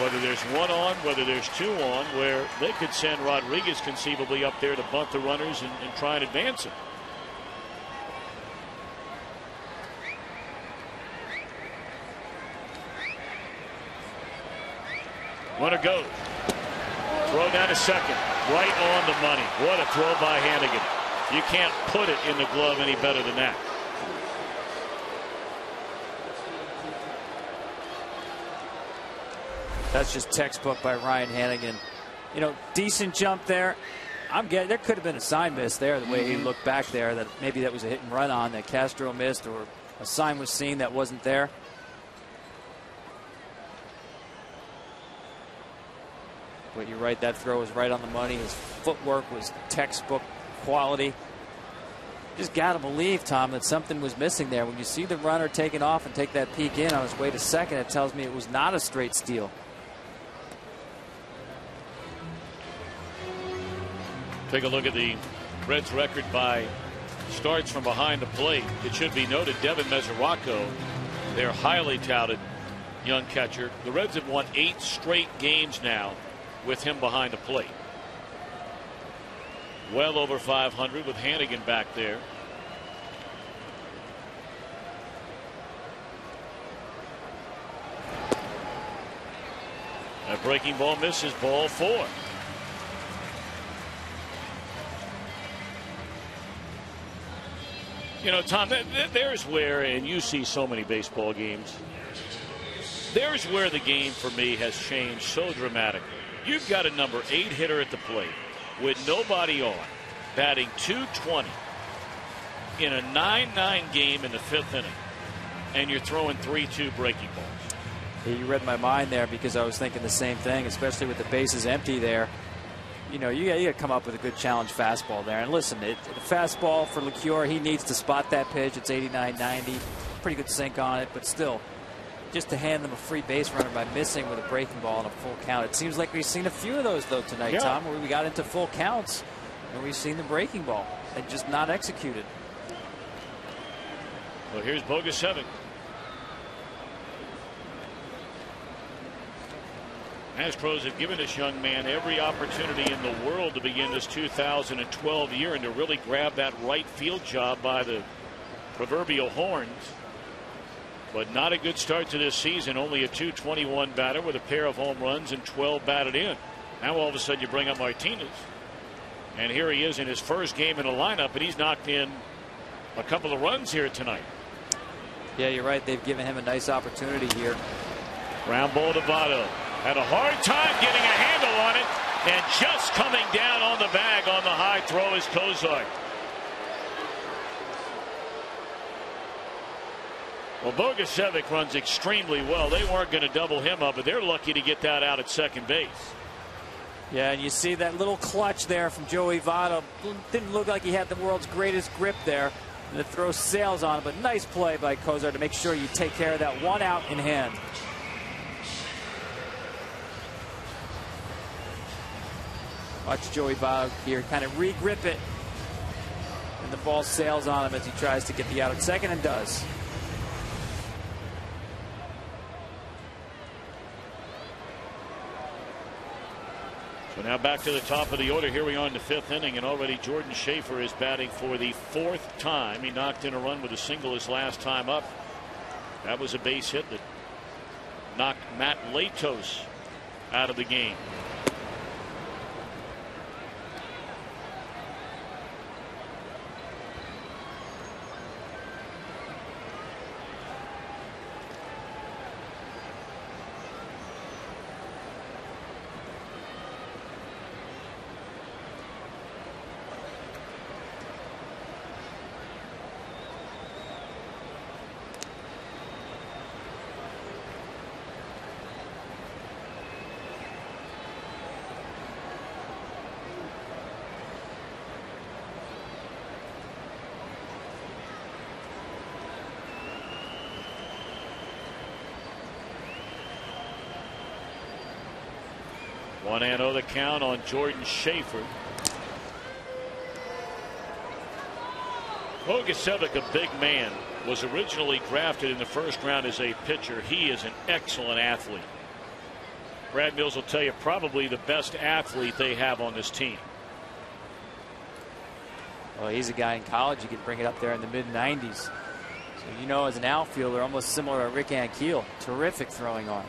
whether there's 1 on, whether there's 2 on, where they could send Rodriguez conceivably up there to bunt the runners and try and advance it. Runner goes. Throw down to second. Right on the money. What a throw by Hannigan. You can't put it in the glove any better than that. That's just textbook by Ryan Hannigan. You know, decent jump there. There could have been a sign miss there, the way he looked back there, that maybe that was a hit and run on that Castro missed, or a sign was seen that wasn't there. But you're right, that throw was right on the money. His footwork was textbook quality. Just got to believe, Tom, that something was missing there. When you see the runner taking off and take that peek in on his way to second, it tells me it was not a straight steal. Take a look at the Reds record by starts from behind the plate. It should be noted, Devin Mesoraco, their highly touted young catcher. The Reds have won 8 straight games now with him behind the plate. Well over 500 with Hannigan back there. A breaking ball misses, ball 4. You know, Tom, there's where, and you see so many baseball games, there's where the game for me has changed so dramatically. You've got a number 8 hitter at the plate with nobody on, batting .220 in a 9-9 game in the 5th inning, and you're throwing 3-2 breaking balls. Yeah, you read my mind there, because I was thinking the same thing, especially with the bases empty there. You know, you got to come up with a good challenge fastball there. And listen, the fastball for LeCure, he needs to spot that pitch. It's 89-90, pretty good sink on it, but still, just to hand them a free base runner by missing with a breaking ball and a full count. It seems like we've seen a few of those, though, tonight, Tom, where we got into full counts and we've seen the breaking ball and just not executed. Well, here's Bogusevic. Astros have given this young man every opportunity in the world to begin this 2012 year and to really grab that right field job by the proverbial horns. But not a good start to this season. Only a .221 batter with a pair of home runs and 12 batted in. Now all of a sudden you bring up Martinez. And here he is in his first game in the lineup, and he's knocked in a couple of runs here tonight. Yeah, you're right. They've given him a nice opportunity here. Ground ball to Votto. Had a hard time getting a handle on it, and just coming down on the bag on the high throw is Cozart. Well, Bogusevic runs extremely well. They weren't going to double him up, but they're lucky to get that out at second base. Yeah, and you see that little clutch there from Joey Votto. Didn't look like he had the world's greatest grip there. And the throw sails on it, but nice play by Cozart to make sure you take care of that 1 out in hand. Watch Joey Votto here kind of re-grip it. And the ball sails on him as he tries to get the out at second and does. So now back to the top of the order. Here we are in the 5th inning, and already Jordan Schaefer is batting for the 4th time. He knocked in a run with a single his last time up. That was a base hit that knocked Matt Latos out of the game. One and oh the count on Jordan Schaefer. Bogusevic, a big man, was originally drafted in the 1st round as a pitcher. He is an excellent athlete. Brad Mills will tell you probably the best athlete they have on this team. Well, he's a guy in college. You could bring it up there in the mid-90s. So, you know, as an outfielder, almost similar to Rick Ankiel. Terrific throwing arm.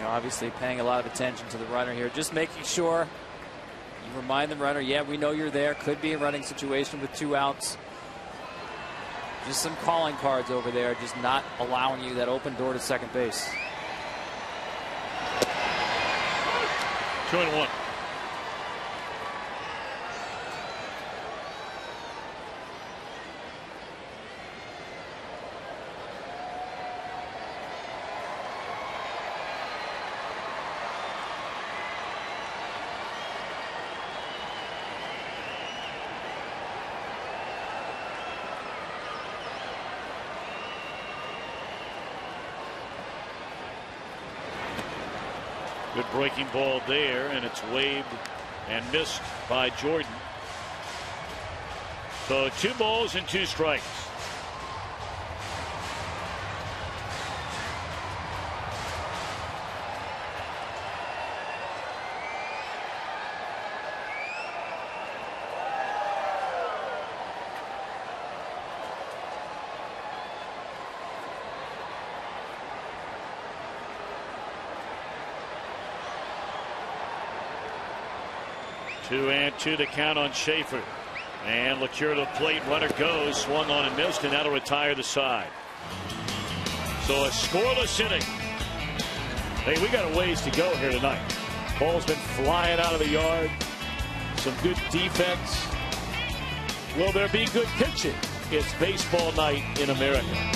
Obviously paying a lot of attention to the runner here, just making sure you remind the runner, yeah, we know you're there. Could be a running situation with 2 outs. Just some calling cards over there, just not allowing you that open door to second base. 2-1. Good breaking ball there, and it's waved and missed by Jordan. So 2 balls and 2 strikes. Two and two to count on Schaefer. And LeCure to the plate. Runner goes. Swung on and missed, and that'll retire the side. So a scoreless inning. Hey, we got a ways to go here tonight. Ball's been flying out of the yard. Some good defense. Will there be good pitching? It's baseball night in America.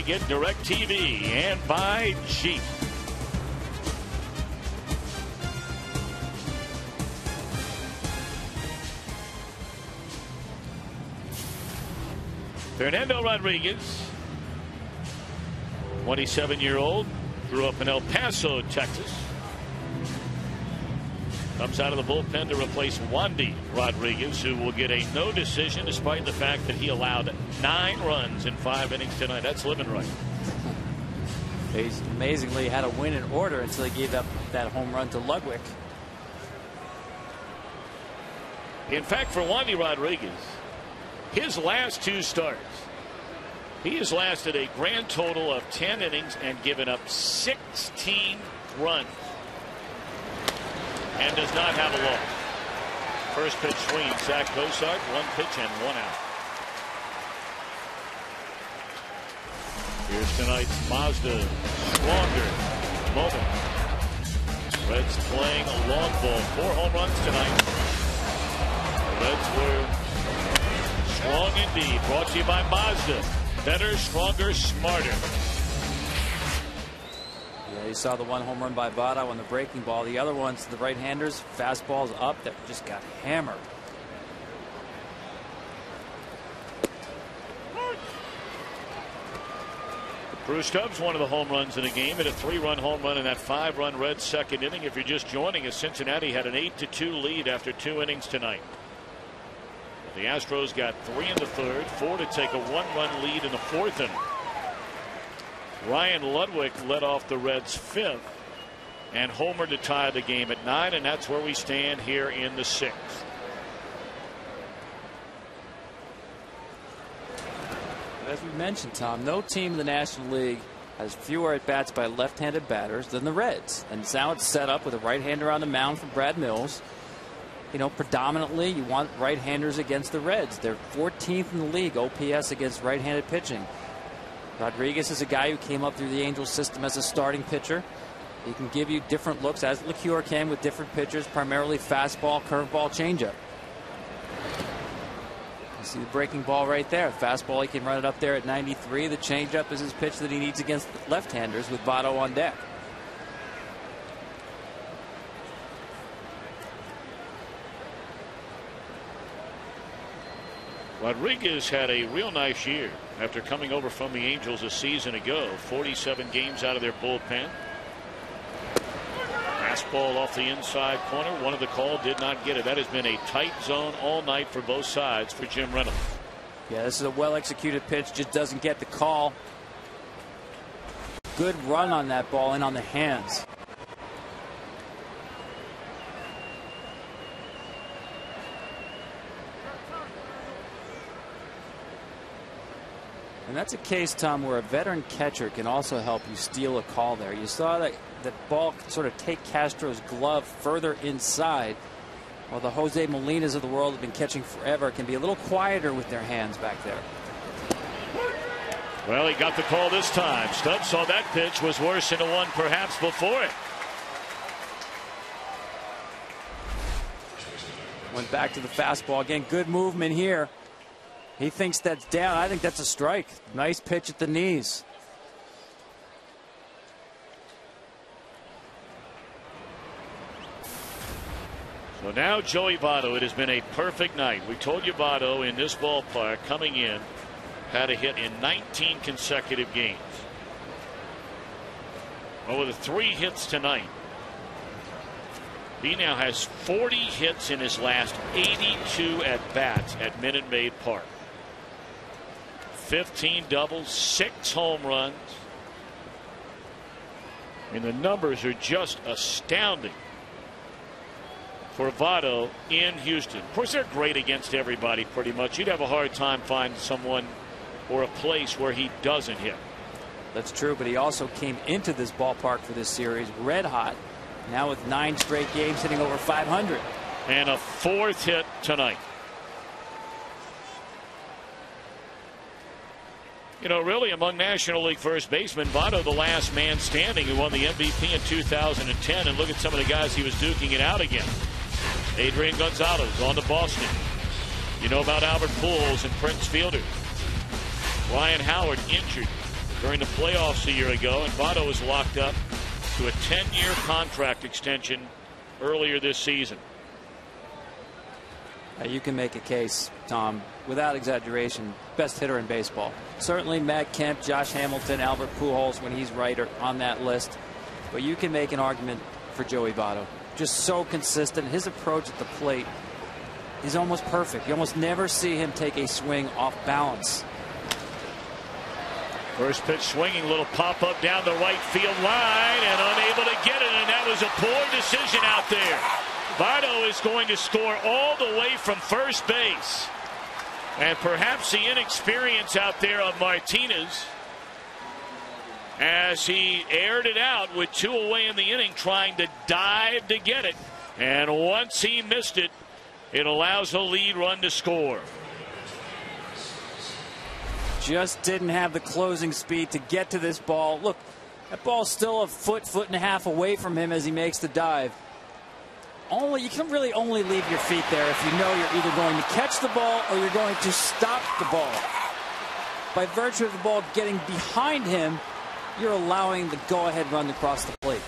Get DirecTV and by Jeep. Fernando Rodriguez, 27-year-old, grew up in El Paso, Texas. Comes out of the bullpen to replace Wandy Rodriguez, who will get a no decision despite the fact that he allowed 9 runs in 5 innings tonight. That's living right. He's amazingly had a win in order until he gave up that home run to Ludwig. In fact, for Wandy Rodriguez, his last 2 starts, he has lasted a grand total of 10 innings and given up 16 runs. And does not have a loss. First pitch swing, Zach Cosart, 1 pitch and 1 out. Here's tonight's Mazda stronger moment. Reds playing a long ball, 4 home runs tonight. The Reds were strong indeed. Brought to you by Mazda. Better, stronger, smarter. Yeah, you saw the 1 home run by Votto on the breaking ball. The other ones, the right-handers, fastballs up that just got hammered. Bruce Stubbs, one of the home runs in the game, hit a 3-run home run in that 5-run Reds second inning. If you're just joining us, Cincinnati had an 8-2 lead after 2 innings tonight. The Astros got 3 in the 3rd, 4 to take a 1-run lead in the 4th inning. Ryan Ludwig led off the Reds' 5th and homered to tie the game at 9, and that's where we stand here in the 6th. As we mentioned, Tom, no team in the National League has fewer at-bats by left-handed batters than the Reds. And now it's set up with a right-hander on the mound for Brad Mills. You know, predominantly you want right-handers against the Reds. They're 14th in the league OPS against right-handed pitching. Rodriguez is a guy who came up through the Angels system as a starting pitcher. He can give you different looks, as LeCure can with different pitchers, primarily fastball, curveball, changeup. You see the breaking ball right there. Fastball, he can run it up there at 93. The changeup is his pitch that he needs against left-handers with Votto on deck. Rodriguez had a real nice year after coming over from the Angels a season ago. 47 games out of their bullpen. Fastball off the inside corner. One of the call did not get it. That has been a tight zone all night for both sides for Jim Reynolds. Yeah, this is a well-executed pitch. Just doesn't get the call. Good run on that ball and on the hands. And that's a case, Tom, where a veteran catcher can also help you steal a call there. You saw that ball sort of take Castro's glove further inside. While the Jose Molinas of the world have been catching forever, can be a little quieter with their hands back there. Well, he got the call this time. Stubbs saw that pitch was worse than the one perhaps before it. Went back to the fastball again. Good movement here. He thinks that's down. I think that's a strike. Nice pitch at the knees. So now Joey Votto. It has been a perfect night. We told you Votto in this ballpark coming in had a hit in 19 consecutive games. Well, with the 3 hits tonight, he now has 40 hits in his last 82 at-bats at Minute Maid Park. 15 doubles, 6 home runs. I mean, the numbers are just astounding for Votto in Houston. Of course, they're great against everybody pretty much. You'd have a hard time finding someone or a place where he doesn't hit. That's true, but he also came into this ballpark for this series red hot. Now with 9 straight games hitting over 500. And a 4th hit tonight. You know, really among National League first basemen, Votto the last man standing who won the MVP in 2010. And look at some of the guys he was duking it out against. Adrian Gonzalez on to Boston. You know about Albert Pujols and Prince Fielder. Ryan Howard injured. during the playoffs a year ago, and Votto was locked up to a 10-year contract extension earlier this season. You can make a case, Tom, without exaggeration, best hitter in baseball. Certainly Matt Kemp, Josh Hamilton, Albert Pujols, when he's right, are on that list. But you can make an argument for Joey Votto. Just so consistent. His approach at the plate is almost perfect. You almost never see him take a swing off balance. First pitch swinging, little pop-up down the right field line, and unable to get it, and that was a poor decision out there. Votto is going to score all the way from first base. And perhaps the inexperience out there of Martinez as he aired it out with 2 away in the inning, trying to dive to get it. And once he missed it, it allows a lead run to score. Just didn't have the closing speed to get to this ball. Look, that ball's still a foot and a half away from him as he makes the dive. You can really only leave your feet there if you know you're either going to catch the ball or you're going to stop the ball. By virtue of the ball getting behind him, you're allowing the go-ahead run across the plate.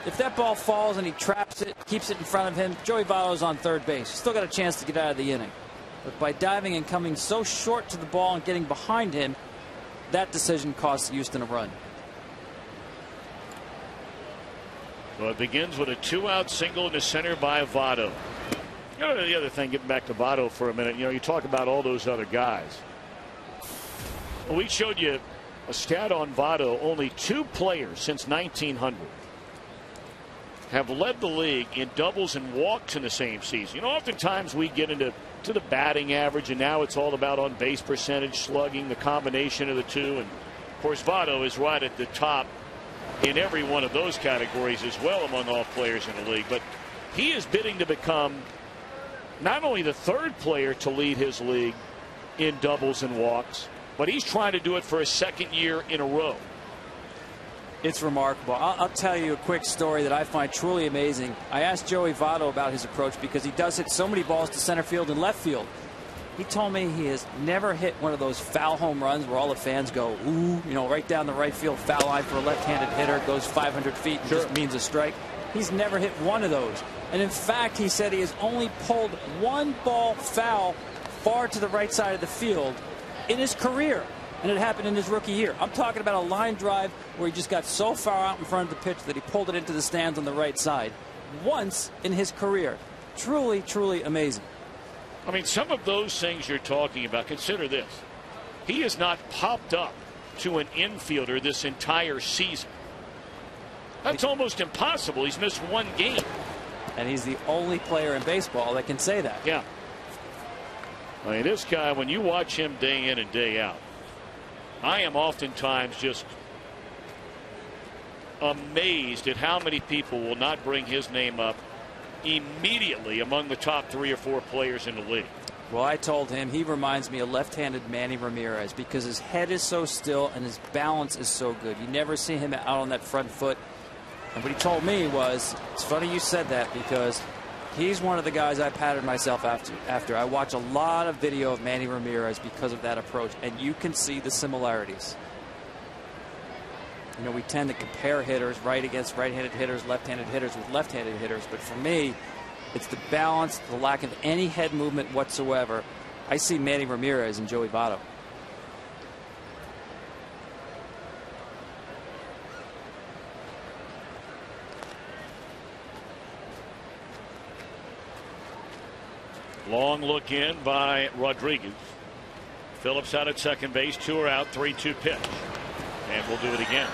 If that ball falls and he traps it, keeps it in front of him, Joey Votto's on third base. He's still got a chance to get out of the inning. But by diving and coming so short to the ball and getting behind him, that decision costs Houston a run. Well, it begins with a 2-out single in the center by Votto. You know, the other thing, getting back to Votto for a minute, you talk about all those other guys. We showed you a stat on Votto. Only 2 players since 1900 have led the league in doubles and walks in the same season. Oftentimes we get into the batting average, and now it's all about on base percentage, slugging, the combination of the two. And of course, Votto is right at the top in every one of those categories as well among all players in the league. But he is bidding to become not only the 3rd player to lead his league in doubles and walks, but he's trying to do it for a 2nd year in a row. It's remarkable. I'll tell you a quick story that I find truly amazing. I asked Joey Votto about his approach because he does hit so many balls to center field and left field. He told me he has never hit one of those foul home runs where all the fans go, ooh, right down the right field foul line for a left-handed hitter, goes 500 feet and just means a strike. He's never hit one of those. And in fact, he said he has only pulled 1 ball foul far to the right side of the field in his career. And it happened in his rookie year. I'm talking about a line drive where he just got so far out in front of the pitch that he pulled it into the stands on the right side once in his career. Truly, truly amazing. I mean, some of those things you're talking about, consider this. He has not popped up to an infielder this entire season. That's almost impossible. He's missed 1 game. And he's the only player in baseball that can say that. Yeah. I mean, this guy, when you watch him day in and day out, I am oftentimes just amazed at how many people will not bring his name up immediately among the top 3 or 4 players in the league. Well, I told him he reminds me of left-handed Manny Ramirez because his head is so still and his balance is so good. You never see him out on that front foot. And what he told me was, it's funny you said that because he's one of the guys I patterned myself after. I watch a lot of video of Manny Ramirez because of that approach, and you can see the similarities. We tend to compare hitters right against right-handed hitters, left-handed hitters with left-handed hitters. But for me, it's the balance, the lack of any head movement whatsoever. I see Manny Ramirez and Joey Votto. Long look in by Rodriguez. Phillips out at second base. 2 are out. 3-2 pitch. And we'll do it again.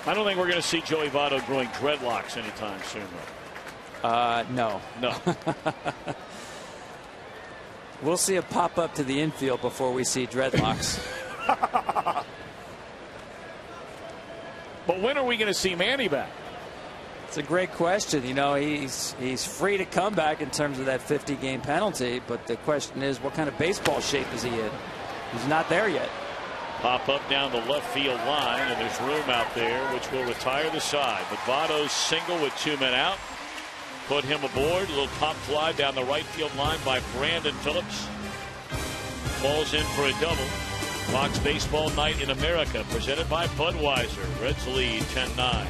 I don't think we're going to see Joey Votto growing dreadlocks anytime soon, though. No. We'll see a pop up to the infield before we see dreadlocks. But when are we going to see Manny back? It's a great question. He's free to come back in terms of that 50-game penalty, but the question is, what kind of baseball shape is he in? He's not there yet. Pop up down the left field line, and there's room out there, which will retire the side. But Votto's single with 2 men out put him aboard. A little pop fly down the right field line by Brandon Phillips. Falls in for a double. Fox Baseball Night in America, presented by Budweiser. Reds lead 10-9.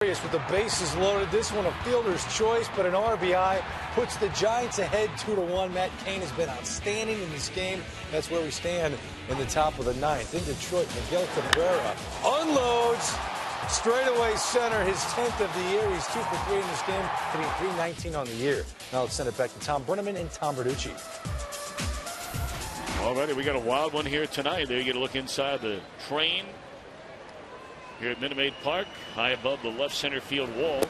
With the bases loaded, this one a fielder's choice, but an RBI puts the Giants ahead 2-1. Matt Cain has been outstanding in this game. That's where we stand in the top of the ninth. In Detroit, Miguel Cabrera unloads straightaway center, his 10th of the year. He's 2 for 3 in this game, hitting .319 on the year. Now let's send it back to Tom Brenneman and Tom Verducci. All righty, we got a wild one here tonight. There you get a look inside the train here at Minute Maid Park, high above the left center field wall.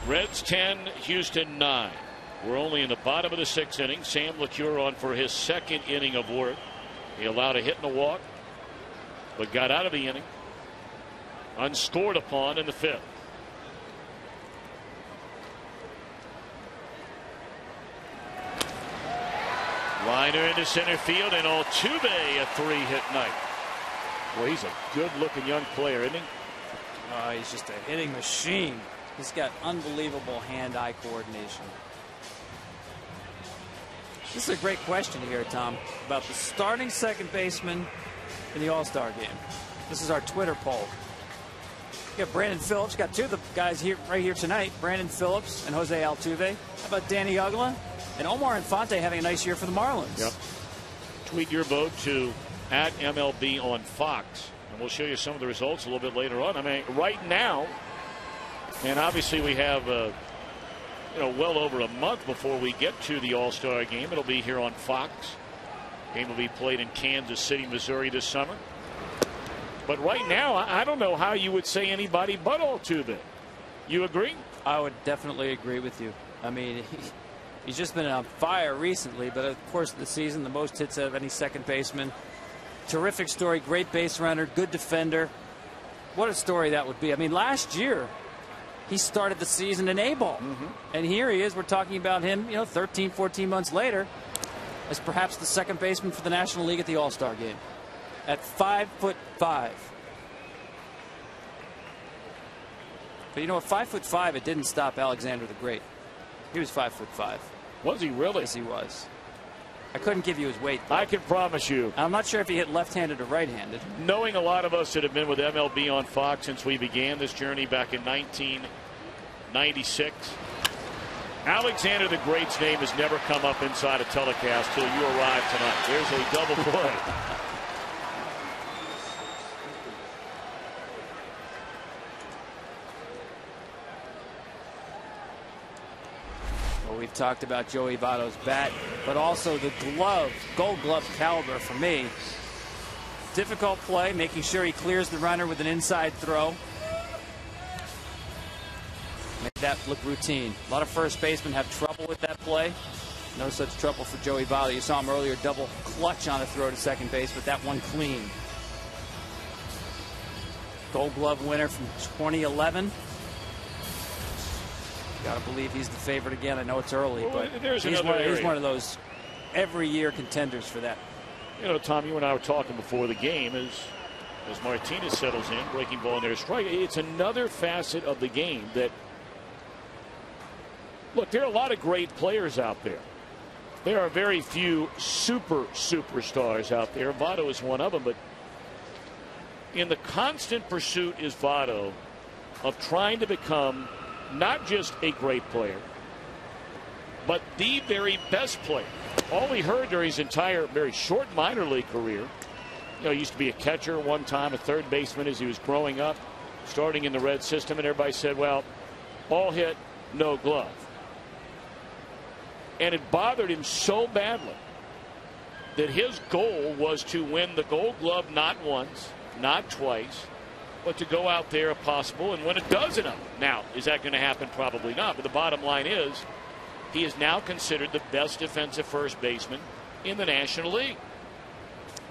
Reds 10, Houston 9. We're only in the bottom of the 6th inning. Sam LeCure on for his 2nd inning of work. He allowed a hit and a walk, but got out of the inning unscored upon in the 5th. Liner into center field, and Altuve a 3-hit night. Well, he's a good-looking young player, isn't he? He's just a hitting machine. He's got unbelievable hand-eye coordination. This is a great question here, Tom, about the starting second baseman in the All-Star game. This is our Twitter poll. You got Brandon Phillips, got 2 of the guys here right here tonight, Brandon Phillips and Jose Altuve. How about Danny Ugla? And Omar Infante having a nice year for the Marlins. Yep. Tweet your vote to @MLB on Fox, and we'll show you some of the results a little bit later on. I mean, right now, and obviously we have well over a month before we get to the All-Star game. It'll be here on Fox. Game will be played in Kansas City, Missouri this summer. But right now, I don't know how you would say anybody but Altuve. You agree? I would definitely agree with you. I mean, he's just been on fire recently, but of course the season, the most hits out of any second baseman. Terrific story, great base runner, good defender. What a story that would be. I mean, last year he started the season in A-ball. And here he is, we're talking about him, 13, 14 months later as perhaps the second baseman for the National League at the All-Star game at 5'5". But at 5'5", it didn't stop Alexander the Great. He was 5'5". Was he really? Yes, he was. I couldn't give you his weight, though. I can promise you. I'm not sure if he hit left-handed or right-handed. Knowing a lot of us that have been with MLB on Fox since we began this journey back in 1996, Alexander the Great's name has never come up inside a telecast till you arrived tonight. There's a double play. We've talked about Joey Votto's bat, but also the glove, Gold Glove caliber for me. Difficult play, making sure he clears the runner with an inside throw. Make that look routine. A lot of first basemen have trouble with that play. No such trouble for Joey Votto. You saw him earlier double clutch on a throw to second base, but that one clean. Gold Glove winner from 2011. Got to believe he's the favorite again. I know it's early, but he's one of those every year contenders for that. You know, Tom, you and I were talking before the game as Martinez settles in, breaking ball in there, strike. It's another facet of the game that, look, there are a lot of great players out there. There are very few superstars out there. Votto is one of them, but in the constant pursuit is Votto of trying to become not just a great player, but the very best player. All he heard during his entire very short minor league career, you know, he used to be a catcher one time, a third baseman as he was growing up, starting in the Red system, and everybody said, well, all hit, no glove. And it bothered him so badly that his goal was to win the Gold Glove not once, not twice, but to go out there if possible and win a dozen of them. Now, is that going to happen? Probably not. But the bottom line is he is now considered the best defensive first baseman in the National League.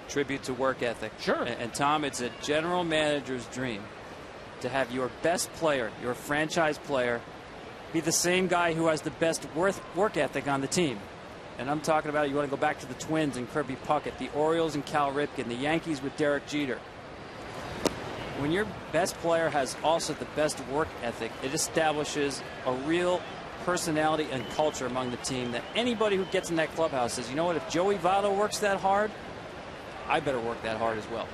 Tribute to work ethic. Sure. And Tom, it's a general manager's dream to have your best player, your franchise player, be the same guy who has the best work ethic on the team. And I'm talking about, you want to go back to the Twins and Kirby Puckett, the Orioles and Cal Ripken, the Yankees with Derek Jeter. When your best player has also the best work ethic, it establishes a real personality and culture among the team that anybody who gets in that clubhouse says, you know what, if Joey Votto works that hard, I better work that hard as well.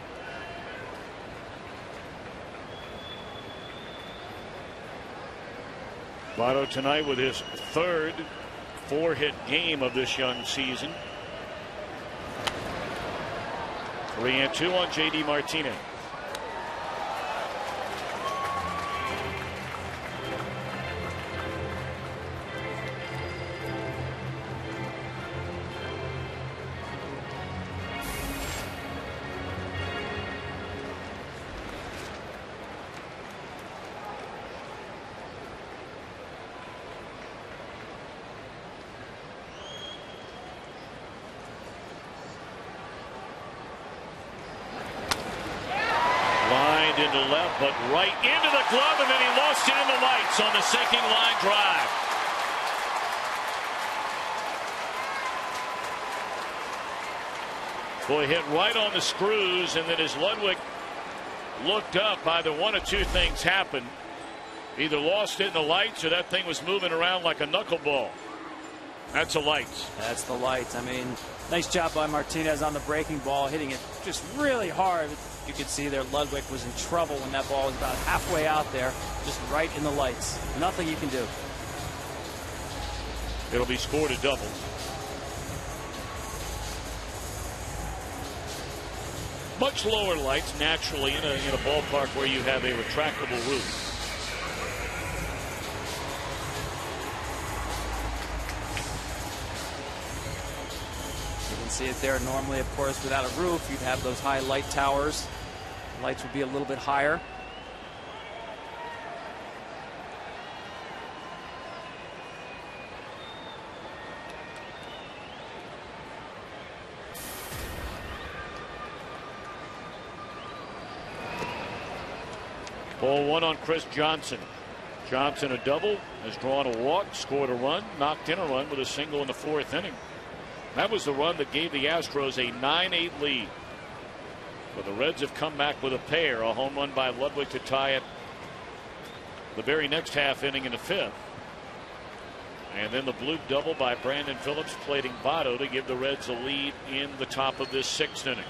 Votto tonight with his third 4-hit game of this young season. 3-2 on J.D. Martinez. Into left, but right into the glove, and then he lost it in the lights on the sinking line drive. Boy, hit right on the screws, and then as Ludwig looked up, either one of two things happened. Either lost it in the lights, or that thing was moving around like a knuckleball. That's the lights. That's the lights. I mean, nice job by Martinez on the breaking ball, hitting it just really hard. You could see there Ludwig was in trouble when that ball was about halfway out there, just right in the lights. Nothing you can do. It'll be scored a double. Much lower lights naturally in a ballpark where you have a retractable roof. See it there. Normally, of course, without a roof, you'd have those high light towers. Lights would be a little bit higher. Ball one on Chris Johnson. Johnson a double, has drawn a walk, scored a run, knocked in a run with a single in the 4th inning. That was the run that gave the Astros a 9-8 lead. But the Reds have come back with a pair, a home run by Ludwig to tie it the very next half inning in the 5th. And then the bloop double by Brandon Phillips plating Votto to give the Reds a lead in the top of this 6th inning.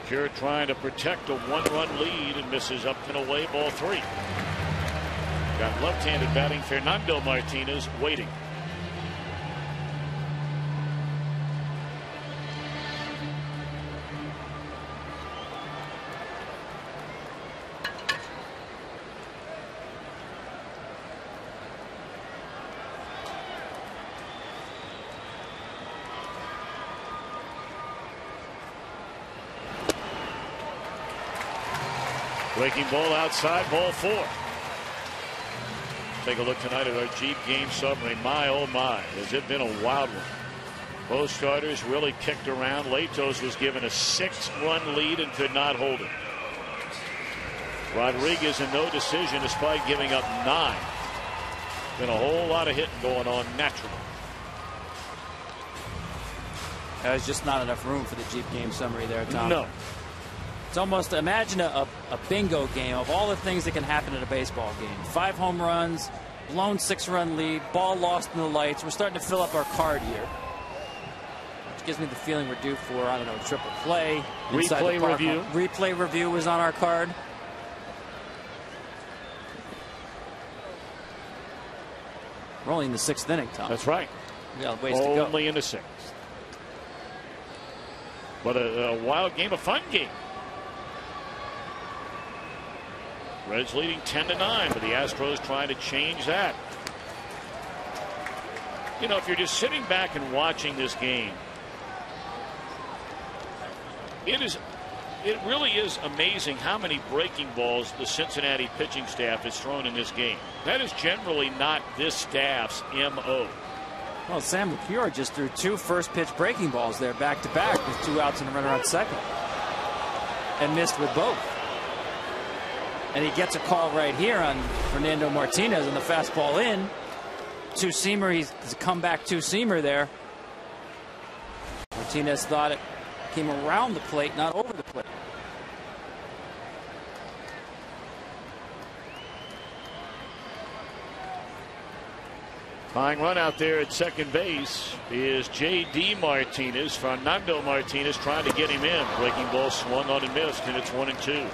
LeCure trying to protect a 1-run lead and misses up and away, ball 3. Got left-handed batting Fernando Martinez waiting. Breaking ball outside, ball 4. Take a look tonight at our Jeep game summary. My, oh my, has it been a wild one. Both starters really kicked around. Latos was given a 6-run lead and could not hold it. Rodriguez in no decision despite giving up 9. Been a whole lot of hitting going on naturally. There's just not enough room for the Jeep game summary there, Tom. No. It's almost, imagine a bingo game of all the things that can happen in a baseball game. 5 home runs, blown 6-run lead, ball lost in the lights. We're starting to fill up our card here. Which gives me the feeling we're due for, I don't know, triple play. Replay review. Replay review was on our card. We're only in the 6th inning, Tom. That's right. We got a ways to go. Only in the 6th. But a wild game, a fun game. Reds leading 10-9, but the Astros trying to change that. You know, if you're just sitting back and watching this game, it really is amazing how many breaking balls the Cincinnati pitching staff has thrown in this game. That is generally not this staff's MO. Well, Sam LeCure just threw 2 first-pitch breaking balls there back-to-back with 2 outs and a runner on second. And missed with both. And he gets a call right here on Fernando Martinez on the fastball in. 2-seamer. He's a comeback 2-seamer there. Martinez thought it came around the plate, not over the plate. Tying run out there at second base is J.D. Martinez. Fernando Martinez trying to get him in. Breaking ball swung on and missed, and it's 1-2.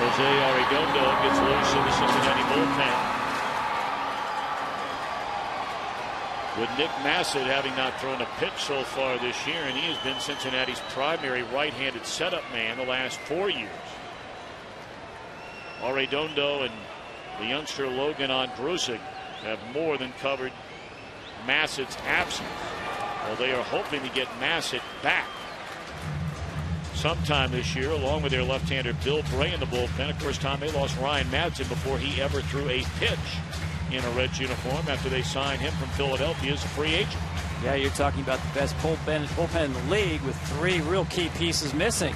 Jose Arredondo gets loose in the Cincinnati bullpen. With Nick Massett having not thrown a pitch so far this year, and he has been Cincinnati's primary right-handed setup man the last 4 years. Arredondo and the youngster Logan Ondrusik have more than covered Massett's absence. Well, they are hoping to get Massett back sometime this year, along with their left-hander Bill Bray in the bullpen. Of course, Tom, they lost Ryan Madsen before he ever threw a pitch in a Reds uniform after they signed him from Philadelphia as a free agent. Yeah, you're talking about the best bullpen in the league with 3 real key pieces missing.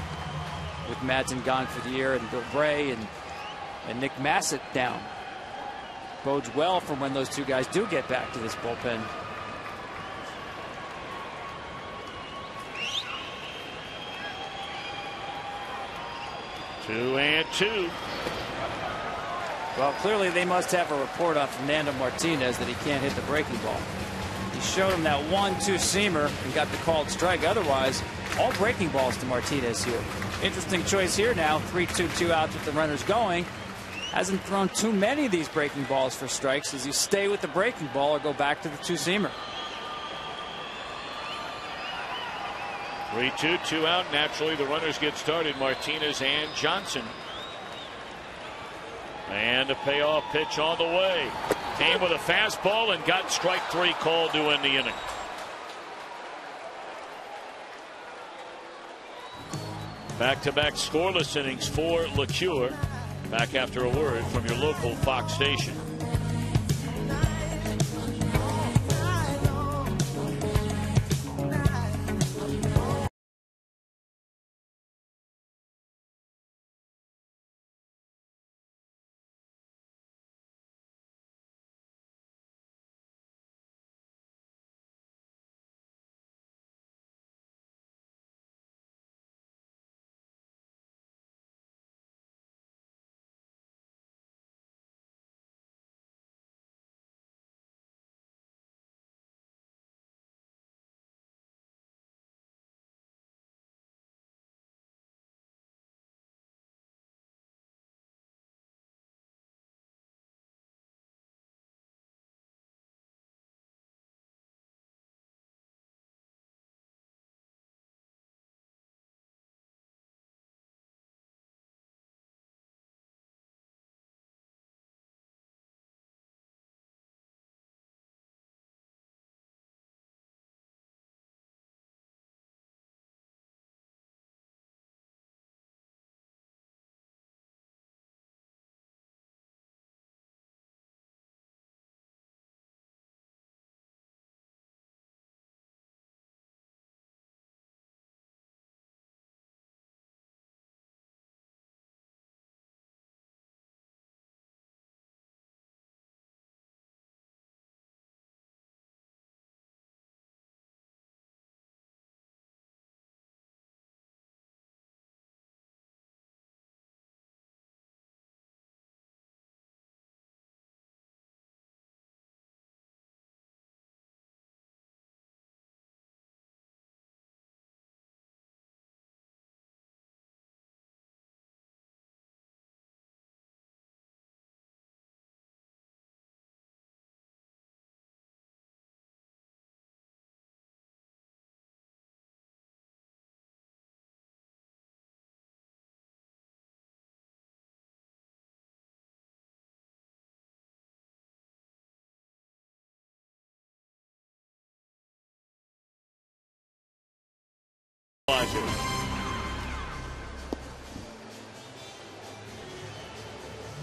With Madsen gone for the year and Bill Bray and Nick Massett down. Bodes well for when those 2 guys do get back to this bullpen. Two and two. Well, clearly they must have a report on Fernando Martinez that he can't hit the breaking ball. He showed him that 1-2-seamer and got the called strike. Otherwise, all breaking balls to Martinez here. Interesting choice here now. 3-2, 2 outs with the runners going. Hasn't thrown too many of these breaking balls for strikes. Does he stay with the breaking ball or go back to the 2-seamer? 3-2, 2 out. Naturally, the runners get started. Martinez and Johnson. And a payoff pitch on the way. Came with a fastball and got strike 3 called to end the inning. Back-to-back scoreless innings for LeCure. Back after a word from your local Fox station.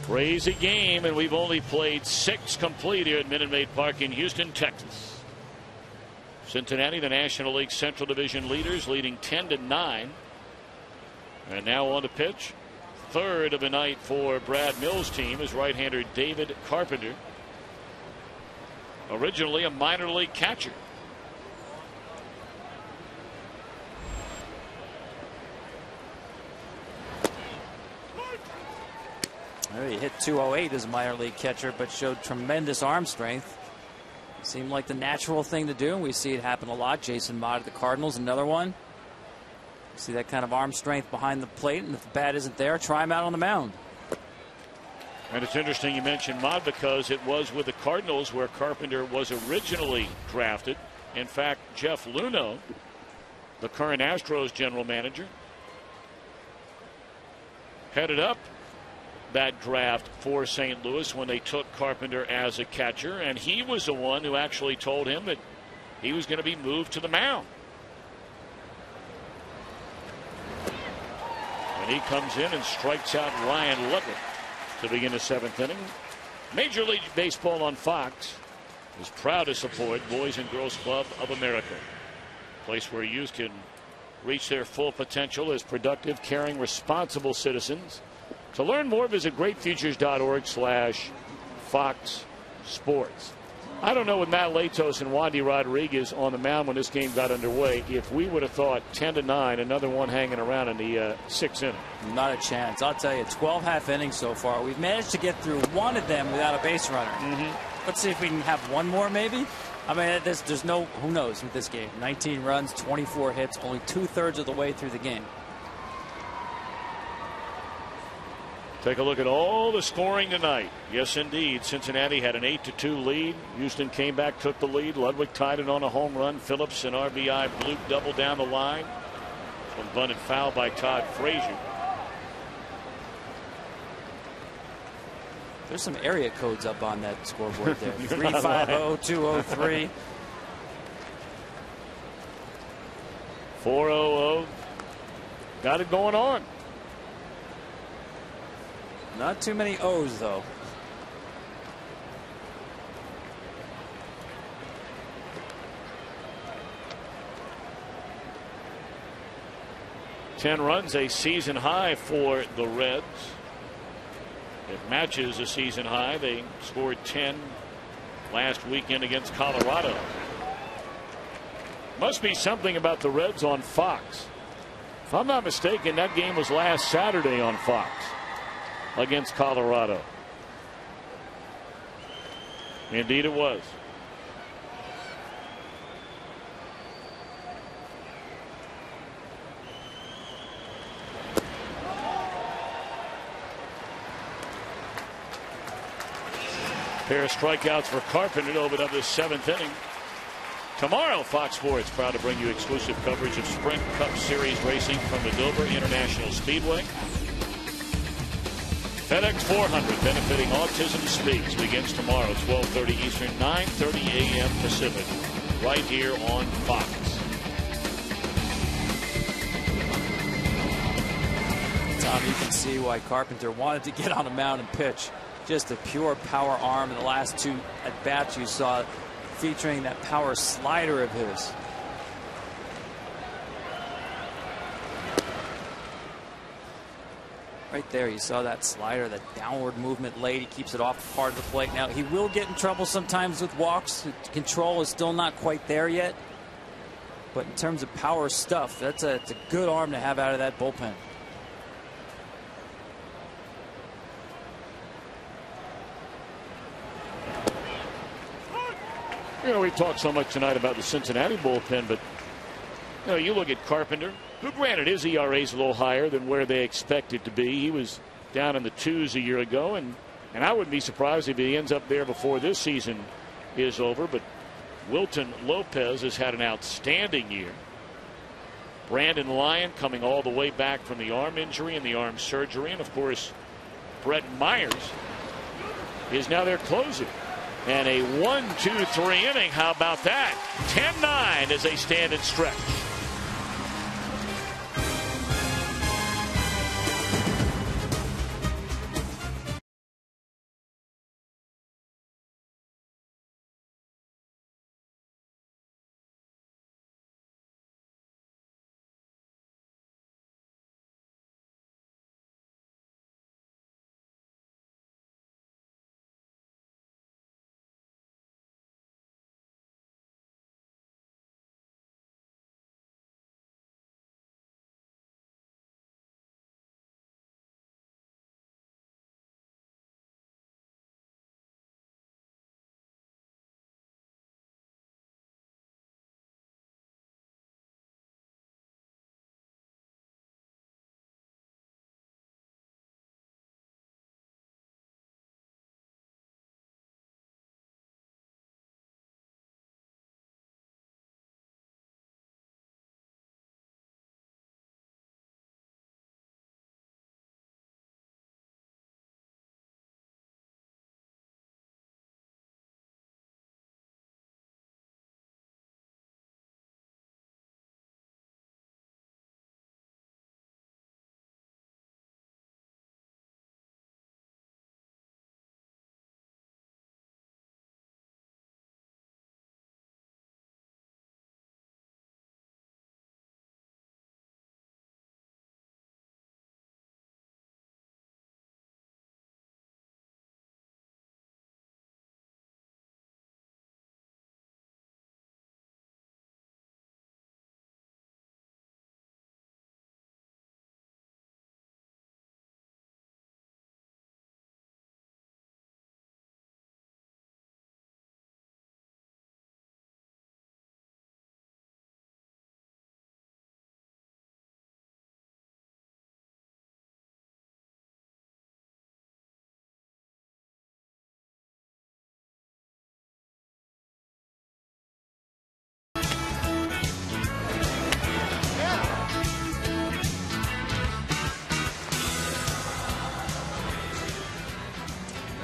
Crazy game, and we've only played 6 complete here at Minute Maid Park in Houston, Texas. Cincinnati, the National League Central Division leaders, leading 10-9. And now on to pitch. Third of the night for Brad Mills' team is right-hander David Carpenter. Originally a minor league catcher. He hit 208 as a minor league catcher, but showed tremendous arm strength. Seemed like the natural thing to do, and we see it happen a lot. Jason Mott at the Cardinals, another one. See that kind of arm strength behind the plate, and if the bat isn't there, try him out on the mound. And it's interesting you mentioned Mott, because it was with the Cardinals where Carpenter was originally drafted. In fact, Jeff Luhnow, the current Astros general manager, headed up that draft for St. Louis when they took Carpenter as a catcher, and he was the one who actually told him that he was going to be moved to the mound. And he comes in and strikes out Ryan Ludwick to begin the 7th inning. Major League Baseball on Fox is proud to support Boys and Girls Club of America, a place where youth can reach their full potential as productive, caring, responsible citizens. To learn more, visit greatfutures.org/Fox Sports. I don't know, with Matt Latos and Wandy Rodriguez on the mound when this game got underway, if we would have thought 10-9, another one hanging around in the 6th inning. Not a chance. I'll tell you, 12 half innings so far. We've managed to get through one of them without a base runner. Let's see if we can have one more, maybe. I mean, there's no, who knows with this game. 19 runs, 24 hits, only 2/3 of the way through the game. Take a look at all the scoring tonight. Yes, indeed. Cincinnati had an 8-2 lead. Houston came back, took the lead. Ludwig tied it on a home run. Phillips, an RBI, bloop double down the line. One bunted foul by Todd Frazier. There's some area codes up on that scoreboard there. 350-203. 400. Got it going on. Not too many O's, though. Ten runs, a season high for the Reds. It matches a season high. They scored 10 last weekend against Colorado. Must be something about the Reds on Fox. If I'm not mistaken, that game was last Saturday on Fox against Colorado. Indeed it was. Pair of strikeouts for Carpenter to open up this 7th inning. Tomorrow, Fox Sports proud to bring you exclusive coverage of Sprint Cup Series racing from the Dover International Speedway. FedEx 400 benefiting Autism Speaks begins tomorrow, 12:30 Eastern, 9:30 a.m. Pacific, right here on Fox. Tom, you can see why Carpenter wanted to get on the mound and pitch. Just a pure power arm in the last 2 at-bats you saw, featuring that power slider of his. Right there, you saw that slider, that downward movement late. He keeps it off the part of the plate. Now, he will get in trouble sometimes with walks. Control is still not quite there yet. But in terms of power stuff, it's a good arm to have out of that bullpen. You know, we've talked so much tonight about the Cincinnati bullpen, but you know, you look at Carpenter, who, granted, his ERA is a little higher than where they expect it to be. He was down in the 2s a year ago, and I wouldn't be surprised if he ends up there before this season is over. But Wilton Lopez has had an outstanding year. Brandon Lyon coming all the way back from the arm injury and the arm surgery. And, of course, Brett Myers is now their closer. And a 1-2-3 inning. How about that? 10-9 as they stand and stretch.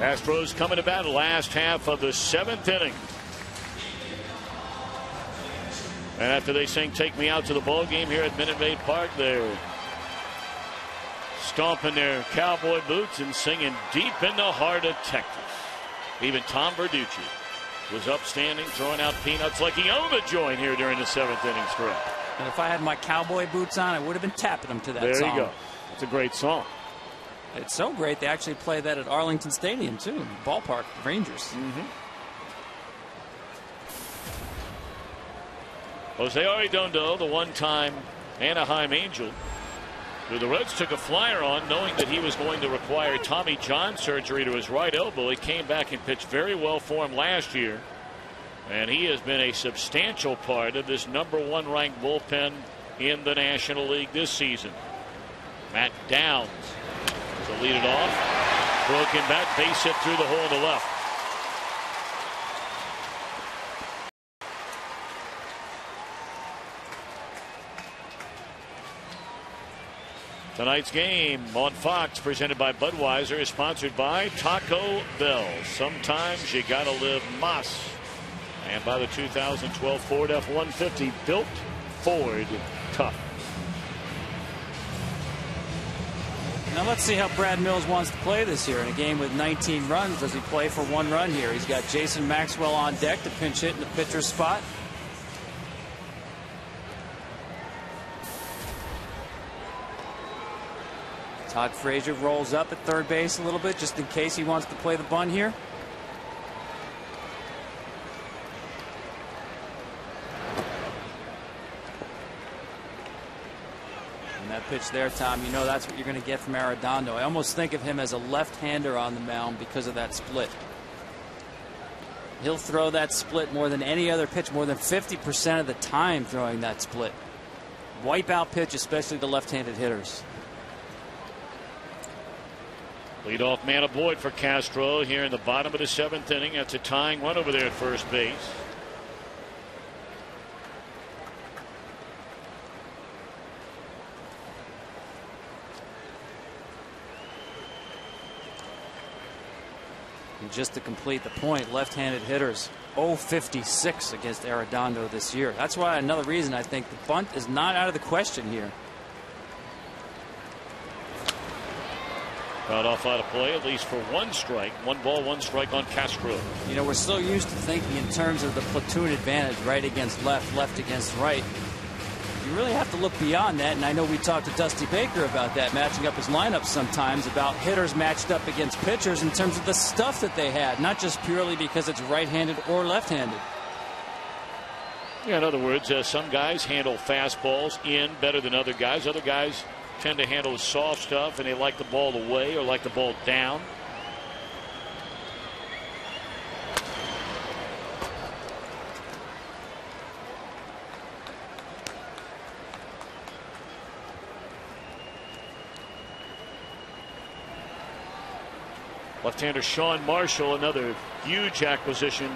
Astros coming to bat last half of the 7th inning. And after they sing "Take Me Out to the Ball Game" here at Minute Maid Park, they're stomping their cowboy boots and singing "Deep in the Heart of Texas." Even Tom Verducci was upstanding, throwing out peanuts like he owned the joint here during the 7th inning stretch. And if I had my cowboy boots on, I would have been tapping them to that there song. There you go. It's a great song. It's so great they actually play that at Arlington Stadium too, ballpark, Rangers. Jose Arredondo, the one-time Anaheim Angel, who the Reds took a flyer on, knowing that he was going to require Tommy John surgery to his right elbow. He came back and pitched very well for him last year, and he has been a substantial part of this #1 ranked bullpen in the National League this season. Matt Downs to lead it off. Broken bat, base hit through the hole to left. Tonight's game on Fox, presented by Budweiser, is sponsored by Taco Bell. Sometimes you gotta live Moss. And by the 2012 Ford F-150, built Ford tough. Now let's see how Brad Mills wants to play this year. In a game with 19 runs, does he play for 1 run here? He's got Jason Maxwell on deck to pinch hit in the pitcher's spot. Todd Frazier rolls up at third base a little bit just in case he wants to play the bunt here. And that pitch there, Tom, you know that's what you're going to get from Arredondo. I almost think of him as a left-hander on the mound because of that split. He'll throw that split more than any other pitch, more than 50% of the time throwing that split. Wipeout pitch, especially to left-handed hitters. Leadoff man Boyd for Castro here in the bottom of the 7th inning. That's a tying run over there at first base. And just to complete the point, left-handed hitters 0-56 against Arredondo this year. That's why another reason I think the bunt is not out of the question here. Got off out of play, at least for 1 strike. 1 ball, 1 strike on Castro. You know, we're so used to thinking in terms of the platoon advantage, right against left, left against right. You really have to look beyond that, and I know we talked to Dusty Baker about that, matching up his lineups sometimes, about hitters matched up against pitchers in terms of the stuff that they had, not just purely because it's right-handed or left-handed. Yeah, in other words, some guys handle fastballs in better than other guys. Other guys tend to handle the soft stuff, and they like the ball away or like the ball down. Left-hander Sean Marshall, another huge acquisition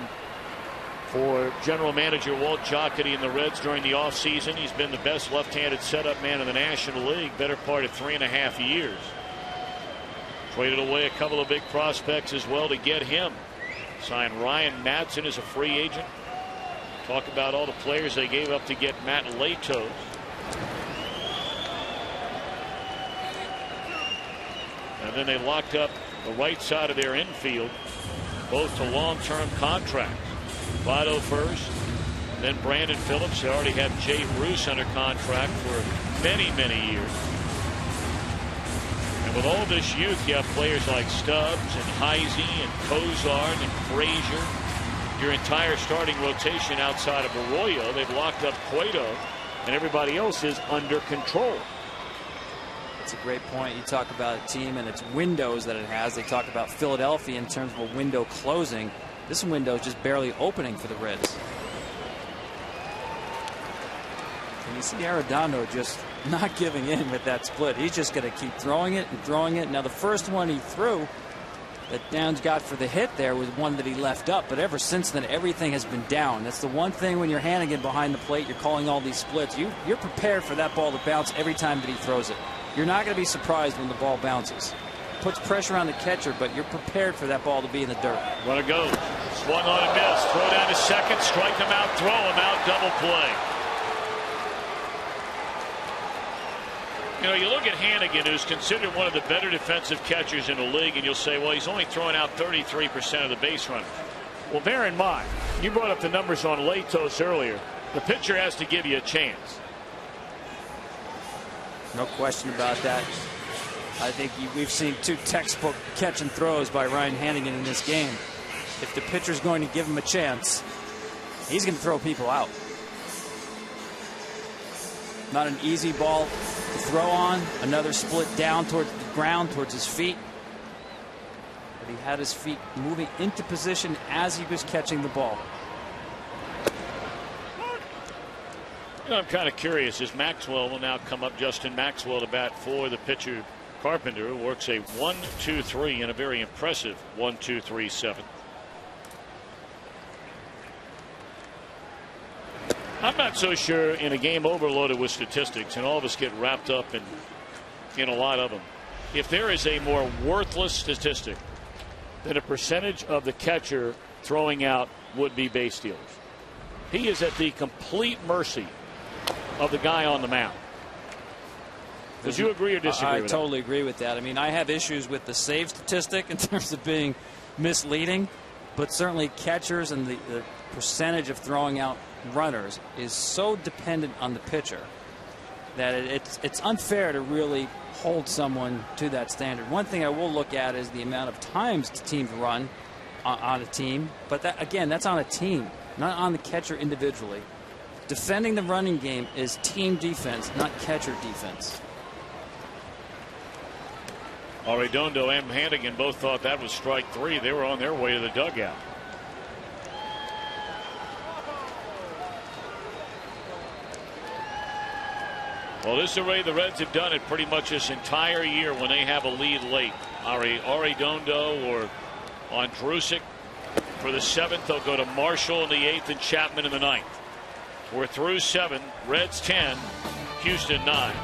for general manager Walt Jocketty and the Reds during the offseason. He's been the best left-handed setup man in the National League, better part of 3.5 years. Traded away a couple of big prospects as well to get him. Signed Ryan Madsen as a free agent. Talk about all the players they gave up to get Matt Latos. And then they locked up the right side of their infield, both to long-term contracts. Votto first, then Brandon Phillips. They already have Jay Bruce under contract for many, many years. And with all this youth, you have players like Stubbs and Heisey and Cozart and Frazier. Your entire starting rotation outside of Arroyo, they've locked up Cueto, and everybody else is under control. It's a great point. You talk about a team and its windows that it has. They talk about Philadelphia in terms of a window closing. This window is just barely opening for the Reds. And you see Arredondo just not giving in with that split. He's just going to keep throwing it and throwing it. Now, the first one he threw that Downs got for the hit there was one that he left up. But ever since then, everything has been down. That's the one thing when you're Hannigan behind the plate, you're calling all these splits. You're prepared for that ball to bounce every time that he throws it. You're not going to be surprised when the ball bounces. puts pressure on the catcher, but you're prepared for that ball to be in the dirt. Runner goes. Swung on and missed. Throw down to second. Strike him out. Throw him out. Double play. You know, you look at Hannigan, who's considered one of the better defensive catchers in the league, and you'll say, well, he's only throwing out 33% of the base runners. Well, bear in mind, you brought up the numbers on Latos earlier. The pitcher has to give you a chance. No question about that. I think we've seen 2 textbook catch and throws by Ryan Hannigan in this game. If the pitcher's going to give him a chance, he's going to throw people out. Not an easy ball to throw on. Another split down towards the ground, towards his feet. But he had his feet moving into position as he was catching the ball. You know, I'm kind of curious as Maxwell will now come up. Justin Maxwell to bat for the pitcher Carpenter, who works a 1-2-3 and a very impressive 1-2-3-7. I'm not so sure in a game overloaded with statistics, and all of us get wrapped up in a lot of them. If there is a more worthless statistic than a percentage of the catcher throwing out would-be base stealers, he is at the complete mercy of the guy on the mound. Would you agree or disagree with that? I totally agree with that. I mean, I have issues with the save statistic in terms of being misleading, but certainly catchers and the percentage of throwing out runners is so dependent on the pitcher that it's unfair to really hold someone to that standard. One thing I will look at is the amount of times the teams run on a team, but that, again, that's on a team, not on the catcher individually. Defending the running game is team defense, not catcher defense. Arredondo and Hannigan both thought that was strike 3. They were on their way to the dugout. Well, this is the way the Reds have done it pretty much this entire year when they have a lead late. Arredondo or Andrusik for the 7th. They'll go to Marshall in the 8th and Chapman in the 9th. We're through 7. Reds 10, Houston 9.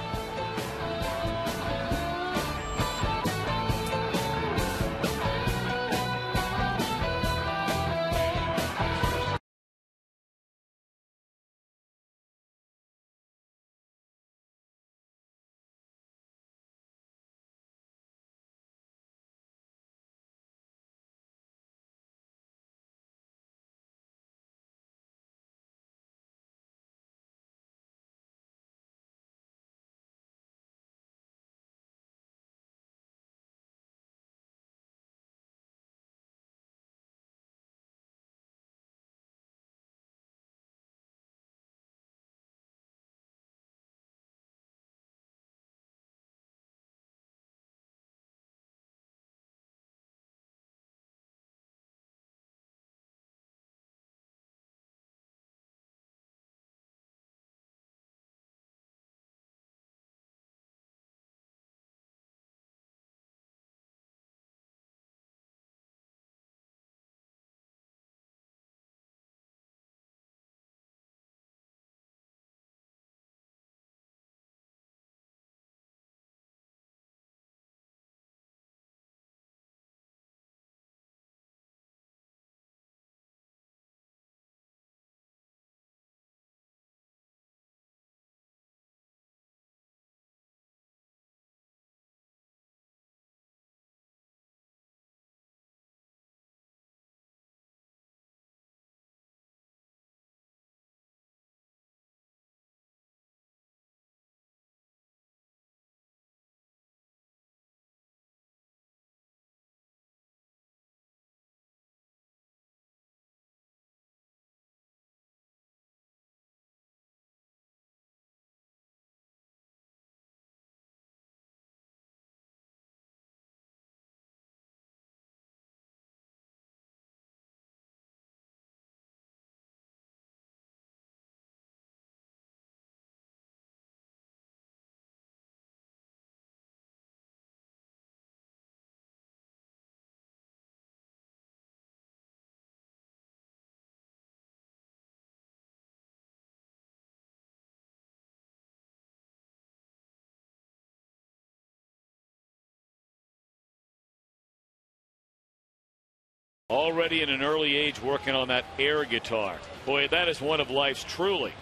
Already in an early age working on that air guitar. Boy, that is one of life's truly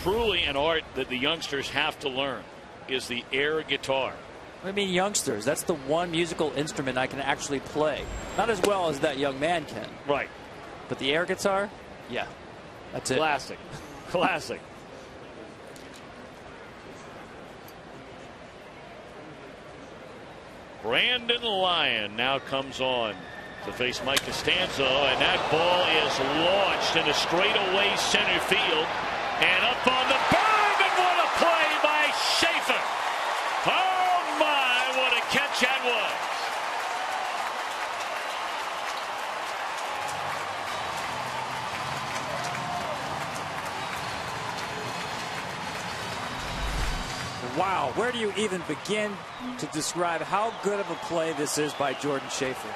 an art that the youngsters have to learn is the air guitar. I mean, youngsters, that's the one musical instrument I can actually play. Not as well as that young man can. Right. But the air guitar, yeah, that's it. Classic. Classic. Brandon Lyon now comes on to face Mike Costanzo, and that ball is launched into straightaway center field and up on the berm, and what a play by Schaefer. Oh my, what a catch that was. Wow, where do you even begin to describe how good of a play this is by Jordan Schaefer?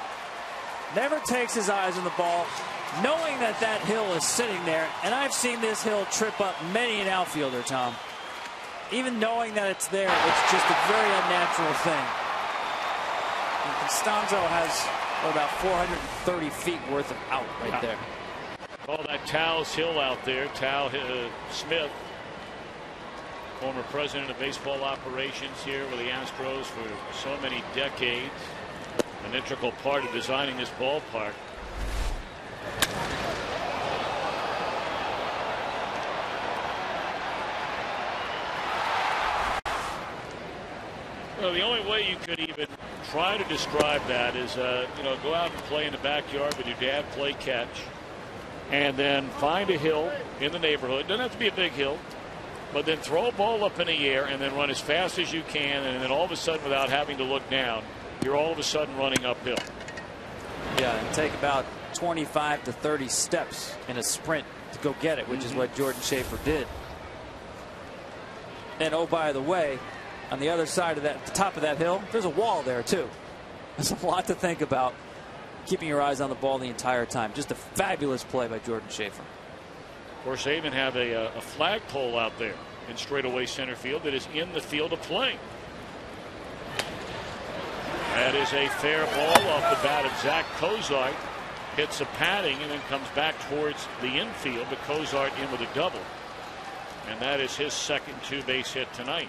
Never takes his eyes on the ball, knowing that that hill is sitting there, and I've seen this hill trip up many an outfielder, Tom. Even knowing that it's there, it's just a very unnatural thing. And Costanzo has about 430 feet worth of out right there. Call that Tow's Hill out there. Tao Smith, former president of baseball operations here with the Astros for so many decades. An integral part of designing this ballpark. Well, the only way you could even try to describe that is, go out and play in the backyard with your dad, play catch, and then find a hill in the neighborhood. Doesn't have to be a big hill, but then throw a ball up in the air and then run as fast as you can, and then all of a sudden, without having to look down, you're all of a sudden running uphill. Yeah, and take about 25 to 30 steps in a sprint to go get it, which is what Jordan Schaefer did. And oh, by the way, on the other side of that, the top of that hill, there's a wall there too. There's a lot to think about. Keeping your eyes on the ball the entire time. Just a fabulous play by Jordan Schaefer. Of course, they even have a flagpole out there in straightaway center field that is in the field of play. That is a fair ball off the bat of Zach Cozart. Hits a padding and then comes back towards the infield, but Cozart in with a double. And that is his second two-base hit tonight.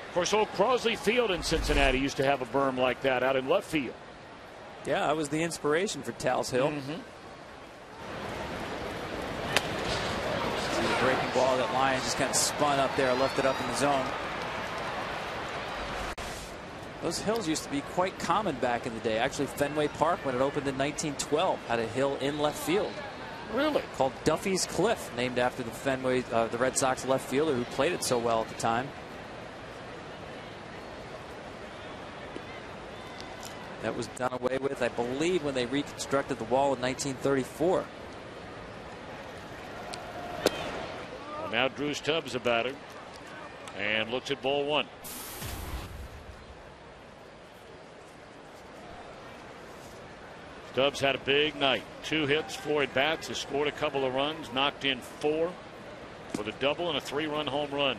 Of course, old Crosley Field in Cincinnati used to have a berm like that out in left field. Yeah, that was the inspiration for Tow's Hill. See the breaking ball that Lyon just kind of spun up there, left it up in the zone. Those hills used to be quite common back in the day. Actually, Fenway Park, when it opened in 1912, had a hill in left field. Really? Called Duffy's Cliff, named after the Red Sox left fielder who played it so well at the time. That was done away with, I believe, when they reconstructed the wall in 1934. Well, now Drew Stubbs a batter and looks at ball one. Stubbs had a big night. 2 hits, 4 at bats, has scored a couple of runs, knocked in 4 for the double and a 3-run home run.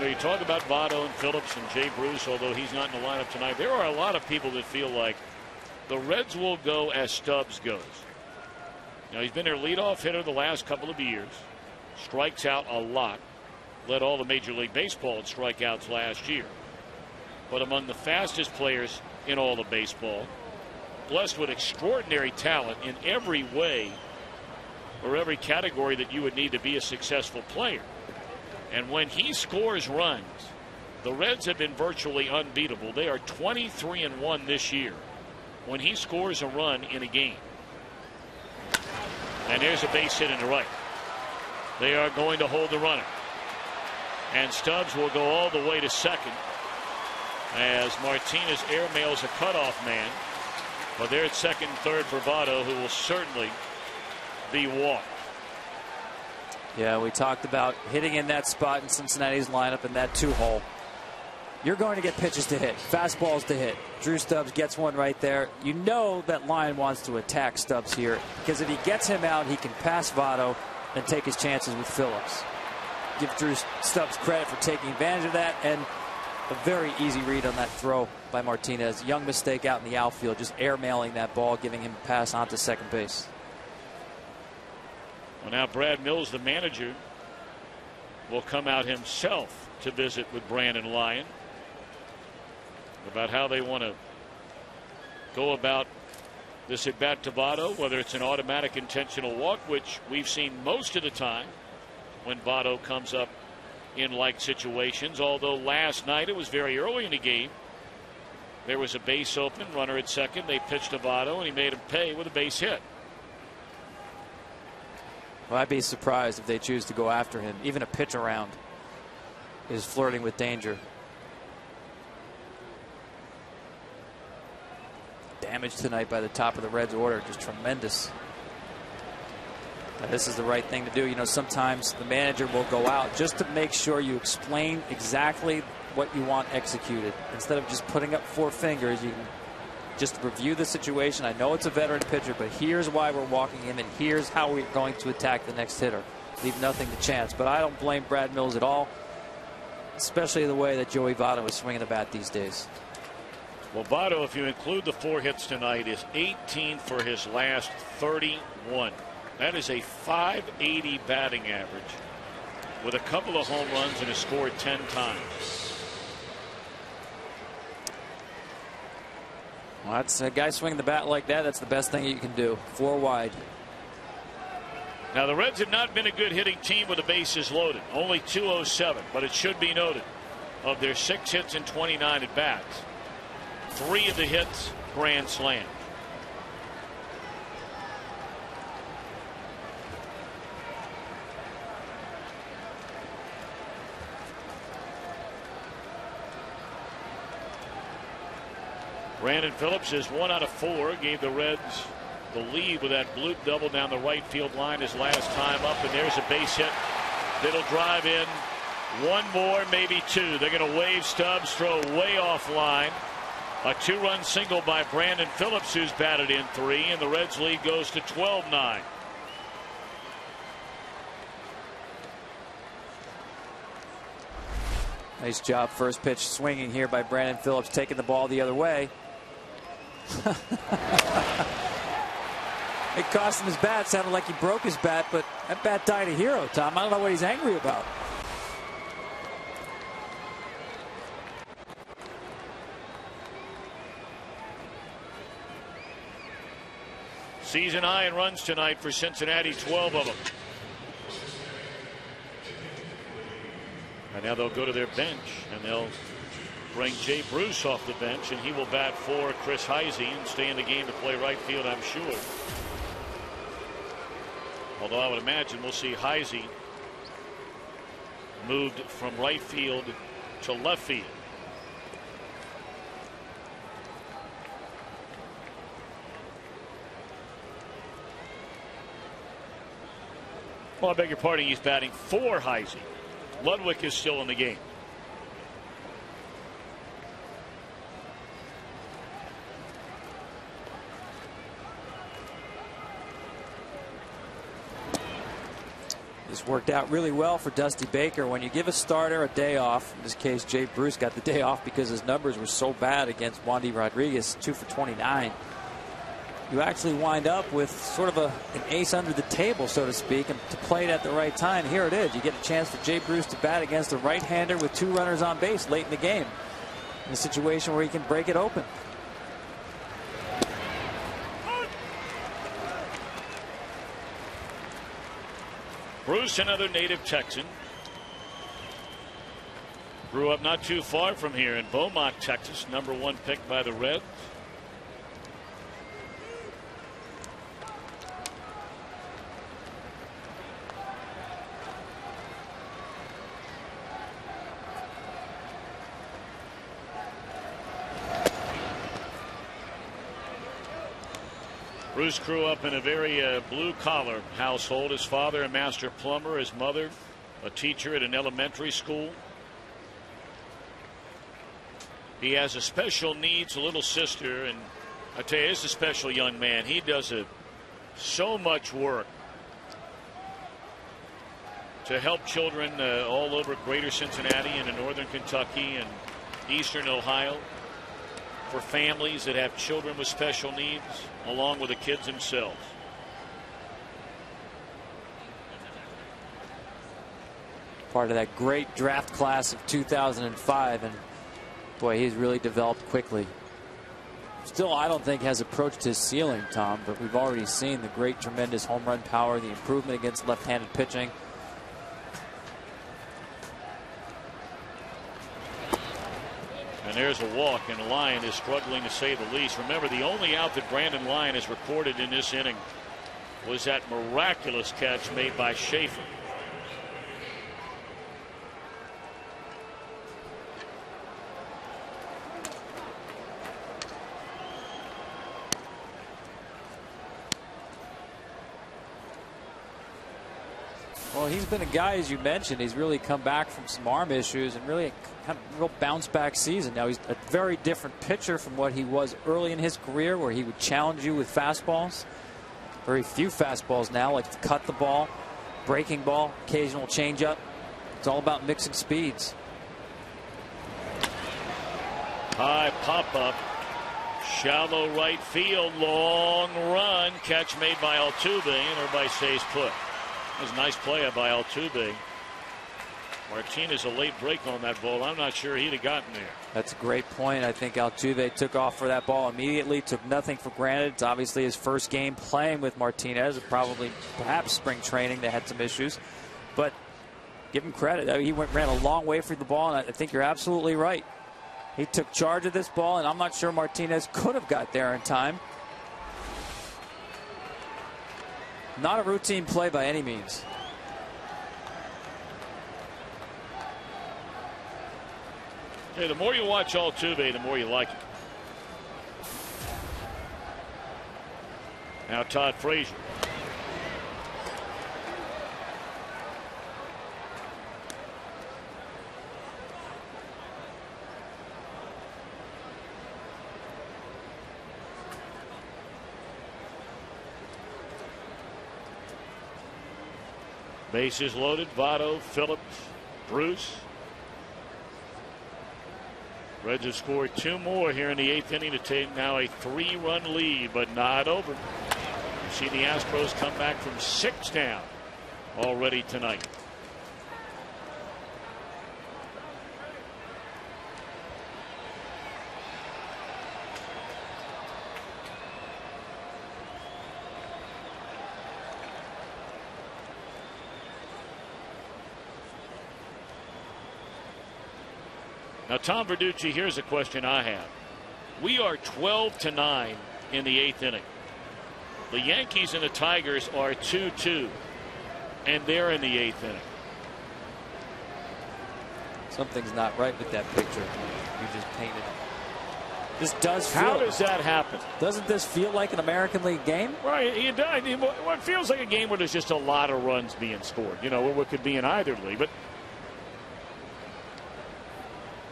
You talk about Votto and Phillips and Jay Bruce, although he's not in the lineup tonight. There are a lot of people that feel like the Reds will go as Stubbs goes. He's been their leadoff hitter the last couple of years. Strikes out a lot. Led all the Major League Baseball in strikeouts last year. But among the fastest players in all of baseball. Blessed with extraordinary talent in every way or every category that you would need to be a successful player. And when he scores runs, the Reds have been virtually unbeatable. They are 23-1 this year when he scores a run in a game. And there's a base hit in the right. They are going to hold the runner. And Stubbs will go all the way to second as Martinez airmails a cutoff man. But they're at second and third for Votto, who will certainly be walked. Yeah, we talked about hitting in that spot in Cincinnati's lineup in that 2-hole. You're going to get pitches to hit, fastballs to hit. Drew Stubbs gets one right there. You know that Lyon wants to attack Stubbs here because if he gets him out, he can pass Votto and take his chances with Phillips. give Drew Stubbs credit for taking advantage of that, and a very easy read on that throw by Martinez. Young mistake out in the outfield, just airmailing that ball, giving him a pass onto second base. Well, now Brad Mills, the manager, will come out himself to visit with Brandon Lyon about how they want to go about this at bat to Votto, whether it's an automatic intentional walk, which we've seen most of the time when Votto comes up in like situations, although last night it was very early in the game. There was a base open, runner at second. They pitched to Votto, and he made him pay with a base hit. Well, I'd be surprised if they choose to go after him. Even a pitch around is flirting with danger. Damage tonight by the top of the Reds order, just tremendous. Now, this is the right thing to do. You know, sometimes the manager will go out just to make sure you explain exactly what you want executed. Instead of just putting up four fingers, you can just review the situation. I know it's a veteran pitcher, but here's why we're walking him, and here's how we're going to attack the next hitter. Leave nothing to chance. But I don't blame Brad Mills at all, especially the way that Joey Votto is swinging the bat these days. Well, Votto, if you include the 4 hits tonight, is 18 for his last 31. That is a .580 batting average with a couple of home runs and has scored 10 times. Well, that's a guy swinging the bat like that. That's the best thing you can do. 4 wide. Now, the Reds have not been a good hitting team with the bases loaded. Only 207, but it should be noted, of their 6 hits and 29 at bats, 3 of the hits grand slam. Brandon Phillips is 1 out of 4. Gave the Reds the lead with that bloop double down the right field line his last time up, and there's a base hit that'll drive in. 1 more, maybe 2. They're going to wave Stubbs, throw way offline. A 2-run single by Brandon Phillips, who's batted in 3, and the Reds lead goes to 12-9. Nice job, first pitch swinging here by Brandon Phillips, taking the ball the other way. It cost him his bat. Sounded like he broke his bat, but that bat died a hero, Tom. I don't know what he's angry about. Season high in runs tonight for Cincinnati, 12 of them. And now they'll go to their bench, and they'll bring Jay Bruce off the bench, and he will bat for Chris Heisey and stay in the game to play right field, I'm sure. Although I would imagine we'll see Heisey moved from right field to left field. Well, I beg your pardon, he's batting for Heisey. Ludwig is still in the game. This worked out really well for Dusty Baker. When you give a starter a day off, in this case Jay Bruce got the day off because his numbers were so bad against Wandy Rodriguez, 2 for 29. You actually wind up with sort of an ace under the table, so to speak, and to play it at the right time. Here it is. You get a chance for Jay Bruce to bat against a right-hander with 2 runners on base late in the game, in a situation where he can break it open. Bruce, another native Texan, grew up not too far from here in Beaumont, Texas. #1 pick by the Reds. Bruce grew up in a very blue-collar household. His father a master plumber, his mother a teacher at an elementary school. He has a special needs little sister, and I tell you, he's a special young man. He does so much work to help children all over greater Cincinnati and in northern Kentucky and eastern Ohio, for families that have children with special needs, along with the kids themselves. Part of that great draft class of 2005, and boy, he's really developed quickly. Still, I don't think has approached his ceiling, Tom, but we've already seen the great, tremendous home run power, the improvement against left-handed pitching. And there's a walk, and Lyon is struggling to say the least. Remember, the only out that Brandon Lyon has recorded in this inning was that miraculous catch made by Schaefer. Well, he's been a guy, as you mentioned, he's really come back from some arm issues and really had a real bounce back season. Now he's a very different pitcher from what he was early in his career, where he would challenge you with fastballs. Very few fastballs now, like to cut the ball, breaking ball, occasional changeup. It's all about mixing speeds. High pop up, shallow right field, long run, catch made by Altuve, and everybody stays put. It was a nice play by Altuve. Martinez a late break on that ball. I'm not sure he'd have gotten there. That's a great point. I think Altuve took off for that ball immediately, took nothing for granted. It's obviously his first game playing with Martinez, probably perhaps spring training. They had some issues, but give him credit. I mean, he ran a long way for the ball, and I think you're absolutely right. He took charge of this ball, and I'm not sure Martinez could have got there in time. Not a routine play by any means. Hey, the more you watch Altuve, the more you like it. Now Todd Frazier. Bases loaded. Votto, Phillips, Bruce. Reds have scored 2 more here in the 8th inning to take now a 3-run lead, but not over. You see the Astros come back from 6 down already tonight. Now, Tom Verducci, here's a question I have. We are 12-9 in the 8th inning. The Yankees and the Tigers are 2-2, and they're in the 8th inning. Something's not right with that picture you just painted. This does feel. How does that happen? Doesn't this feel like an American League game? Right. It feels like a game where there's just a lot of runs being scored. You know, what could be in either league, but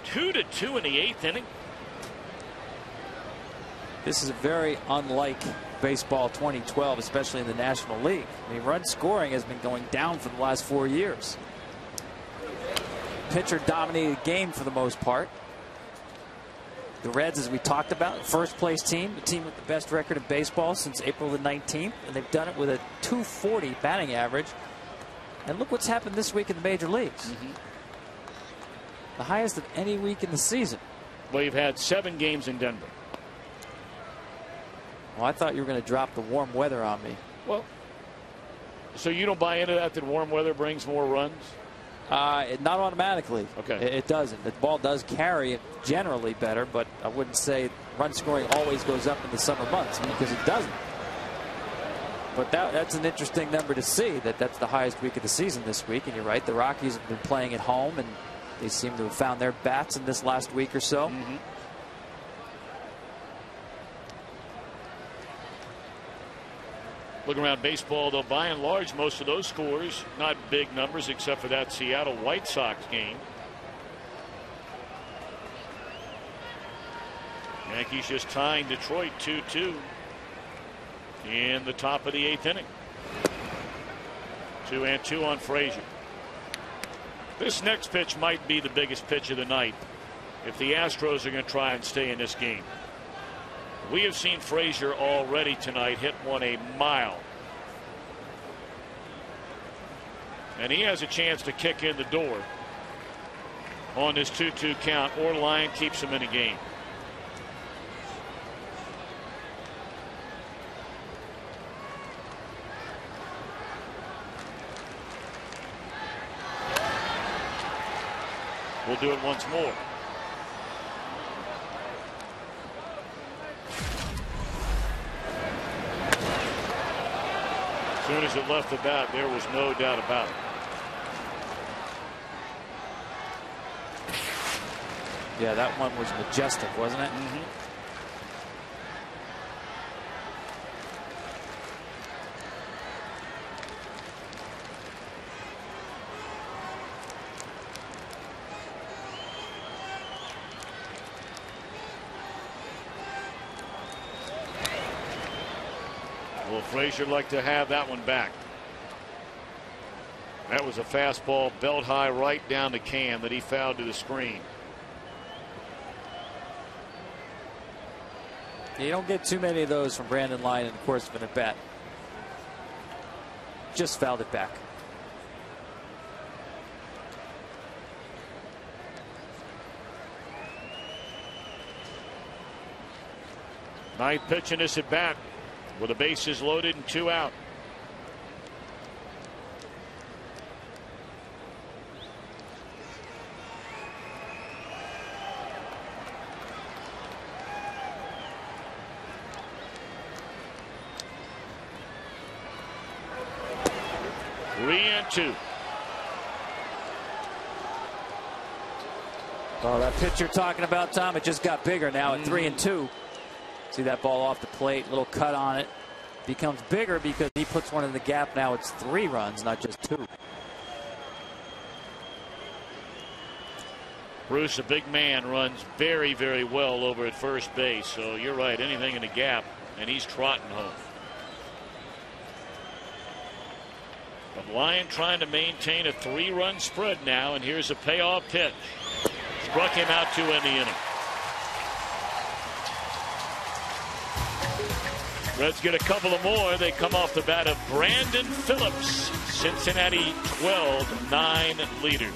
2-2 in the 8th inning. This is very unlike baseball 2012, especially in the National League. I mean, run scoring has been going down for the last 4 years. Pitcher dominated game for the most part. The Reds, as we talked about, first place team, the team with the best record in baseball since April the 19th, and they've done it with a .240 batting average. And look what's happened this week in the major leagues. The highest of any week in the season. Well, you've had 7 games in Denver. Well, I thought you were going to drop the warm weather on me. Well, so you don't buy into that warm weather brings more runs? Not automatically. Okay. It doesn't. The ball does carry it generally better, but I wouldn't say run scoring always goes up in the summer months, because it doesn't. But that's an interesting number to see, that's the highest week of the season this week. And you're right, the Rockies have been playing at home, and they seem to have found their bats in this last week or so. Look around baseball, though, by and large, most of those scores, not big numbers except for that Seattle White Sox game. Yankees just tying Detroit 2-2 in the top of the 8th inning. 2-2 on Frazier. This next pitch might be the biggest pitch of the night if the Astros are going to try and stay in this game. We have seen Frazier already tonight hit one a mile. And he has a chance to kick in the door on this 2-2 count, or Lyon keeps him in a game. We'll do it once more. As soon as it left the bat, there was no doubt about it. Yeah, that one was majestic, wasn't it? Will Frazier like to have that one back? That was a fastball belt high right down the can that he fouled to the screen. You don't get too many of those from Brandon Lyon in the course of an at bat. Just fouled it back. Ninth pitch in this at bat with the bases loaded and 2 out. Three and 2. Oh, that pitch you're talking about, Tom, it just got bigger now at 3 and 2. See that ball off the plate, little cut on it. Becomes bigger because he puts one in the gap. Now it's 3 runs, not just 2. Bruce, a big man, runs very, very well over at first base. So you're right, anything in the gap, and he's trotting home. But Lyon trying to maintain a 3-run spread now, and here's a payoff pitch. Struck him out to end the inning. Reds get a couple of more. They come off the bat of Brandon Phillips. Cincinnati 12-9 leaders.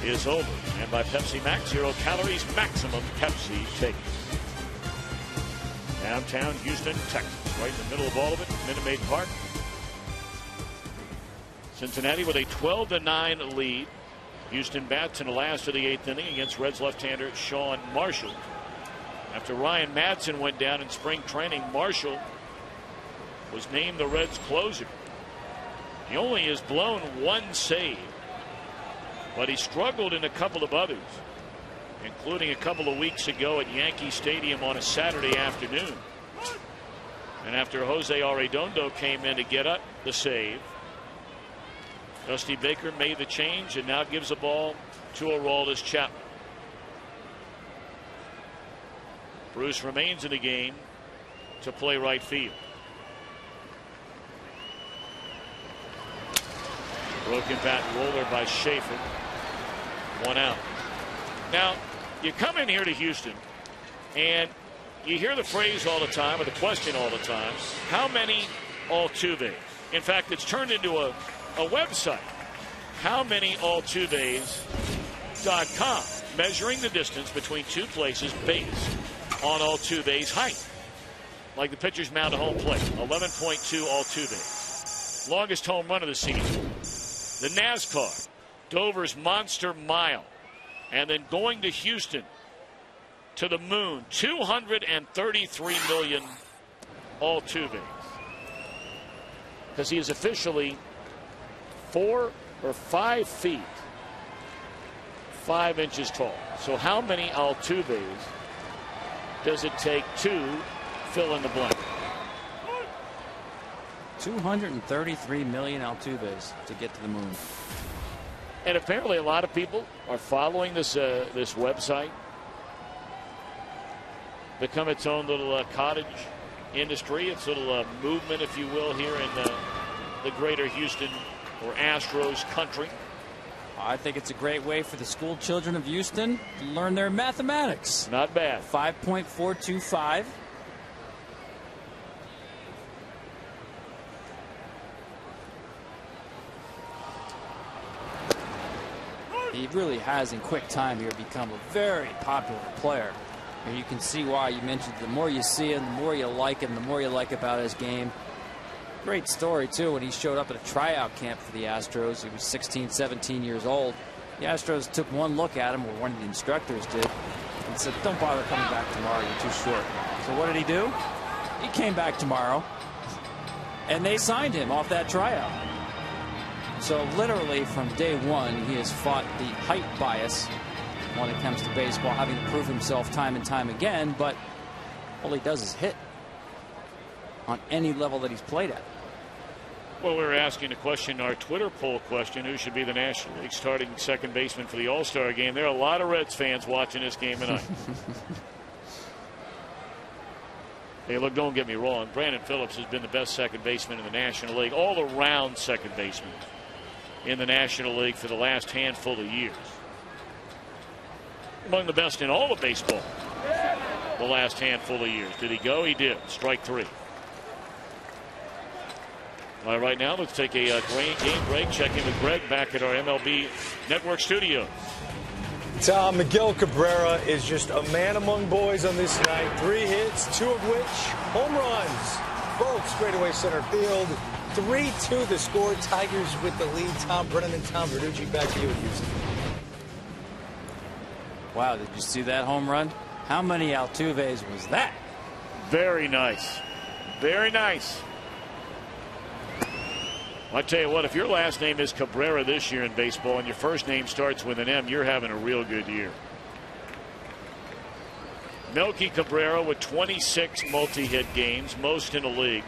is over. And by Pepsi Max, 0 calories, maximum Pepsi taste. Downtown Houston, Texas, right in the middle of all of it, Minute Maid Park. Cincinnati with a 12-9 lead. Houston bats in the last of the 8th inning against Reds left-hander Sean Marshall. After Ryan Madsen went down in spring training, Marshall was named the Reds closer. He only has blown 1 save, but he struggled in a couple of others, including a couple of weeks ago at Yankee Stadium on a Saturday afternoon. And after Jose Arredondo came in to get up the save, Dusty Baker made the change and now gives the ball to Aroldis Chapman. Bruce remains in the game to play right field. Broken bat roller by Schaefer. 1 out. Now, you come in here to Houston and you hear the phrase all the time, or the question all the time, how many Altuves? In fact, it's turned into a website. How many Altuves.com, measuring the distance between 2 places based on Altuve's height. Like the pitcher's mound to home plate, 11.2 Altuve. Longest home run of the season. The NASCAR, Dover's Monster Mile. And then going to Houston, to the moon, 233 million Altuve. Because he is officially 4 or 5 feet, 5 inches tall. So how many Altuves does it take to fill in the blank? 233 million Altuves to get to the moon. And apparently a lot of people are following this this website. Become its own little cottage industry, its little movement, if you will, here in the greater Houston or Astros country. I think it's a great way for the school children of Houston to learn their mathematics. Not bad. 5.425. He really has, in quick time here, become a very popular player. And you can see why. You mentioned the more you see him, the more you like him, the more you like about his game. Great story, too, when he showed up at a tryout camp for the Astros. He was 16, 17 years old. The Astros took one look at him, or one of the instructors did, and said, don't bother coming back tomorrow, you're too short. So what did he do? He came back tomorrow, and they signed him off that tryout. So literally from day one, he has fought the height bias when it comes to baseball, having to prove himself time and time again, but all he does is hit on any level that he's played at. Well, we were asking a question, our Twitter poll question, who should be the National League starting second baseman for the All-Star game. There are a lot of Reds fans watching this game tonight. Hey, look, don't get me wrong. Brandon Phillips has been the best second baseman in the National League, all-around second baseman in the National League for the last handful of years. Among the best in all of baseball the last handful of years. Did he go? He did. Strike 3. All right, now let's take a game break. Check in with Greg back at our MLB Network studio. Tom, Miguel Cabrera is just a man among boys on this night. 3 hits, 2 of which home runs. Both straightaway center field. 3-2 the score. Tigers with the lead. Tom Brennan and Tom Verducci back to you in Houston. Wow, did you see that home run? How many Altuves was that? Very nice. Very nice. I tell you what, if your last name is Cabrera this year in baseball and your first name starts with an M, you're having a real good year. Melky Cabrera with 26 multi-hit games, most in the league,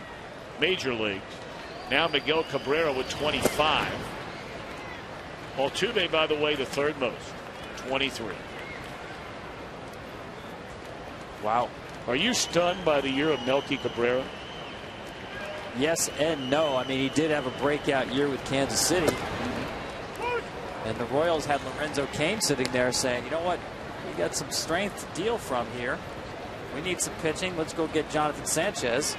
major league. Now Miguel Cabrera with 25. Altuve, by the way, the third most, 23. Wow. Are you stunned by the year of Melky Cabrera? Yes and no. I mean, he did have a breakout year with Kansas City. And the Royals had Lorenzo Cain sitting there saying, you know what, we got some strength to deal from here. We need some pitching. Let's go get Jonathan Sanchez.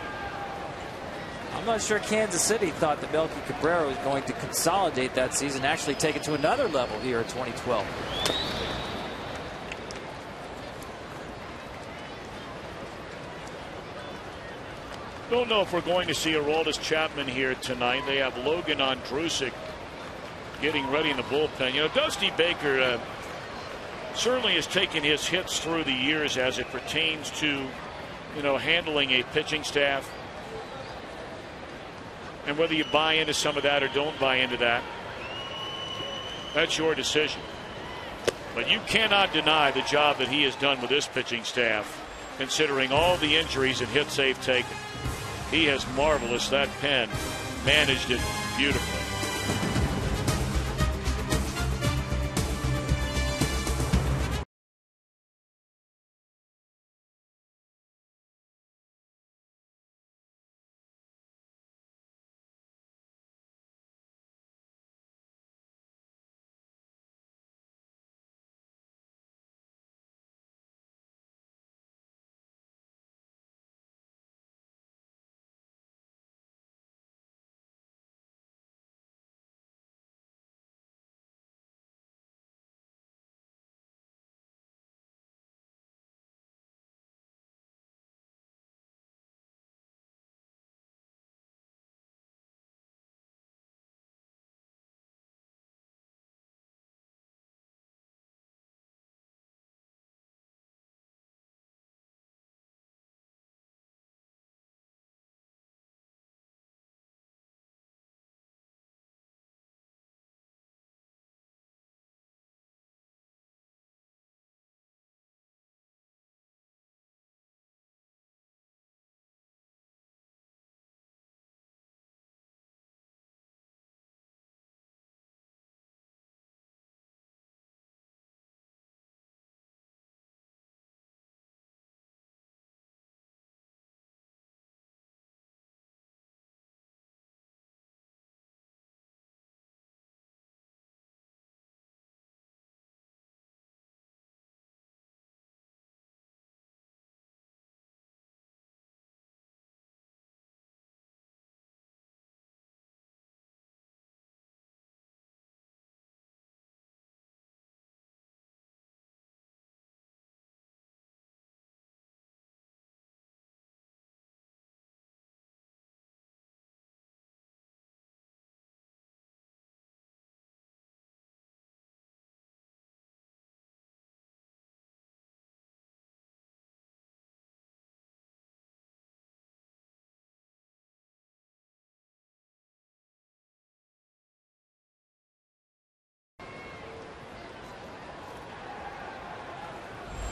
I'm not sure Kansas City thought that Melky Cabrera was going to consolidate that season, actually take it to another level here in 2012. Don't know if we're going to see Aroldis Chapman here tonight. They have Logan Ondrusek getting ready in the bullpen. You know, Dusty Baker certainly has taken his hits through the years as it pertains to, you know, handling a pitching staff. And whether you buy into some of that or don't buy into that, that's your decision. But you cannot deny the job that he has done with this pitching staff, considering all the injuries and hits they've taken. He has marvelous. That pen managed it beautifully.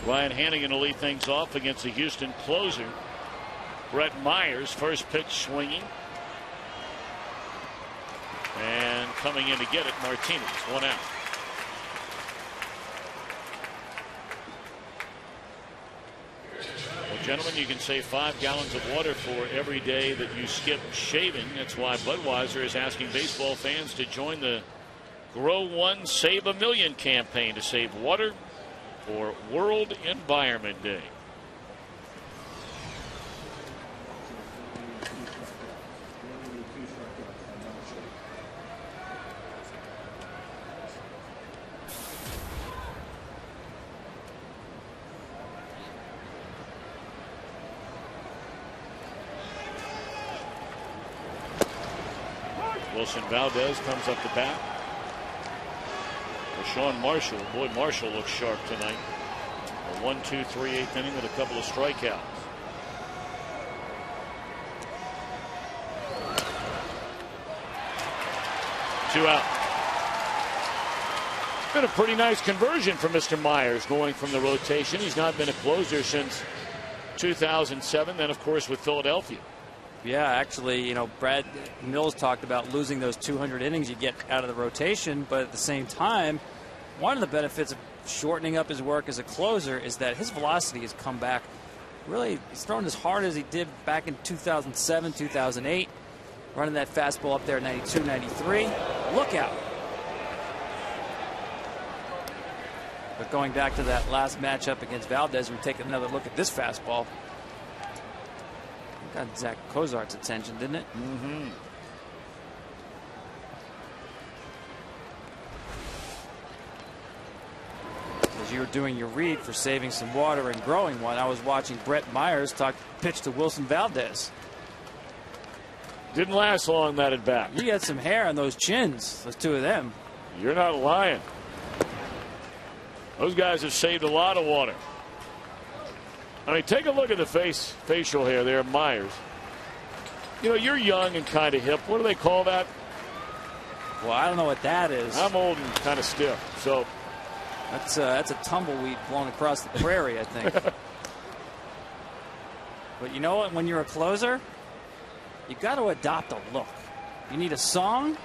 Ryan Hannigan will lead things off against the Houston closer, Brett Myers. First pitch swinging. And coming in to get it, Martinez. 1 out. Well, gentlemen, you can save 5 gallons of water for every day that you skip shaving. That's why Budweiser is asking baseball fans to join the Grow One Save a Million campaign to save water for World Environment Day. Wilson Valdez comes up the bat. Sean Marshall. Boy, Marshall looks sharp tonight. A 1-2, 3/8 inning with a couple of strikeouts. Two out. Been a pretty nice conversion for Mr. Myers going from the rotation. He's not been a closer since 2007. Then, of course, with Philadelphia. Yeah, actually, you know, Brad Mills talked about losing those 200 innings you get out of the rotation, but at the same time, one of the benefits of shortening up his work as a closer is that his velocity has come back. Really, he's thrown as hard as he did back in 2007, 2008, running that fastball up there at 92, 93. Look out. But going back to that last matchup against Valdez, we take another look at this fastball. Got Zach Kozart's attention, didn't it? Mm-hmm. As you were doing your read for saving some water and growing one, I was watching Brett Myers pitch to Wilson Valdez. Didn't last long, that at bat. You got some hair on those chins, those two of them. You're not lying. Those guys have saved a lot of water. I mean, take a look at the facial hair there, Myers. You know, you're young and kind of hip. What do they call that? Well, I don't know what that is. I'm old and kind of stiff, so. That's a tumbleweed blown across the prairie, I think. But you know what? When you're a closer, you got to adopt a look. You need a song,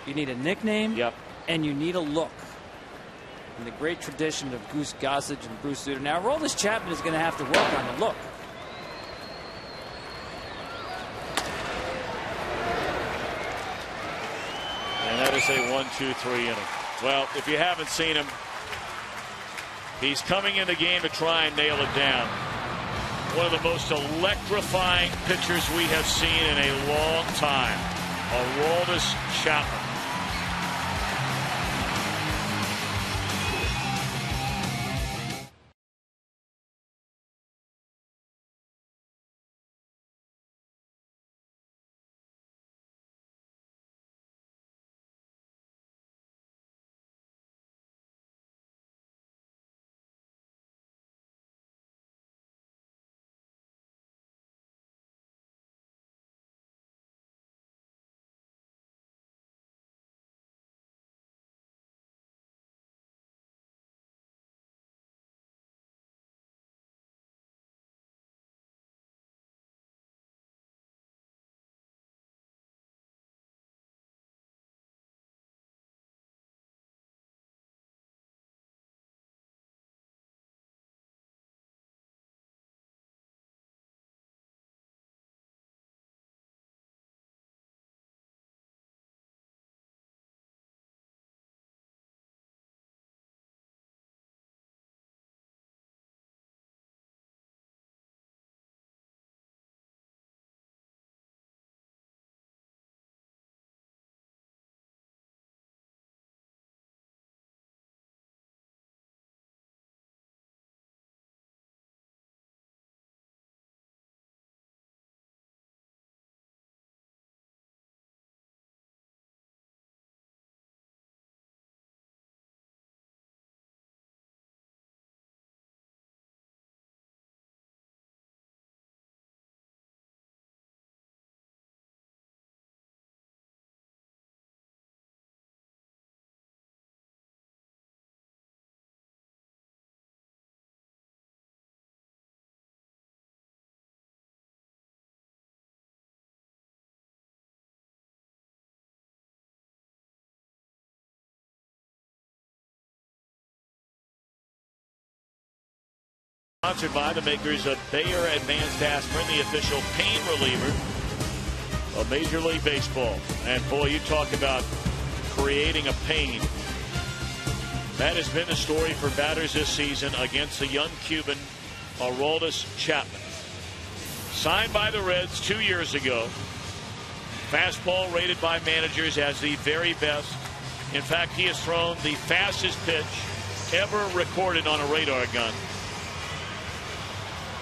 you need a nickname, and you need a look. In the great tradition of Goose Gossage and Bruce Sutter. Now, Aroldis Chapman is going to have to work on the look. And that is a 1-2-3 inning. Well, if you haven't seen him, he's coming in the game to try and nail it down. One of the most electrifying pitchers we have seen in a long time, Aroldis Chapman. Sponsored by the makers of Bayer Advanced Aspirin, the official pain reliever of Major League Baseball. And boy, you talk about creating a pain. That has been the story for batters this season against the young Cuban, Aroldis Chapman. Signed by the Reds 2 years ago. Fastball rated by managers as the very best. In fact, he has thrown the fastest pitch ever recorded on a radar gun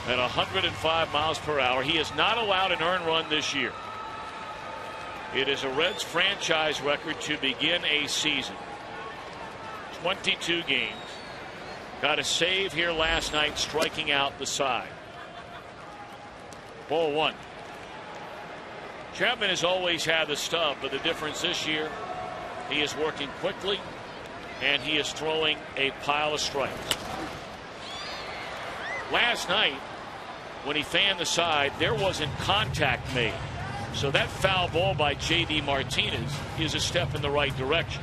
at 105 miles per hour. He has not allowed an earned run this year. It is a Reds franchise record to begin a season. 22 games. Got a save here last night, striking out the side. Ball one. Chapman has always had the stuff, but the difference this year, he is working quickly and he is throwing a pile of strikes. Last night, when he fanned the side, there wasn't contact made. So that foul ball by J.D. Martinez is a step in the right direction.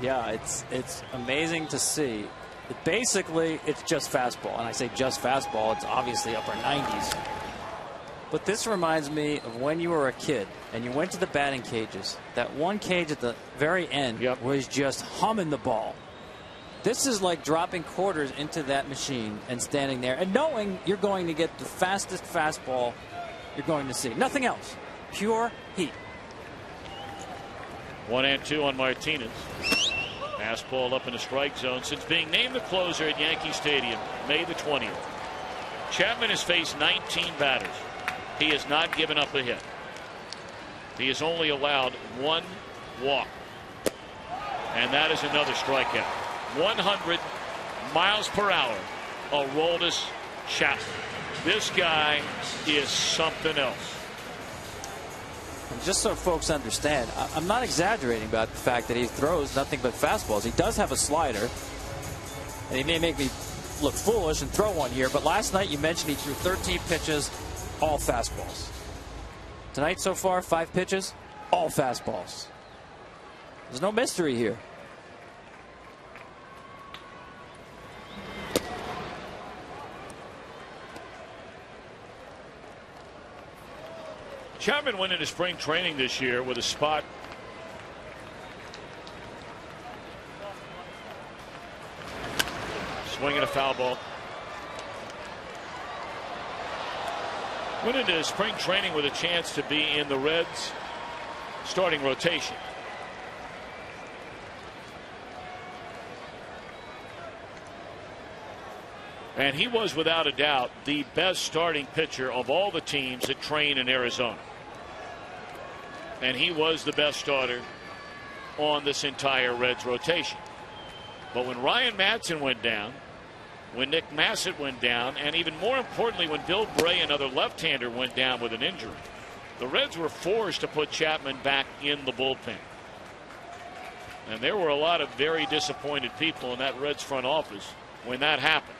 Yeah, it's amazing to see. Basically, it's just fastball. And I say just fastball, it's obviously upper 90s. But this reminds me of when you were a kid and you went to the batting cages. That one cage at the very end was just humming the ball. This is like dropping quarters into that machine and standing there and knowing you're going to get the fastest fastball you're going to see. Nothing else. Pure heat. 1-2 on Martinez. Fastball up in the strike zone. Since being named the closer at Yankee Stadium, May the 20th, Chapman has faced 19 batters. He has not given up a hit. He has only allowed 1 walk. And that is another strikeout. 100 miles per hour. Aroldis Chapman. This guy is something else. And just so folks understand, I'm not exaggerating about the fact that he throws nothing but fastballs. He does have a slider, and he may make me look foolish and throw one here, but last night you mentioned he threw 13 pitches, all fastballs. Tonight so far, 5 pitches, all fastballs. There's no mystery here. Chapman went into spring training this year with a spot swinging a foul ball. Went into spring training with a chance to be in the Reds' starting rotation. And he was without a doubt the best starting pitcher of all the teams that train in Arizona. And he was the best starter on this entire Reds rotation. But when Ryan Madson went down, when Nick Massett went down, and even more importantly when Bill Bray, another left-hander, went down with an injury, the Reds were forced to put Chapman back in the bullpen. And there were a lot of very disappointed people in that Reds front office when that happened.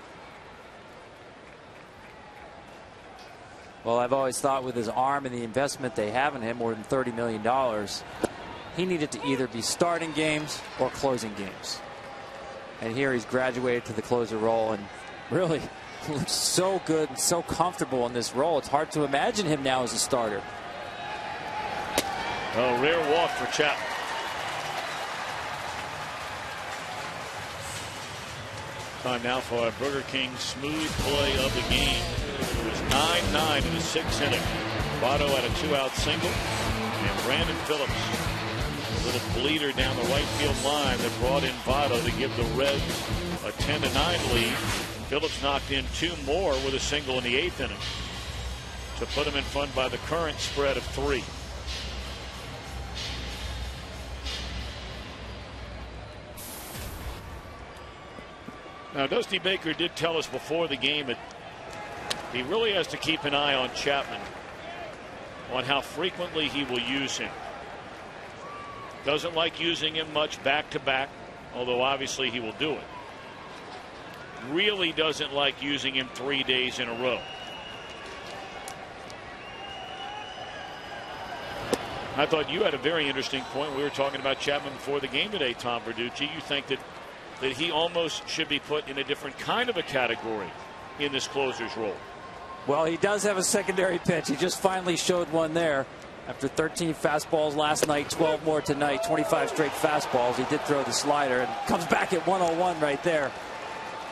Well, I've always thought with his arm and the investment they have in him, more than $30 million, he needed to either be starting games or closing games. And here he's graduated to the closer role and really looks so good and so comfortable in this role. It's hard to imagine him now as a starter. A rare walk for Chapman. Time now for our Burger King smooth play of the game. It was 9-9 in the 6th inning. Votto had a 2-out single, and Brandon Phillips, a little bleeder down the right field line that brought in Votto to give the Reds a 10-9 lead. Phillips knocked in 2 more with a single in the 8th inning to put him in front by the current spread of 3. Now, Dusty Baker did tell us before the game that he really has to keep an eye on Chapman, on how frequently he will use him. Doesn't like using him much back-to-back, although obviously he will do it. Really doesn't like using him 3 days in a row. I thought you had a very interesting point. We were talking about Chapman before the game today, Tom Verducci. You think that he almost should be put in a different kind of a category in this closer's role. Well, he does have a secondary pitch. He just finally showed one there. After 13 fastballs last night, 12 more tonight, 25 straight fastballs. He did throw the slider and comes back at 101 right there.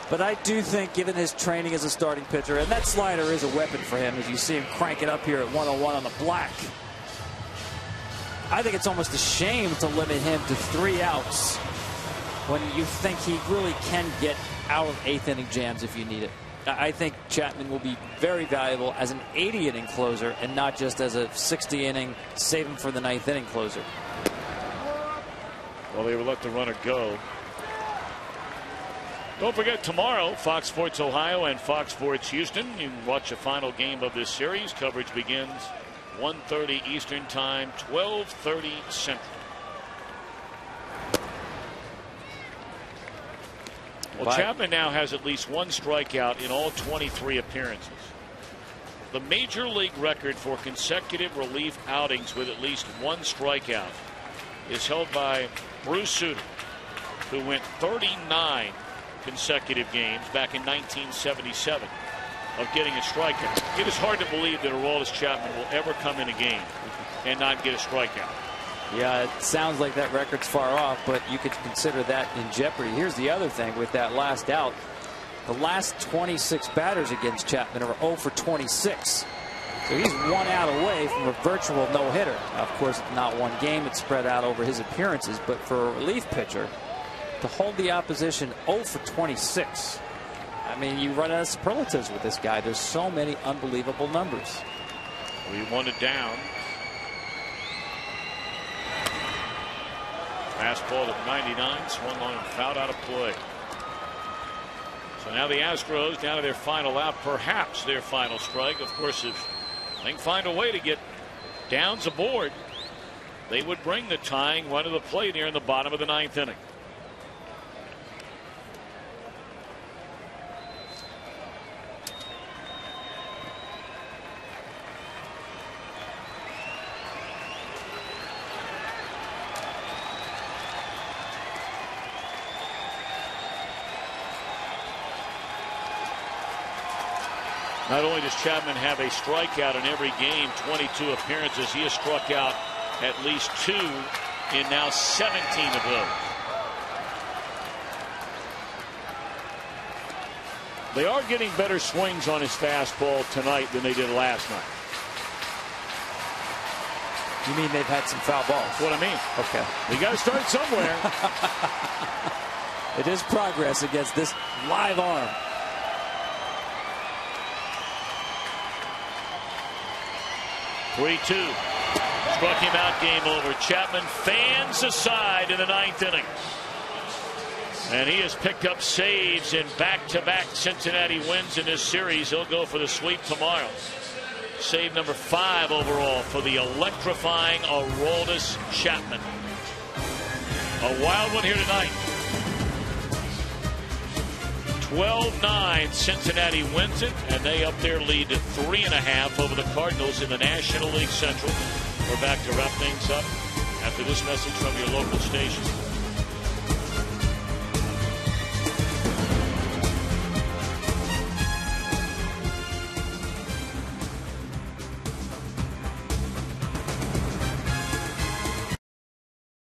But I do think, given his training as a starting pitcher, and that slider is a weapon for him as you see him crank it up here at 101 on the black. I think it's almost a shame to limit him to 3 outs when you think he really can get out of 8th inning jams if you need it. I think Chapman will be very valuable as an 80 inning closer and not just as a 60 inning save him for the 9th inning closer. Well, they will let the runner go. Don't forget, tomorrow, Fox Sports Ohio and Fox Sports Houston. You can watch the final game of this series. Coverage begins 1:30 Eastern Time, 12:30 Central. Well, Chapman now has at least 1 strikeout in all 23 appearances. The major league record for consecutive relief outings with at least 1 strikeout is held by Bruce Sutter, who went 39 consecutive games back in 1977 of getting a strikeout. It is hard to believe that Aroldis Chapman will ever come in a game and not get a strikeout. Yeah, it sounds like that record's far off, but you could consider that in jeopardy. Here's the other thing with that last out. The last 26 batters against Chapman are 0 for 26. So he's 1 out away from a virtual no-hitter. Of course, it's not one game. It's spread out over his appearances. But for a relief pitcher, to hold the opposition 0 for 26, I mean, you run out of superlatives with this guy. There's so many unbelievable numbers. We want it down. Fastball at 99, swung on and fouled out of play. So now the Astros down to their final out, perhaps their final strike. Of course, if they can find a way to get downs aboard, they would bring the tying run to the plate here in the bottom of the 9th inning. Not only does Chapman have a strikeout in every game, 22 appearances, he has struck out at least 2 in now 17 of those. They are getting better swings on his fastball tonight than they did last night. You mean they've had some foul balls? That's what I mean. Okay. We got to start somewhere. It is progress against this live arm. 3-2. Struck him out, game over. Chapman fans aside in the 9th inning. And he has picked up saves in back-to-back Cincinnati wins in this series. He'll go for the sweep tomorrow. Save number 5 overall for the electrifying Aroldis Chapman. A wild one here tonight. 12-9, Cincinnati wins it, and they up their lead to 3.5 over the Cardinals in the National League Central. We're back to wrap things up after this message from your local station.